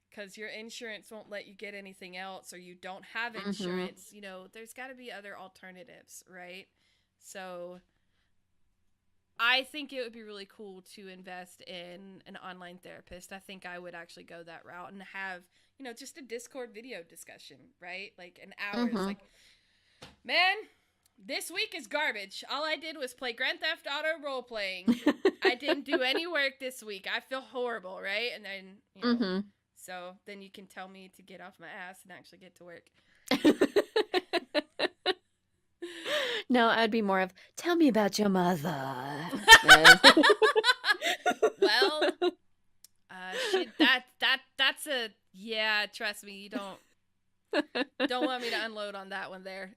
because your insurance won't let you get anything else or you don't have insurance, you know, there's got to be other alternatives, right? So I think it would be really cool to invest in an online therapist. I think I would actually go that route and have, you know, just a Discord video discussion, right? Like an hour. It's like, man, this week is garbage. All I did was play Grand Theft Auto role-playing. I didn't do any work this week. I feel horrible, right? And then, you know, so then you can tell me to get off my ass and actually get to work. No, I'd be more of, tell me about your mother. Well, that's a, yeah, trust me, you don't want me to unload on that one there.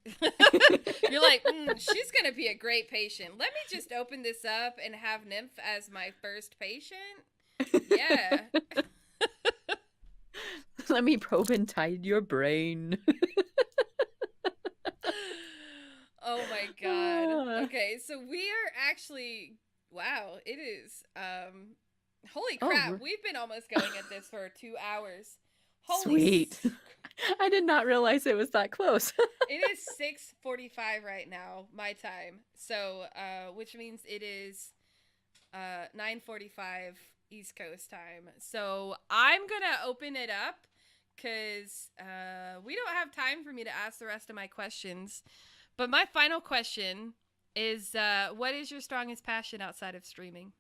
You're like, she's going to be a great patient. Let me just open this up and have Nymph as my first patient. Yeah. Let me probe inside your brain. Oh my God. Okay, so we are actually, wow, it is, holy crap, we've been almost going at this for 2 hours. Holy Sweet. I did not realize it was that close. It is 6:45 right now, my time. So, which means it is 9:45 East Coast time. So I'm gonna open it up because we don't have time for me to ask the rest of my questions. But my final question is, what is your strongest passion outside of streaming?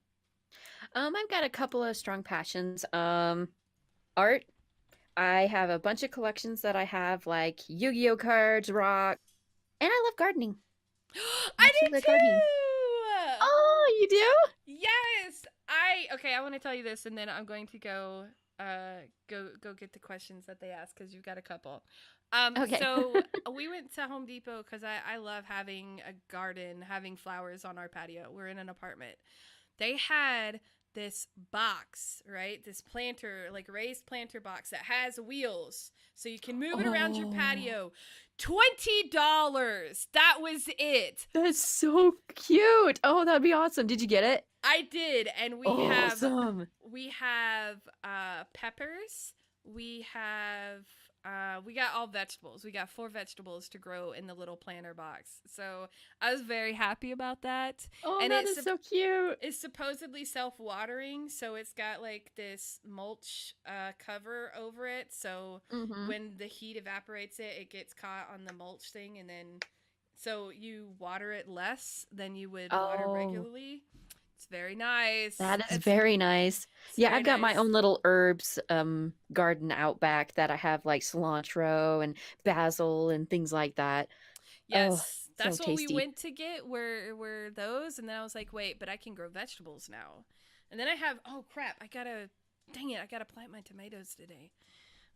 I've got a couple of strong passions. Art. I have a bunch of collections that I have, like Yu-Gi-Oh cards, rock, and I love gardening. I do too! Gardening. Oh, you do? Yes! I want to tell you this, and then I'm going to go get the questions that they ask, because you've got a couple. Okay. So we went to Home Depot because I love having a garden, having flowers on our patio. We're in an apartment. They had this box, right? This planter, like raised planter box that has wheels so you can move it around your patio. $20. That was it. That's so cute. Oh, that'd be awesome. Did you get it? I did. And we have peppers. We got all vegetables. We got 4 vegetables to grow in the little planter box. So I was very happy about that. Oh, and that is so cute. It's supposedly self-watering, so it's got like this mulch cover over it. So when the heat evaporates it gets caught on the mulch thing, and then so you water it less than you would water regularly. It's very nice. That is very nice. Yeah, I've got my own little herbs garden out back that I have, like cilantro and basil and things like that. Yes, that's what we went to get were those, and then I was like, wait, but I can grow vegetables now. And then I have, oh crap, I gotta plant my tomatoes today.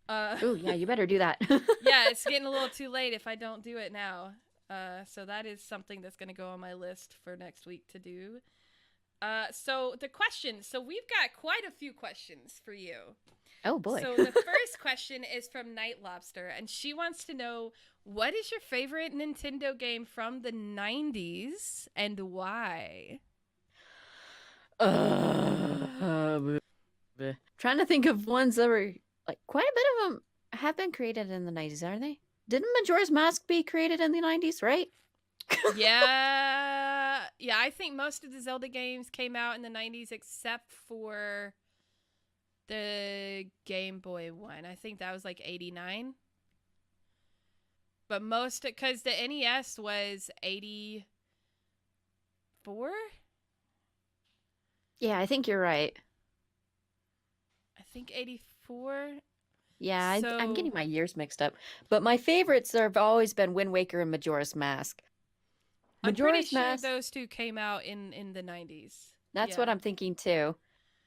Oh yeah, you better do that. Yeah, it's getting a little too late if I don't do it now. So that is something that's gonna go on my list for next week to do. So the questions. So we've got quite a few questions for you. Oh boy. So the first question is from Night Lobster, and she wants to know, what is your favorite Nintendo game from the 90s and why? Trying to think of ones that were like quite a bit of them have been created in the 90s, aren't they? Didn't Majora's Mask be created in the 90s, right? Yeah. Yeah, I think most of the Zelda games came out in the 90s except for the Game Boy one. I think that was like 89. But most, because the NES was 84? Yeah, I think you're right. I think 84. Yeah, So, I'm getting my years mixed up. But my favorites have always been Wind Waker and Majora's Mask. I'm pretty Majora's sure Mask, those two came out in the 90s. that's Yeah. what I'm thinking too.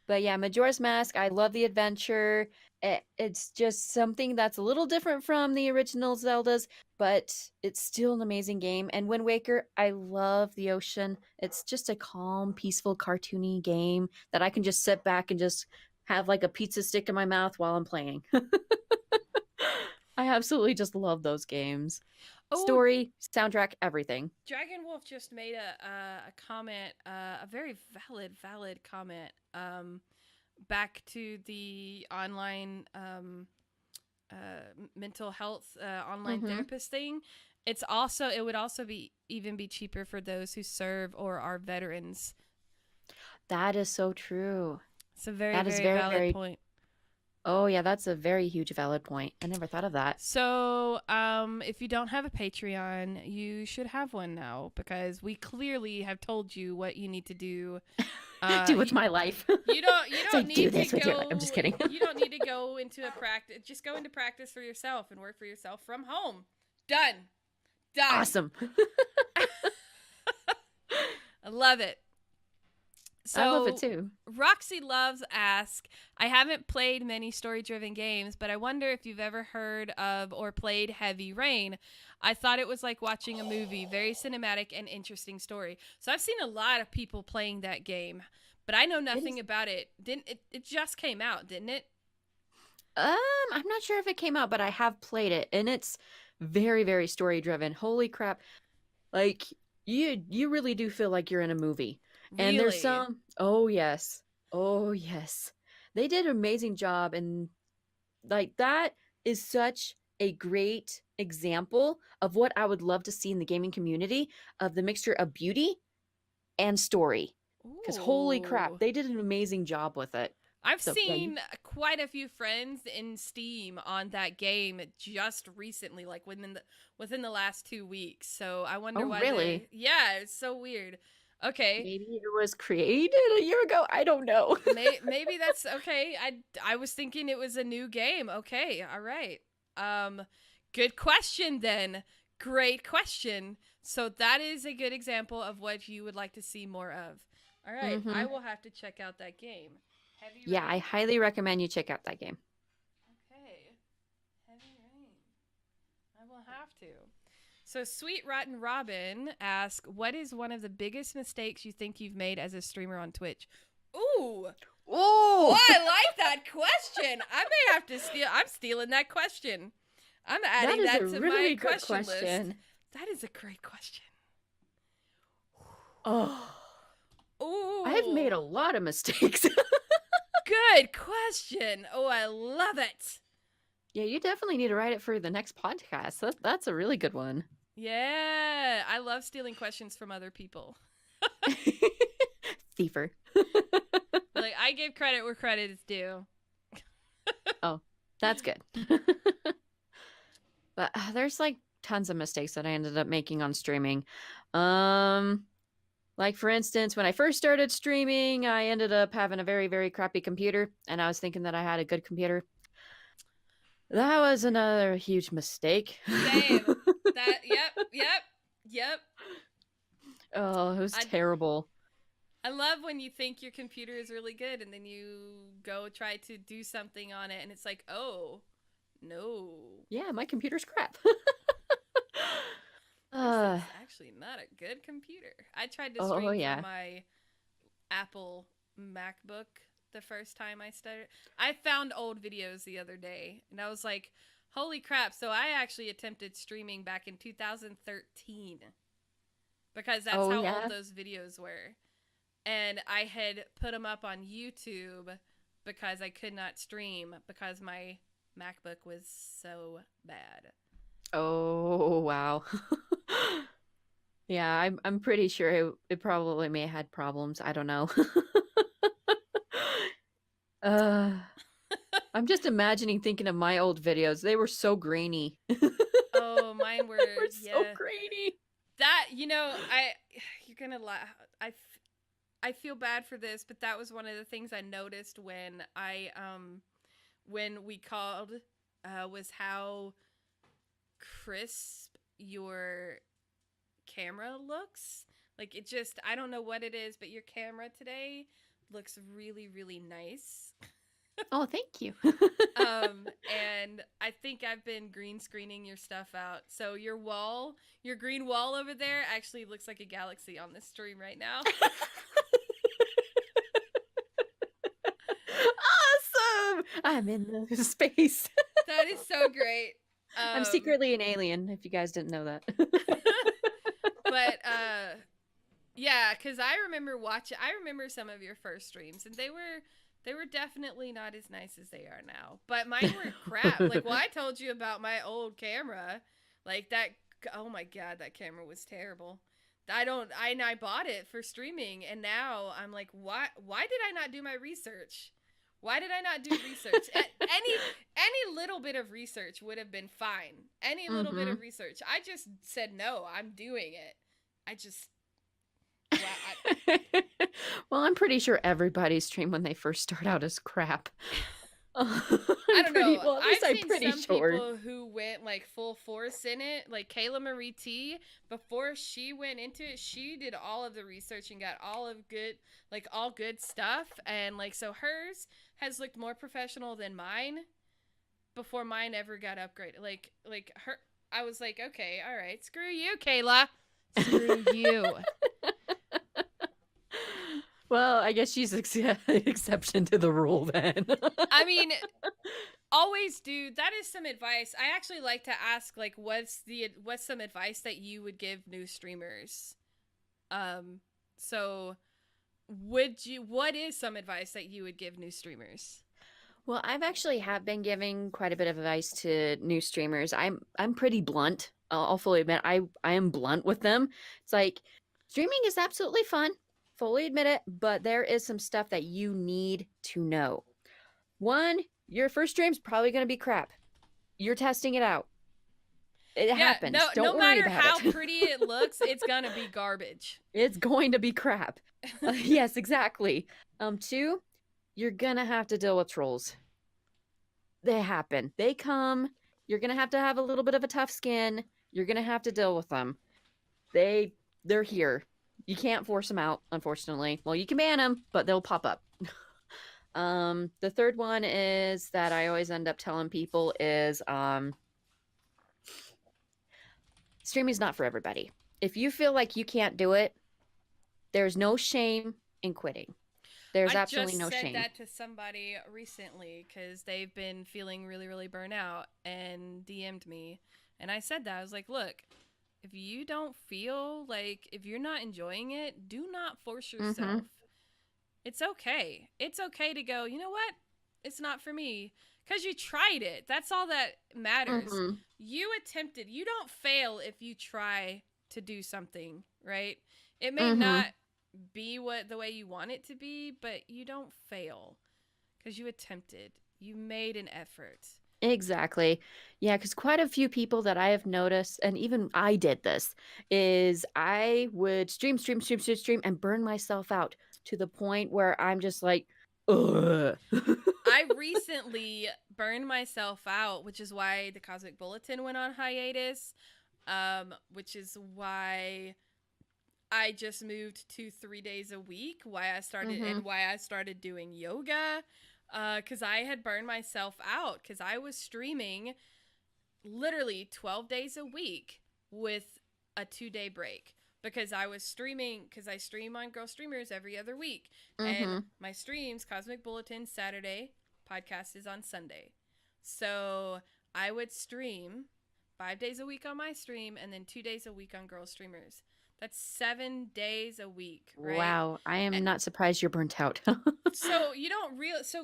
But yeah, Majora's Mask, I love the adventure. It's just something that's a little different from the original Zeldas, but it's still an amazing game. And Wind Waker, I love the ocean. It's just a calm, peaceful, cartoony game that I can just sit back and just have like a pizza stick in my mouth while I'm playing. I absolutely just love those games. Oh, Story, soundtrack, everything. Dragon Wolf just made a comment, a very valid comment, back to the online mental health online therapist thing. It would also be even be cheaper for those who serve or are veterans. That is so true. It's a very valid point. Oh yeah, that's a very huge valid point. I never thought of that. So, if you don't have a Patreon, you should have one now because we clearly have told you what you need to do. Do with my life. You don't need do this to with go. your life. I'm just kidding. You don't need to go into a practice. Just go into practice for yourself and work for yourself from home. Done. Awesome. I love it. So, I love it too. Roxy Loves asks, I haven't played many story-driven games, but I wonder if you've ever heard of or played Heavy Rain. I thought it was like watching a movie, very cinematic and interesting story. So I've seen a lot of people playing that game, but I know nothing about it. It just came out, didn't it? I'm not sure if it came out, but I have played it, and it's very, very story-driven. Holy crap. Like, you really do feel like you're in a movie. Really? And there's some, oh yes, they did an amazing job, and like that is such a great example of what I would love to see in the gaming community, of the mixture of beauty and story. Because holy crap, they did an amazing job with it. I've seen quite a few friends in Steam on that game just recently, like within the last 2 weeks. So I wonder why. Really? Yeah, it's so weird. Okay. Maybe it was created a year ago. I don't know. Maybe that's okay. I was thinking it was a new game. Okay. All right. Good question then. Great question. So that is a good example of what you would like to see more of. All right. I will have to check out that game. Yeah, I highly recommend you check out that game. Okay. Heavy Rain. I will have to. So Sweet Rotten Robin asks, what is one of the biggest mistakes you think you've made as a streamer on Twitch? Ooh. Oh, I like that question. I may have to I'm stealing that question. I'm adding that to my question list. That is a great question. Oh. Ooh. I've made a lot of mistakes. Good question. Oh, I love it. Yeah, you definitely need to write it for the next podcast. That's a really good one. Yeah, I love stealing questions from other people. Thiefer. Like, I give credit where credit is due. Oh, that's good. But there's like tons of mistakes that I ended up making on streaming. Like for instance, when I first started streaming, I ended up having a very, very crappy computer, and I was thinking that I had a good computer. That was another huge mistake. Same. Yep. Oh, it was terrible. I love when you think your computer is really good and then you go try to do something on it and it's like, oh, no. Yeah, my computer's crap. This is actually not a good computer. I tried to stream from my Apple MacBook the first time I started. I found old videos the other day and I was like, holy crap. So I actually attempted streaming back in 2013 because that's how old those videos were. and I had put them up on YouTube because I could not stream because my MacBook was so bad. Oh, wow. Yeah, I'm pretty sure it probably may have had problems. I don't know. uh, I'm just imagining thinking of my old videos. They were so grainy. Oh, mine were, They were so yeah. grainy. That, you're gonna laugh. I feel bad for this, but that was one of the things I noticed when when we called, was how crisp your camera looks. Like, it just, I don't know what it is, but your camera today looks really, really nice. Oh, thank you. And I think I've been green screening your stuff out. So your green wall over there actually looks like a galaxy on this stream right now. Awesome! I'm in the space. That is so great. I'm secretly an alien, if you guys didn't know that. But yeah, because I remember some of your first streams, and they were definitely not as nice as they are now. But mine were crap. Like, well, I told you about my old camera. Like, that, oh my God, that camera was terrible. I bought it for streaming, and now I'm like, why did I not do my research? Why did I not do research? Any little bit of research would have been fine. Any little bit of research. I just said, no, I'm doing it. Well, I'm pretty sure everybody's stream when they first start out is crap. I don't know. Well, at least I've I'm seen pretty some sure. people who went like full force in it. Like Kayla Marie T, before she went into it, she did all of the research and got all good stuff. And like, so hers has looked more professional than mine before mine ever got upgraded. Like her, I was like, okay, all right, screw you, Kayla. Screw you. Well, I guess she's exception to the rule then. I mean, always do. That is some advice. I actually like to ask, like, what's some advice that you would give new streamers? So what is some advice that you would give new streamers? Well, I've actually have been giving quite a bit of advice to new streamers. I'm pretty blunt. I'll fully admit I am blunt with them. It's like, streaming is absolutely fun. Fully admit it, but there is some stuff that you need to know. One, your first stream's probably going to be crap. You're testing it out. It happens. Don't worry about it. No matter how pretty it looks, it's going to be garbage. It's going to be crap. Yes, exactly. Two, you're going to have to deal with trolls. They happen. They come. You're going to have a little bit of a tough skin. You're going to have to deal with them. They're here. You can't force them out, unfortunately. Well, you can ban them, but they'll pop up. The third one is that I always end up telling people is streaming is not for everybody. If you feel like you can't do it, there's no shame in quitting. There's absolutely no shame. I just said that to somebody recently because they've been feeling really, really burnt out and DM'd me. And I said that. I was like, look, if you don't feel like, if you're not enjoying it, do not force yourself. It's okay. It's okay to go, you know what? It's not for me. Because you tried it. That's all that matters. You attempted. You don't fail if you try to do something, right? It may not be the way you want it to be, but you don't fail. Because you attempted. You made an effort. Exactly. Yeah, because quite a few people that I have noticed, and even I did this, is I would stream, and burn myself out to the point where I'm just like, ugh. I recently burned myself out, which is why the Cosmic Bulletin went on hiatus, which is why I just moved to 3 days a week, why I started doing yoga. Because I had burned myself out because I was streaming literally 12 days a week with a 2-day break because I stream on Girlstreamers every other week. And my streams, Cosmic Bulletin Saturday, podcast is on Sunday. So I would stream 5 days a week on my stream and then 2 days a week on Girlstreamers. That's 7 days a week, right? Wow, I am not surprised you're burnt out. So you don't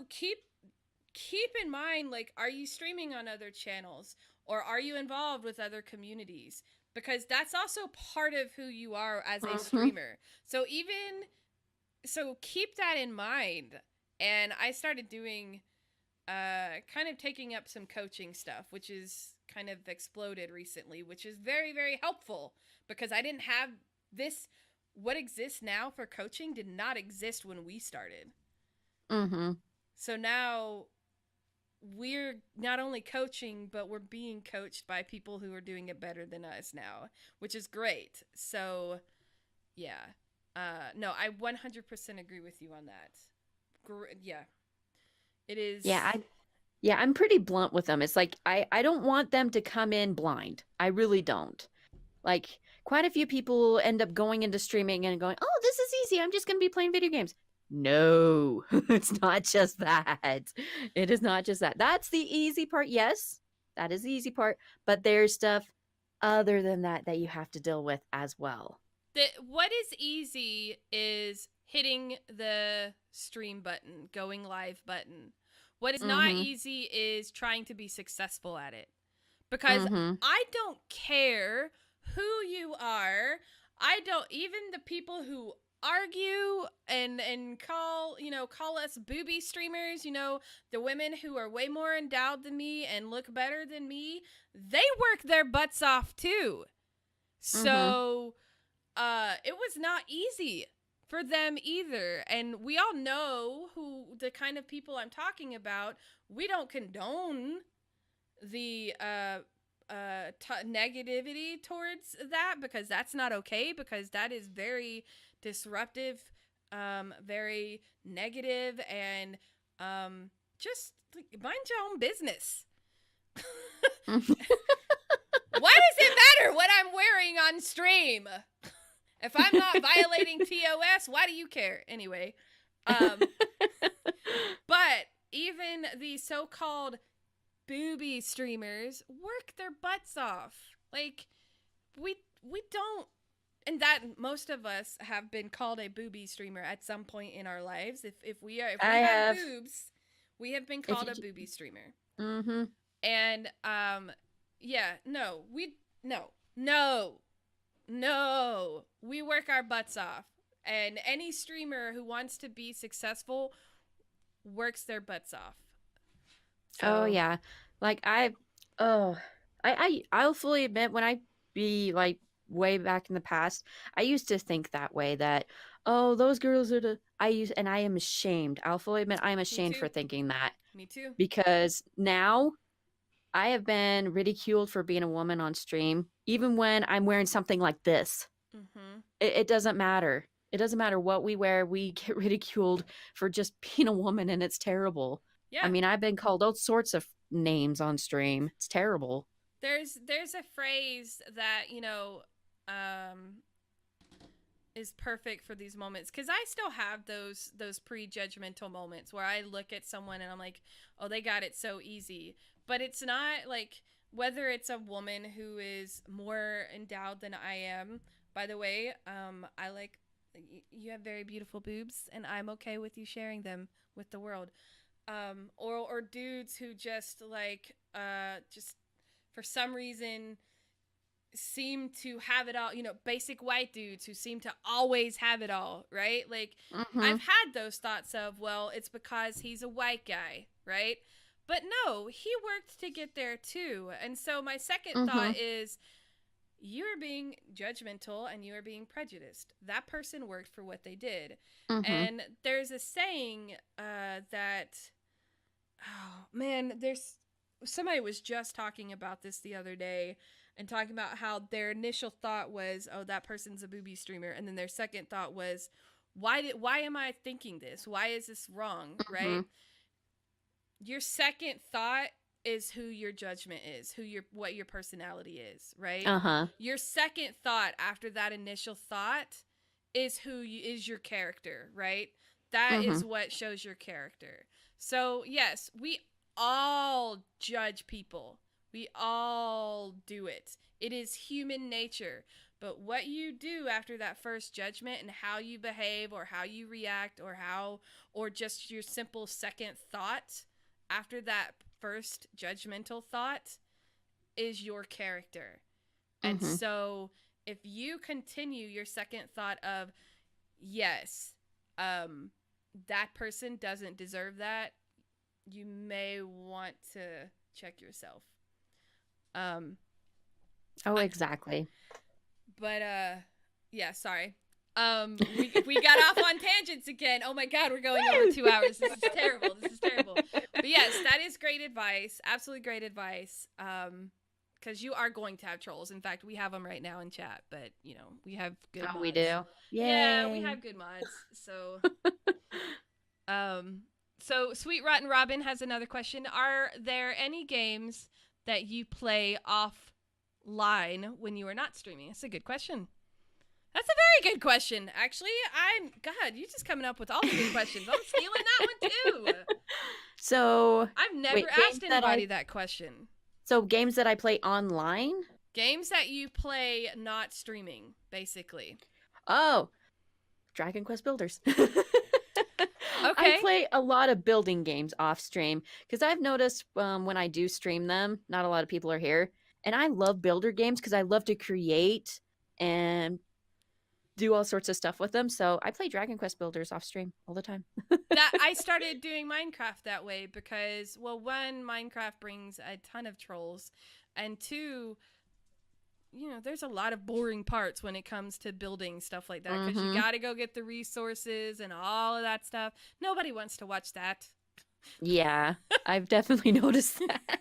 keep in mind, like, are you streaming on other channels, or are you involved with other communities? Because that's also part of who you are as a streamer. So keep that in mind. And I started doing kind of taking up some coaching stuff, which is kind of exploded recently, which is very, very helpful, because I didn't have this. What exists now for coaching did not exist when we started. So now we're not only coaching, but we're being coached by people who are doing it better than us now, which is great. So yeah, no, I 100% agree with you on that. Yeah, it is. Yeah, I'm pretty blunt with them. It's like, I don't want them to come in blind. I really don't. Like, quite a few people end up going into streaming and going, oh, this is easy. I'm just going to be playing video games. No, it's not just that. It is not just that. That's the easy part. Yes, that is the easy part. But there's stuff other than that that you have to deal with as well. What is easy is hitting the stream button, going live button. What is not easy is trying to be successful at it. Because I don't care who you are. I don't, even the people who argue and call us booby streamers, the women who are way more endowed than me and look better than me, they work their butts off too. So it was not easy for them either. And we all know who the kind of people I'm talking about. We don't condone the negativity towards that, because that's not okay, because that is very disruptive, very negative, and just mind your own business. Why does it matter what I'm wearing on stream? If I'm not violating TOS, why do you care? Anyway, but even the so-called booby streamers work their butts off. Like, we don't, and that most of us have been called a booby streamer at some point in our lives. If we have boobs, we have been called a booby streamer. And no, we work our butts off, and any streamer who wants to be successful works their butts off. So. Oh yeah, like I'll fully admit, when I be like way back in the past, I used to think that way, that, oh, those girls are and I am ashamed. I'll fully admit I am ashamed for thinking that. Me too. Because now I have been ridiculed for being a woman on stream, even when I'm wearing something like this. It doesn't matter. It doesn't matter what we wear. We get ridiculed for just being a woman, and it's terrible. Yeah. I mean, I've been called all sorts of names on stream. It's terrible. There's a phrase that, is perfect for these moments, because I still have those pre-judgmental moments where I look at someone and I'm like, oh, they got it so easy. But it's not like, whether it's a woman who is more endowed than I am. By the way, you have very beautiful boobs, and I'm okay with you sharing them with the world. Or dudes who just just for some reason seem to have it all, basic white dudes who seem to always have it all, right? Like, I've had those thoughts of, well, it's because he's a white guy, right? But no, he worked to get there too. And so my second thought is, you're being judgmental and you are being prejudiced. That person worked for what they did. And there's a saying that, oh man, somebody was just talking about this the other day, and talking about how their initial thought was, oh, that person's a booby streamer. And then their second thought was, why am I thinking this? Why is this wrong? Right? Your second thought is who your judgment is, what your personality is, right? Your second thought after that initial thought is is your character, right? That is what shows your character. So yes, we all judge people. We all do it. It is human nature. But what you do after that first judgment and how you behave or how you react or just your simple second thought after that first judgmental thought is your character. And so if you continue your second thought of, yes, that person doesn't deserve that, you may want to check yourself. Exactly. But yeah, sorry. We got off on tangents again. Oh my god, we're going over 2 hours. This is terrible. But yes, that is great advice. Absolutely great advice. Because you are going to have trolls. In fact, we have them right now in chat. But we have good mods. We do. Yay. Yeah, we have good mods. So, so Sweet Rotten Robin has another question. Are there any games that you play offline when you are not streaming? That's a good question. That's a very good question. Actually, God, you're just coming up with all the good questions. I'm stealing that one too. So I've never asked anybody that question. So games that I play online? Games that you play not streaming, basically. Oh, Dragon Quest Builders. Okay. I play a lot of building games off stream because I've noticed when I do stream them, not a lot of people are here. And I love builder games because I love to create and do all sorts of stuff with them. So I play Dragon Quest Builders off stream all the time. I started doing Minecraft that way because, well, one, Minecraft brings a ton of trolls, and two, there's a lot of boring parts when it comes to building stuff like that because you got to go get the resources and all of that stuff. Nobody wants to watch that. Yeah, I've definitely noticed that.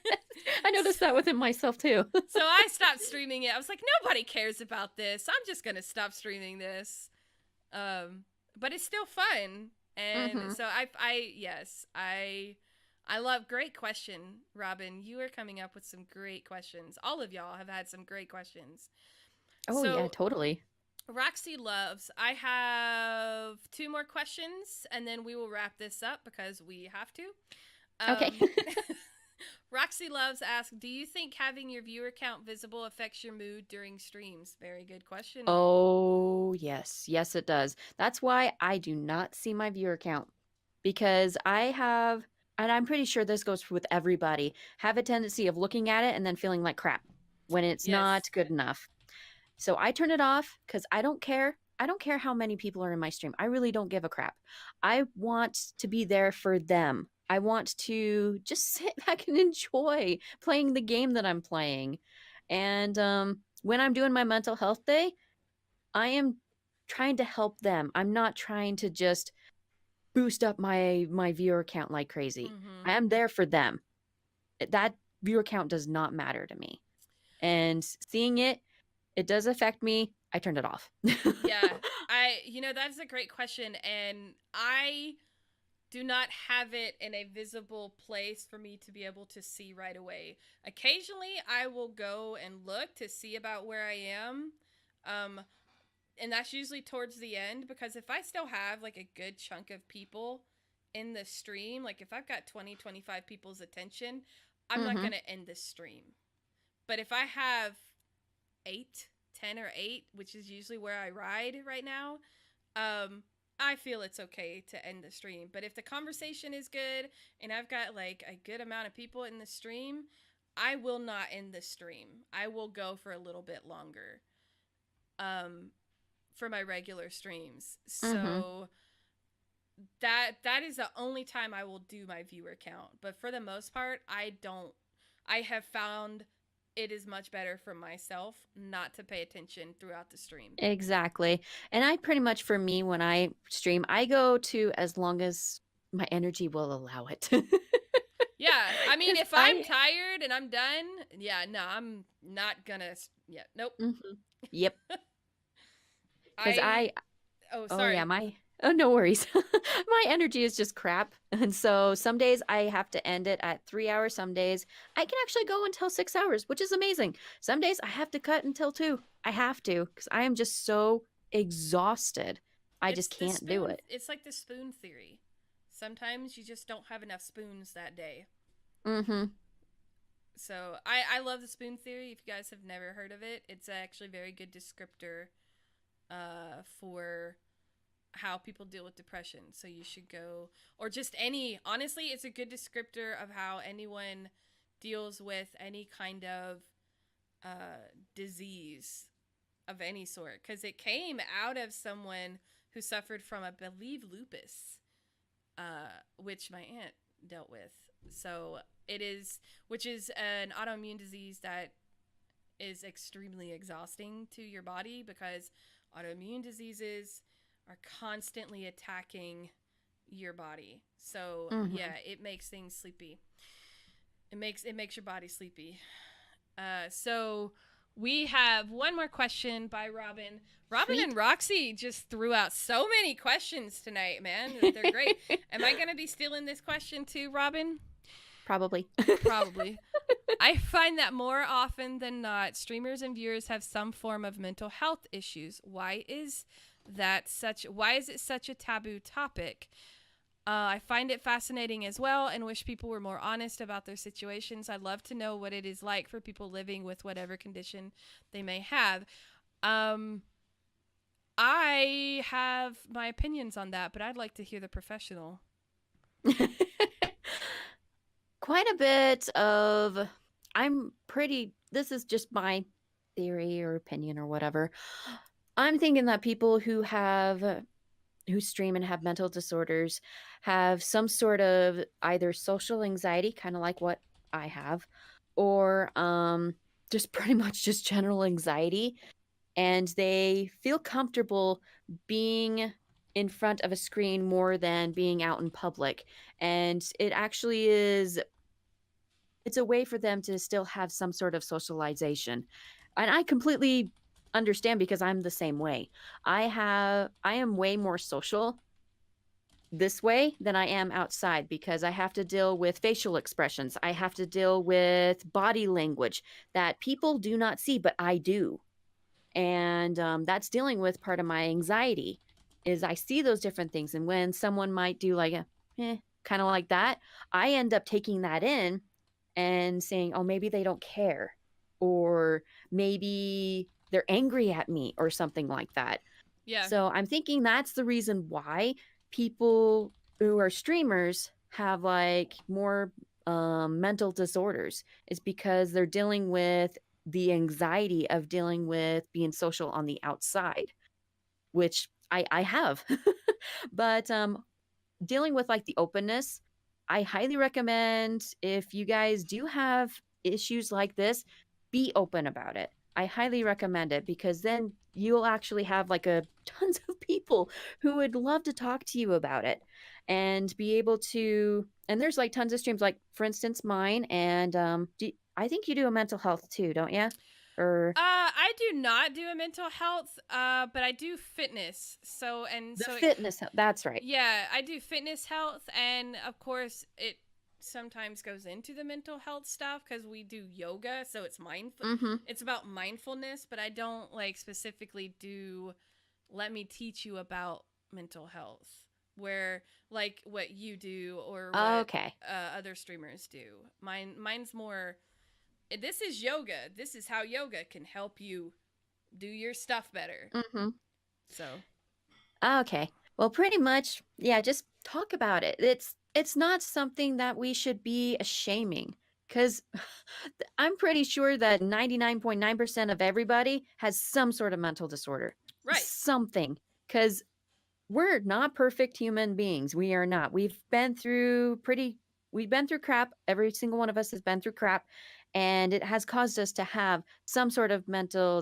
I noticed that within myself too. So I stopped streaming it. I was like, nobody cares about this. I'm just going to stop streaming this. But it's still fun. And so I love, great question, Robin. You are coming up with some great questions. All of y'all have had some great questions. Oh, yeah, totally. Roxy Loves, I have 2 more questions, and then we will wrap this up because we have to. Okay. Roxy Loves asks, do you think having your viewer count visible affects your mood during streams? Very good question. Oh, yes. Yes, it does. That's why I do not see my viewer count because I have, and I'm pretty sure this goes with everybody, have a tendency of looking at it and then feeling like crap when it's not good enough. So I turn it off because I don't care. I don't care how many people are in my stream. I really don't give a crap. I want to be there for them. I want to just sit back and enjoy playing the game that I'm playing. And when I'm doing my mental health day, I am trying to help them. I'm not trying to just boost up my viewer count like crazy. I am there for them. That viewer count does not matter to me. And seeing it does affect me. I turned it off. Yeah. That's a great question. And I do not have it in a visible place for me to be able to see right away. Occasionally, I will go and look to see about where I am. And that's usually towards the end, because if I still have like a good chunk of people in the stream, like if I've got 20, 25 people's attention, I'm not going to end the stream. But if I have 10 or 8, which is usually where I ride right now, I feel it's okay to end the stream. But if the conversation is good and I've got like a good amount of people in the stream, I will not end the stream. I will go for a little bit longer for my regular streams. So that is the only time I will do my viewer count. But for the most part, I have found it is much better for myself not to pay attention throughout the stream. Exactly. And I pretty much, for me, when I stream, I go to as long as my energy will allow it. Yeah. I mean, if I'm tired and I'm done, I'm not gonna, nope. Yep. Because oh, sorry. Oh, yeah, no worries. My energy is just crap. And so some days I have to end it at 3 hours. Some days I can actually go until 6 hours, which is amazing. Some days I have to cut until 2. I have to, because I am just so exhausted. I just can't do it. It's like the spoon theory. Sometimes you just don't have enough spoons that day. So I love the spoon theory. If you guys have never heard of it, it's actually a very good descriptor for how people deal with depression. So you should go, or just any, honestly, it's a good descriptor of how anyone deals with any kind of disease of any sort, because it came out of someone who suffered from, I believe, lupus, which my aunt dealt with. So it is, which is an autoimmune disease that is extremely exhausting to your body, because autoimmune diseases are constantly attacking your body. So yeah, it makes things sleepy. It makes your body sleepy. So we have one more question by Robin. Robin Sweet. and Roxy just threw out so many questions tonight, man. They're great. Am I going to be stealing this question too, Robin? Probably. Probably. I find that more often than not, streamers and viewers have some form of mental health issues. Why is it such a taboo topic? I find it fascinating as well, and wish people were more honest about their situations. I'd love to know what it is like for people living with whatever condition they may have. I have my opinions on that, but I'd like to hear the professional. Quite a bit of, this is just my theory or opinion or whatever. I'm thinking that people who stream and have mental disorders have some sort of either social anxiety, kind of like what I have, or just pretty much just general anxiety, and they feel comfortable being in front of a screen more than being out in public. And it actually is, it's a way for them to still have some sort of socialization. And I completely understand, because I'm the same way. I am way more social this way than I am outside, because I have to deal with facial expressions. I have to deal with body language that people do not see, but I do. And that's dealing with part of my anxiety, is I see those different things. And when someone might do like a kind of like that, I end up taking that in and saying, oh, maybe they don't care, or maybe they're angry at me or something like that. Yeah. So I'm thinking that's the reason why people who are streamers have like more mental disorders, is because they're dealing with the anxiety of dealing with being social on the outside, which I have. But dealing with like the openness, I highly recommend, if you guys do have issues like this, be open about it. I highly recommend it, because then you'll actually have like tons of people who would love to talk to you about it, and be able to, and there's like tons of streams, like for instance mine, and I think you do a mental health too, don't you? Or I do not do a mental health, but I do fitness. So fitness, that's right. Yeah, I do fitness health, and of course it sometimes goes into the mental health stuff, because we do yoga, so it's mindful. It's about mindfulness, but I don't like specifically do. Let me teach you about mental health, where like what you do or what other streamers do. Mine's more. This is yoga. This is how yoga can help you do your stuff better. So. Okay. Well, pretty much, yeah, just talk about it. It's not something that we should be ashaming, because I'm pretty sure that 99.9% of everybody has some sort of mental disorder. Right. Something. Because we're not perfect human beings. We are not. We've been through crap. Every single one of us has been through crap. And it has caused us to have some sort of mental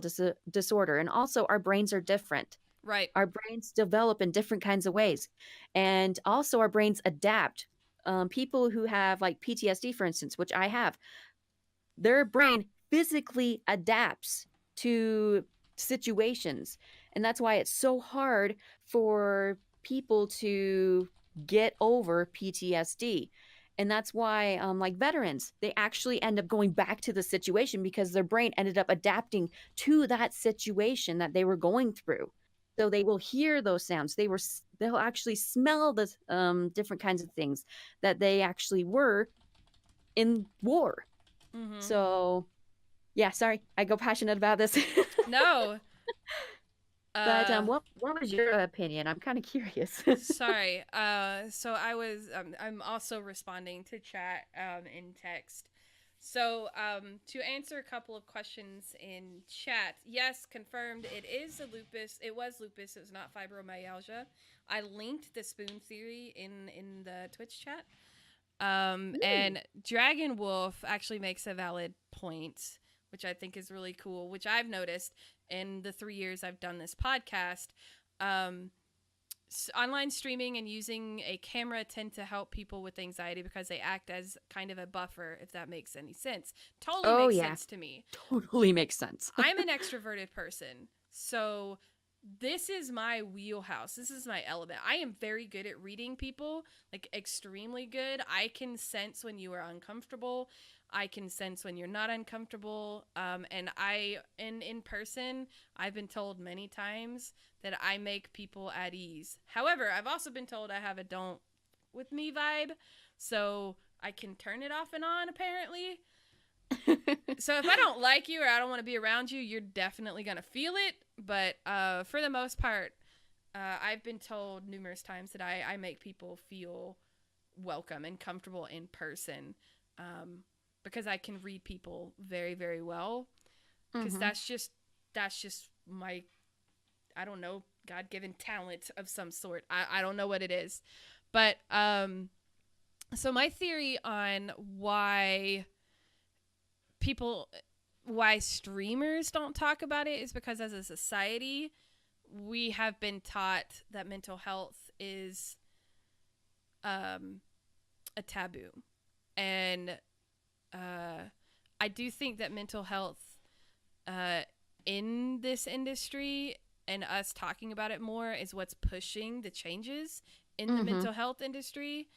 disorder. And also, our brains are different. Right. Our brains develop in different kinds of ways. And also, our brains adapt. People who have like PTSD, for instance, which I have, their brain physically adapts to situations. And that's why it's so hard for people to get over PTSD. And that's why, like veterans, they actually end up going back to the situation, because their brain ended up adapting to that situation that they were going through. So they will hear those sounds. They'll actually smell the different kinds of things that they actually were in war. Mm-hmm. So, yeah, sorry, I go passionate about this. No. But what was your opinion? I'm kind of curious. Sorry. So I'm also responding to chat in text. So to answer a couple of questions in chat, yes, confirmed. It is a lupus. It was lupus. It was not fibromyalgia. I linked the spoon theory in the Twitch chat. And Dragon Wolf actually makes a valid point, which I think is really cool, which I've noticed in the 3 years I've done this podcast. Online streaming and using a camera tend to help people with anxiety because they act as kind of a buffer, if that makes any sense. Totally makes sense to me. Totally makes sense. I'm an extroverted person, so this is my wheelhouse. This is my element. I am very good at reading people, like extremely good. I can sense when you are uncomfortable. I can sense when you're not uncomfortable. And in person, I've been told many times that I make people at ease. However, I've also been told I have a don't with me vibe, so I can turn it off and on, apparently. So if I don't like you or I don't want to be around you, you're definitely going to feel it. But for the most part, I've been told numerous times that I make people feel welcome and comfortable in person, because I can read people very, very well. Because that's just my, I don't know, God-given talent of some sort. I don't know what it is. But so my theory on why streamers don't talk about it is because as a society, we have been taught that mental health is a taboo. And I do think that mental health in this industry and us talking about it more is what's pushing the changes in the mental health industry,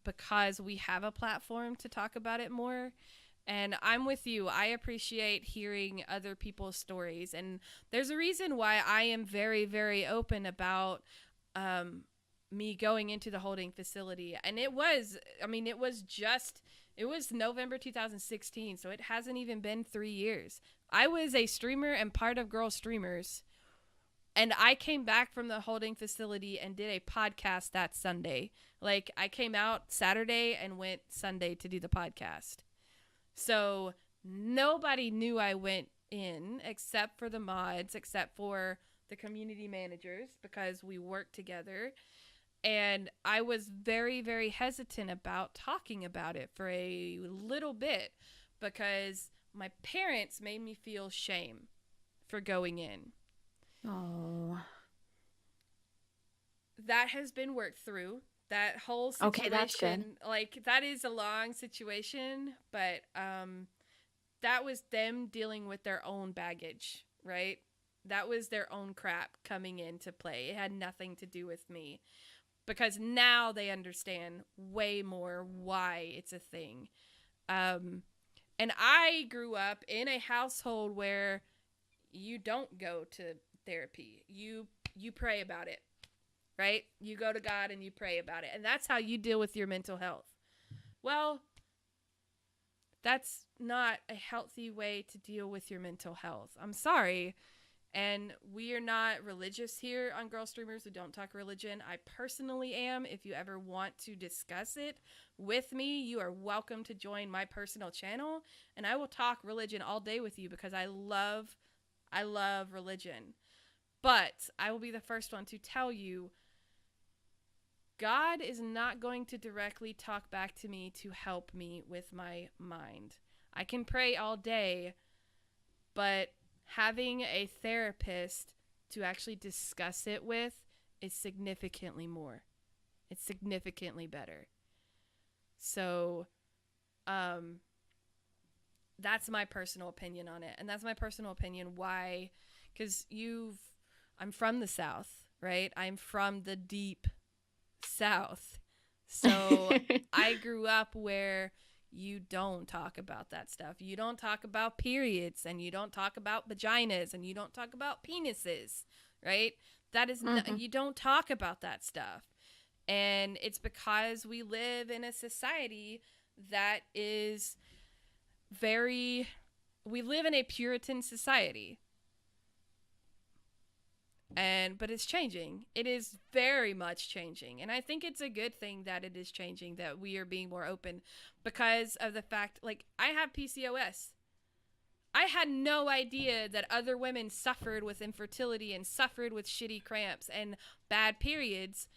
because we have a platform to talk about it more. And I'm with you. I appreciate hearing other people's stories. And there's a reason why I am very, very open about me going into the holding facility. And it was November 2016. So it hasn't even been 3 years. I was a streamer and part of Girlstreamers. And I came back from the holding facility and did a podcast that Sunday. Like, I came out Saturday and went Sunday to do the podcast. So nobody knew I went in except for the mods, except for the community managers, because we worked together. And I was very, very hesitant about talking about it for a little bit because my parents made me feel shame for going in. Oh. That has been worked through. That whole situation, okay, that's good. Like, that is a long situation, but that was them dealing with their own baggage, right? That was their own crap coming into play. It had nothing to do with me, because now they understand way more why it's a thing. And I grew up in a household where you don't go to therapy. You pray about it. Right? You go to God and you pray about it. And that's how you deal with your mental health. Well, that's not a healthy way to deal with your mental health. I'm sorry. And we are not religious here on Girlstreamers. We don't talk religion. I personally am. If you ever want to discuss it with me, you are welcome to join my personal channel. And I will talk religion all day with you because I love religion. But I will be the first one to tell you, God is not going to directly talk back to me to help me with my mind. I can pray all day, but having a therapist to actually discuss it with is significantly more. It's significantly better. So, that's my personal opinion on it. And that's my personal opinion why, because I'm from the South, right? I'm from the deep South. So I grew up where you don't talk about that stuff. You don't talk about periods, and you don't talk about vaginas, and you don't talk about penises, right? That is you don't talk about that stuff. And it's because we live in a society that is we live in a Puritan society. But it's changing. It is very much changing. And I think it's a good thing that it is changing, that we are being more open, because of the fact, like, I have PCOS. I had no idea that other women suffered with infertility and suffered with shitty cramps and bad periods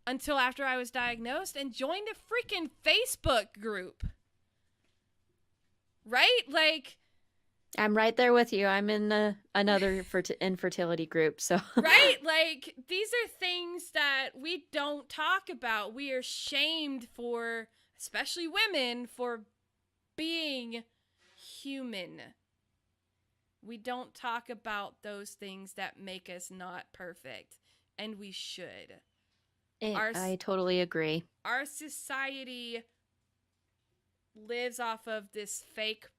until after I was diagnosed and joined a freaking Facebook group. Right? Like, I'm right there with you. I'm in another infertility group. So right? Like, these are things that we don't talk about. We are shamed for, especially women, for being human. We don't talk about those things that make us not perfect, and we should. I totally agree. Our society lives off of this fake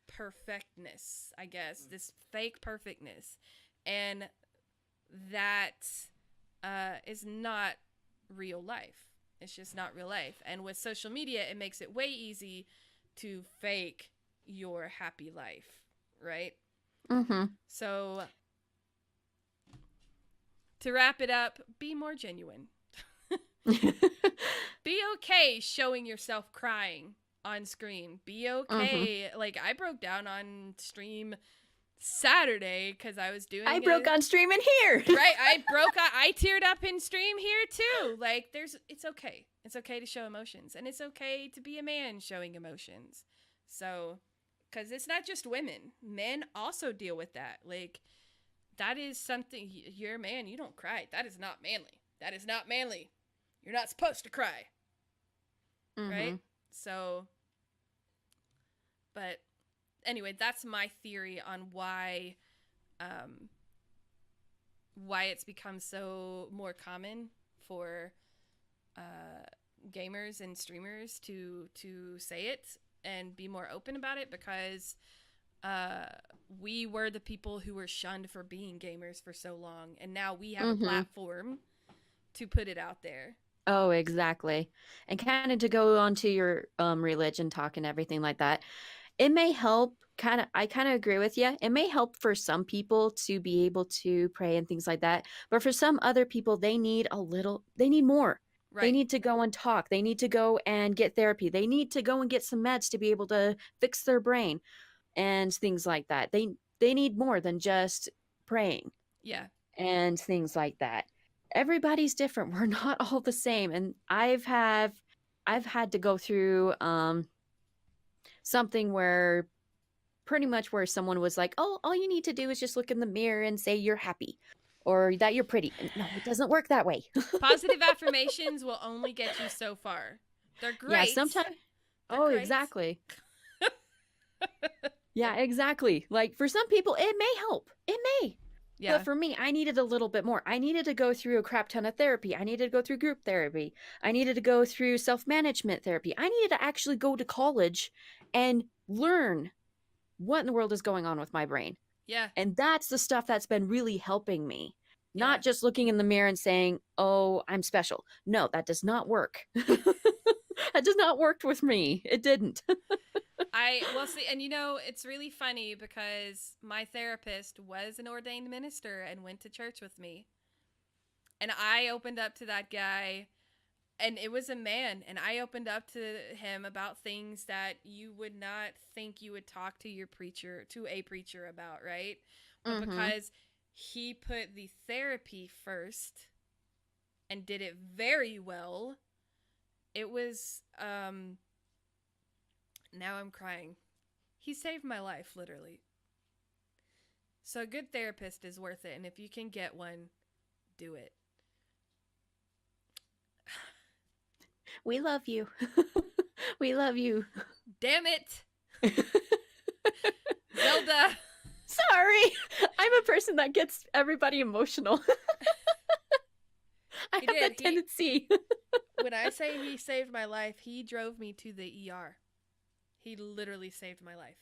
perfectness, I guess, this fake perfectness, and that is not real life. It's just not real life. And with social media, it makes it way easy to fake your happy life, right? Mm-hmm. So to wrap it up, be more genuine. Be okay showing yourself crying on screen. Be okay. Mm-hmm. Like, I broke down on stream Saturday because I was doing broke on stream in here. Right? I teared up in stream here too. Like, it's okay. It's okay to show emotions, and it's okay to be a man showing emotions. So, because it's not just women. Men also deal with that. Like, that is something, you're a man, you don't cry. That is not manly. That is not manly. You're not supposed to cry. Mm-hmm. Right? So, but anyway, that's my theory on why it's become so more common for gamers and streamers to say it and be more open about it, because we were the people who were shunned for being gamers for so long, and now we have a platform to put it out there. Oh, exactly. And kind of to go on to your religion talk and everything like that, it may help. I kind of agree with you. It may help for some people to be able to pray and things like that, but for some other people, they need more. Right. They need to go and talk. They need to go and get therapy. They need to go and get some meds to be able to fix their brain and things like that. They need more than just praying. Yeah. And things like that. Everybody's different. We're not all the same. And I've had to go through something where pretty much where someone was like, oh, all you need to do is just look in the mirror and say you're happy or that you're pretty. And no, it doesn't work that way. Positive affirmations will only get you so far. They're great. Yeah, sometimes. Great. Exactly. Yeah, exactly. Like, for some people, it may help. It may. Yeah. But for me, I needed a little bit more. I needed to go through a crap ton of therapy. I needed to go through group therapy. I needed to go through self-management therapy. I needed to actually go to college and learn what in the world is going on with my brain. Yeah. And that's the stuff that's been really helping me. Not just looking in the mirror and saying, oh, I'm special. No, that does not work. That does not work with me. It didn't. Well, see, and it's really funny because my therapist was an ordained minister and went to church with me. And I opened up to that guy, and it was a man, and I opened up to him about things that you would not think you would talk to a preacher about, right? But because he put the therapy first and did it very well, it was, now I'm crying. He saved my life, literally. So a good therapist is worth it, and if you can get one, do it. We love you. We love you. Damn it. Zelda. Sorry. I'm a person that gets everybody emotional. I have that tendency. When I say he saved my life, he drove me to the ER. He literally saved my life.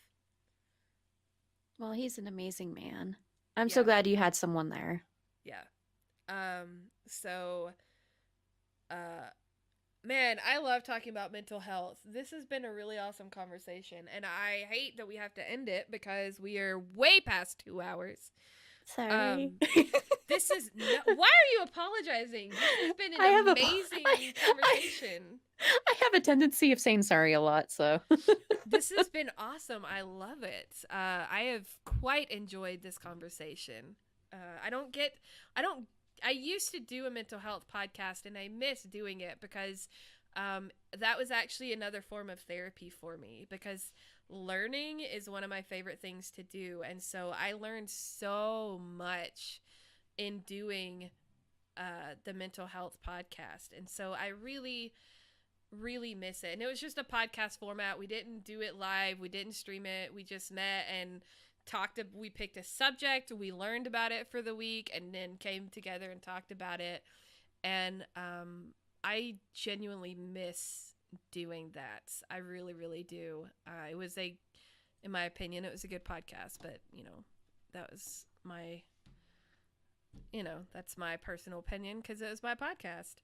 Well, he's an amazing man. I'm so glad you had someone there. Yeah. So Man, I love talking about mental health. This has been a really awesome conversation, and I hate that we have to end it because we are way past 2 hours. Sorry. This is why are you apologizing? This has been an amazing conversation. I have a tendency of saying sorry a lot, so. This has been awesome. I love it. I have quite enjoyed this conversation. I used to do a mental health podcast, and I miss doing it because that was actually another form of therapy for me, because learning is one of my favorite things to do. And so I learned so much in doing the mental health podcast. And so I really, really miss it. And it was just a podcast format. We didn't do it live. We didn't stream it. We just met and we picked a subject, we learned about it for the week, and then came together and talked about it. And I genuinely miss doing that. I really, really do. In my opinion, it was a good podcast, but that was that's my personal opinion because it was my podcast.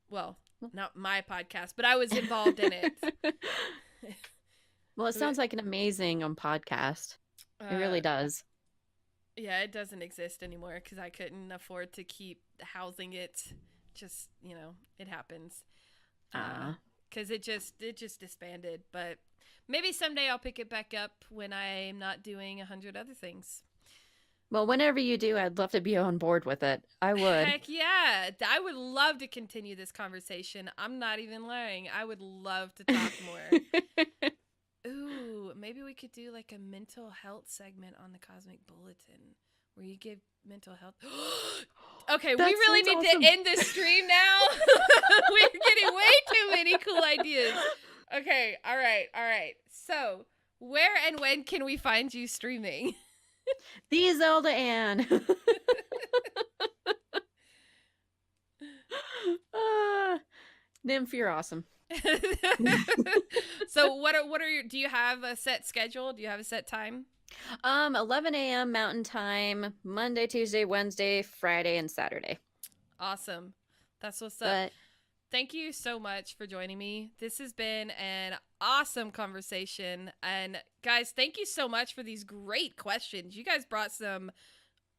Well, not my podcast, but I was involved in it. Well, it sounds like an amazing podcast. It really does. Yeah, it doesn't exist anymore because I couldn't afford to keep housing it. Just, it happens. Because it just disbanded. But maybe someday I'll pick it back up when I'm not doing 100 other things. Well, whenever you do, I'd love to be on board with it. I would. Heck yeah. I would love to continue this conversation. I'm not even lying. I would love to talk more. Ooh, maybe we could do like a mental health segment on the Cosmic Bulletin where you give mental health. Okay, we really need to end this stream now. We're getting way too many cool ideas. Okay, all right. So, where and when can we find you streaming? TheZeldaAnn. Nymph, you're awesome. So what are your, do you have a set schedule? Do you have a set time? 11 a.m. Mountain Time, Monday, Tuesday, Wednesday, Friday, and Saturday. Awesome. That's what's up. Thank you so much for joining me. This has been an awesome conversation. And guys, thank you so much for these great questions. You guys brought some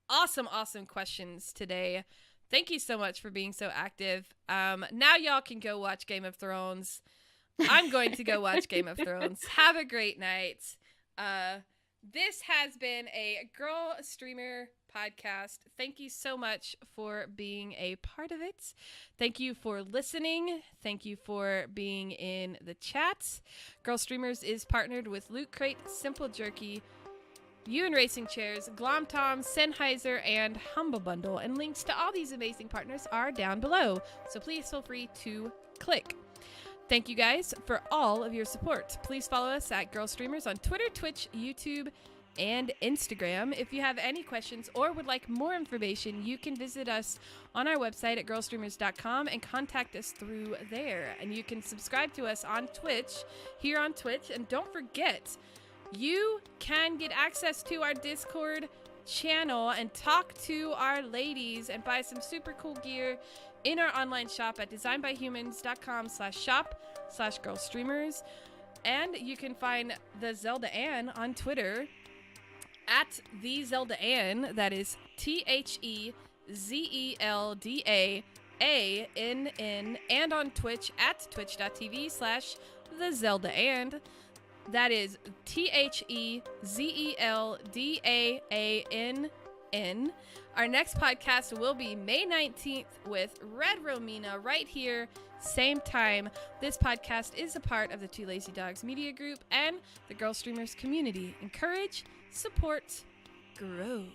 awesome questions today. Thank you so much for being so active. Now y'all can go watch Game of Thrones. I'm going to go watch Game of Thrones. Have a great night. This has been a Girl Streamer podcast. Thank you so much for being a part of it. Thank you for listening. Thank you for being in the chat. Girl Streamers is partnered with Loot Crate, Simple Jerky, You and Racing Chairs, Glom Tom, Sennheiser, and Humble Bundle. And links to all these amazing partners are down below. So please feel free to click. Thank you guys for all of your support. Please follow us at Girlstreamers on Twitter, Twitch, YouTube, and Instagram. If you have any questions or would like more information, you can visit us on our website at girlstreamers.com and contact us through there. And you can subscribe to us on Twitch, here on Twitch. And don't forget, you can get access to our Discord channel and talk to our ladies and buy some super cool gear in our online shop at designbyhumans.com/shop/girlstreamers. And you can find TheZeldaAnn on Twitter at TheZeldaAnn. That is TheZeldaAnn. And on Twitch at twitch.tv/TheZeldaAnn. That is TheZeldaAnn. Our next podcast will be May 19th with Red Romina right here, same time. This podcast is a part of the Two Lazy Dogs Media Group and the Girl Streamers community. Encourage, support, grow.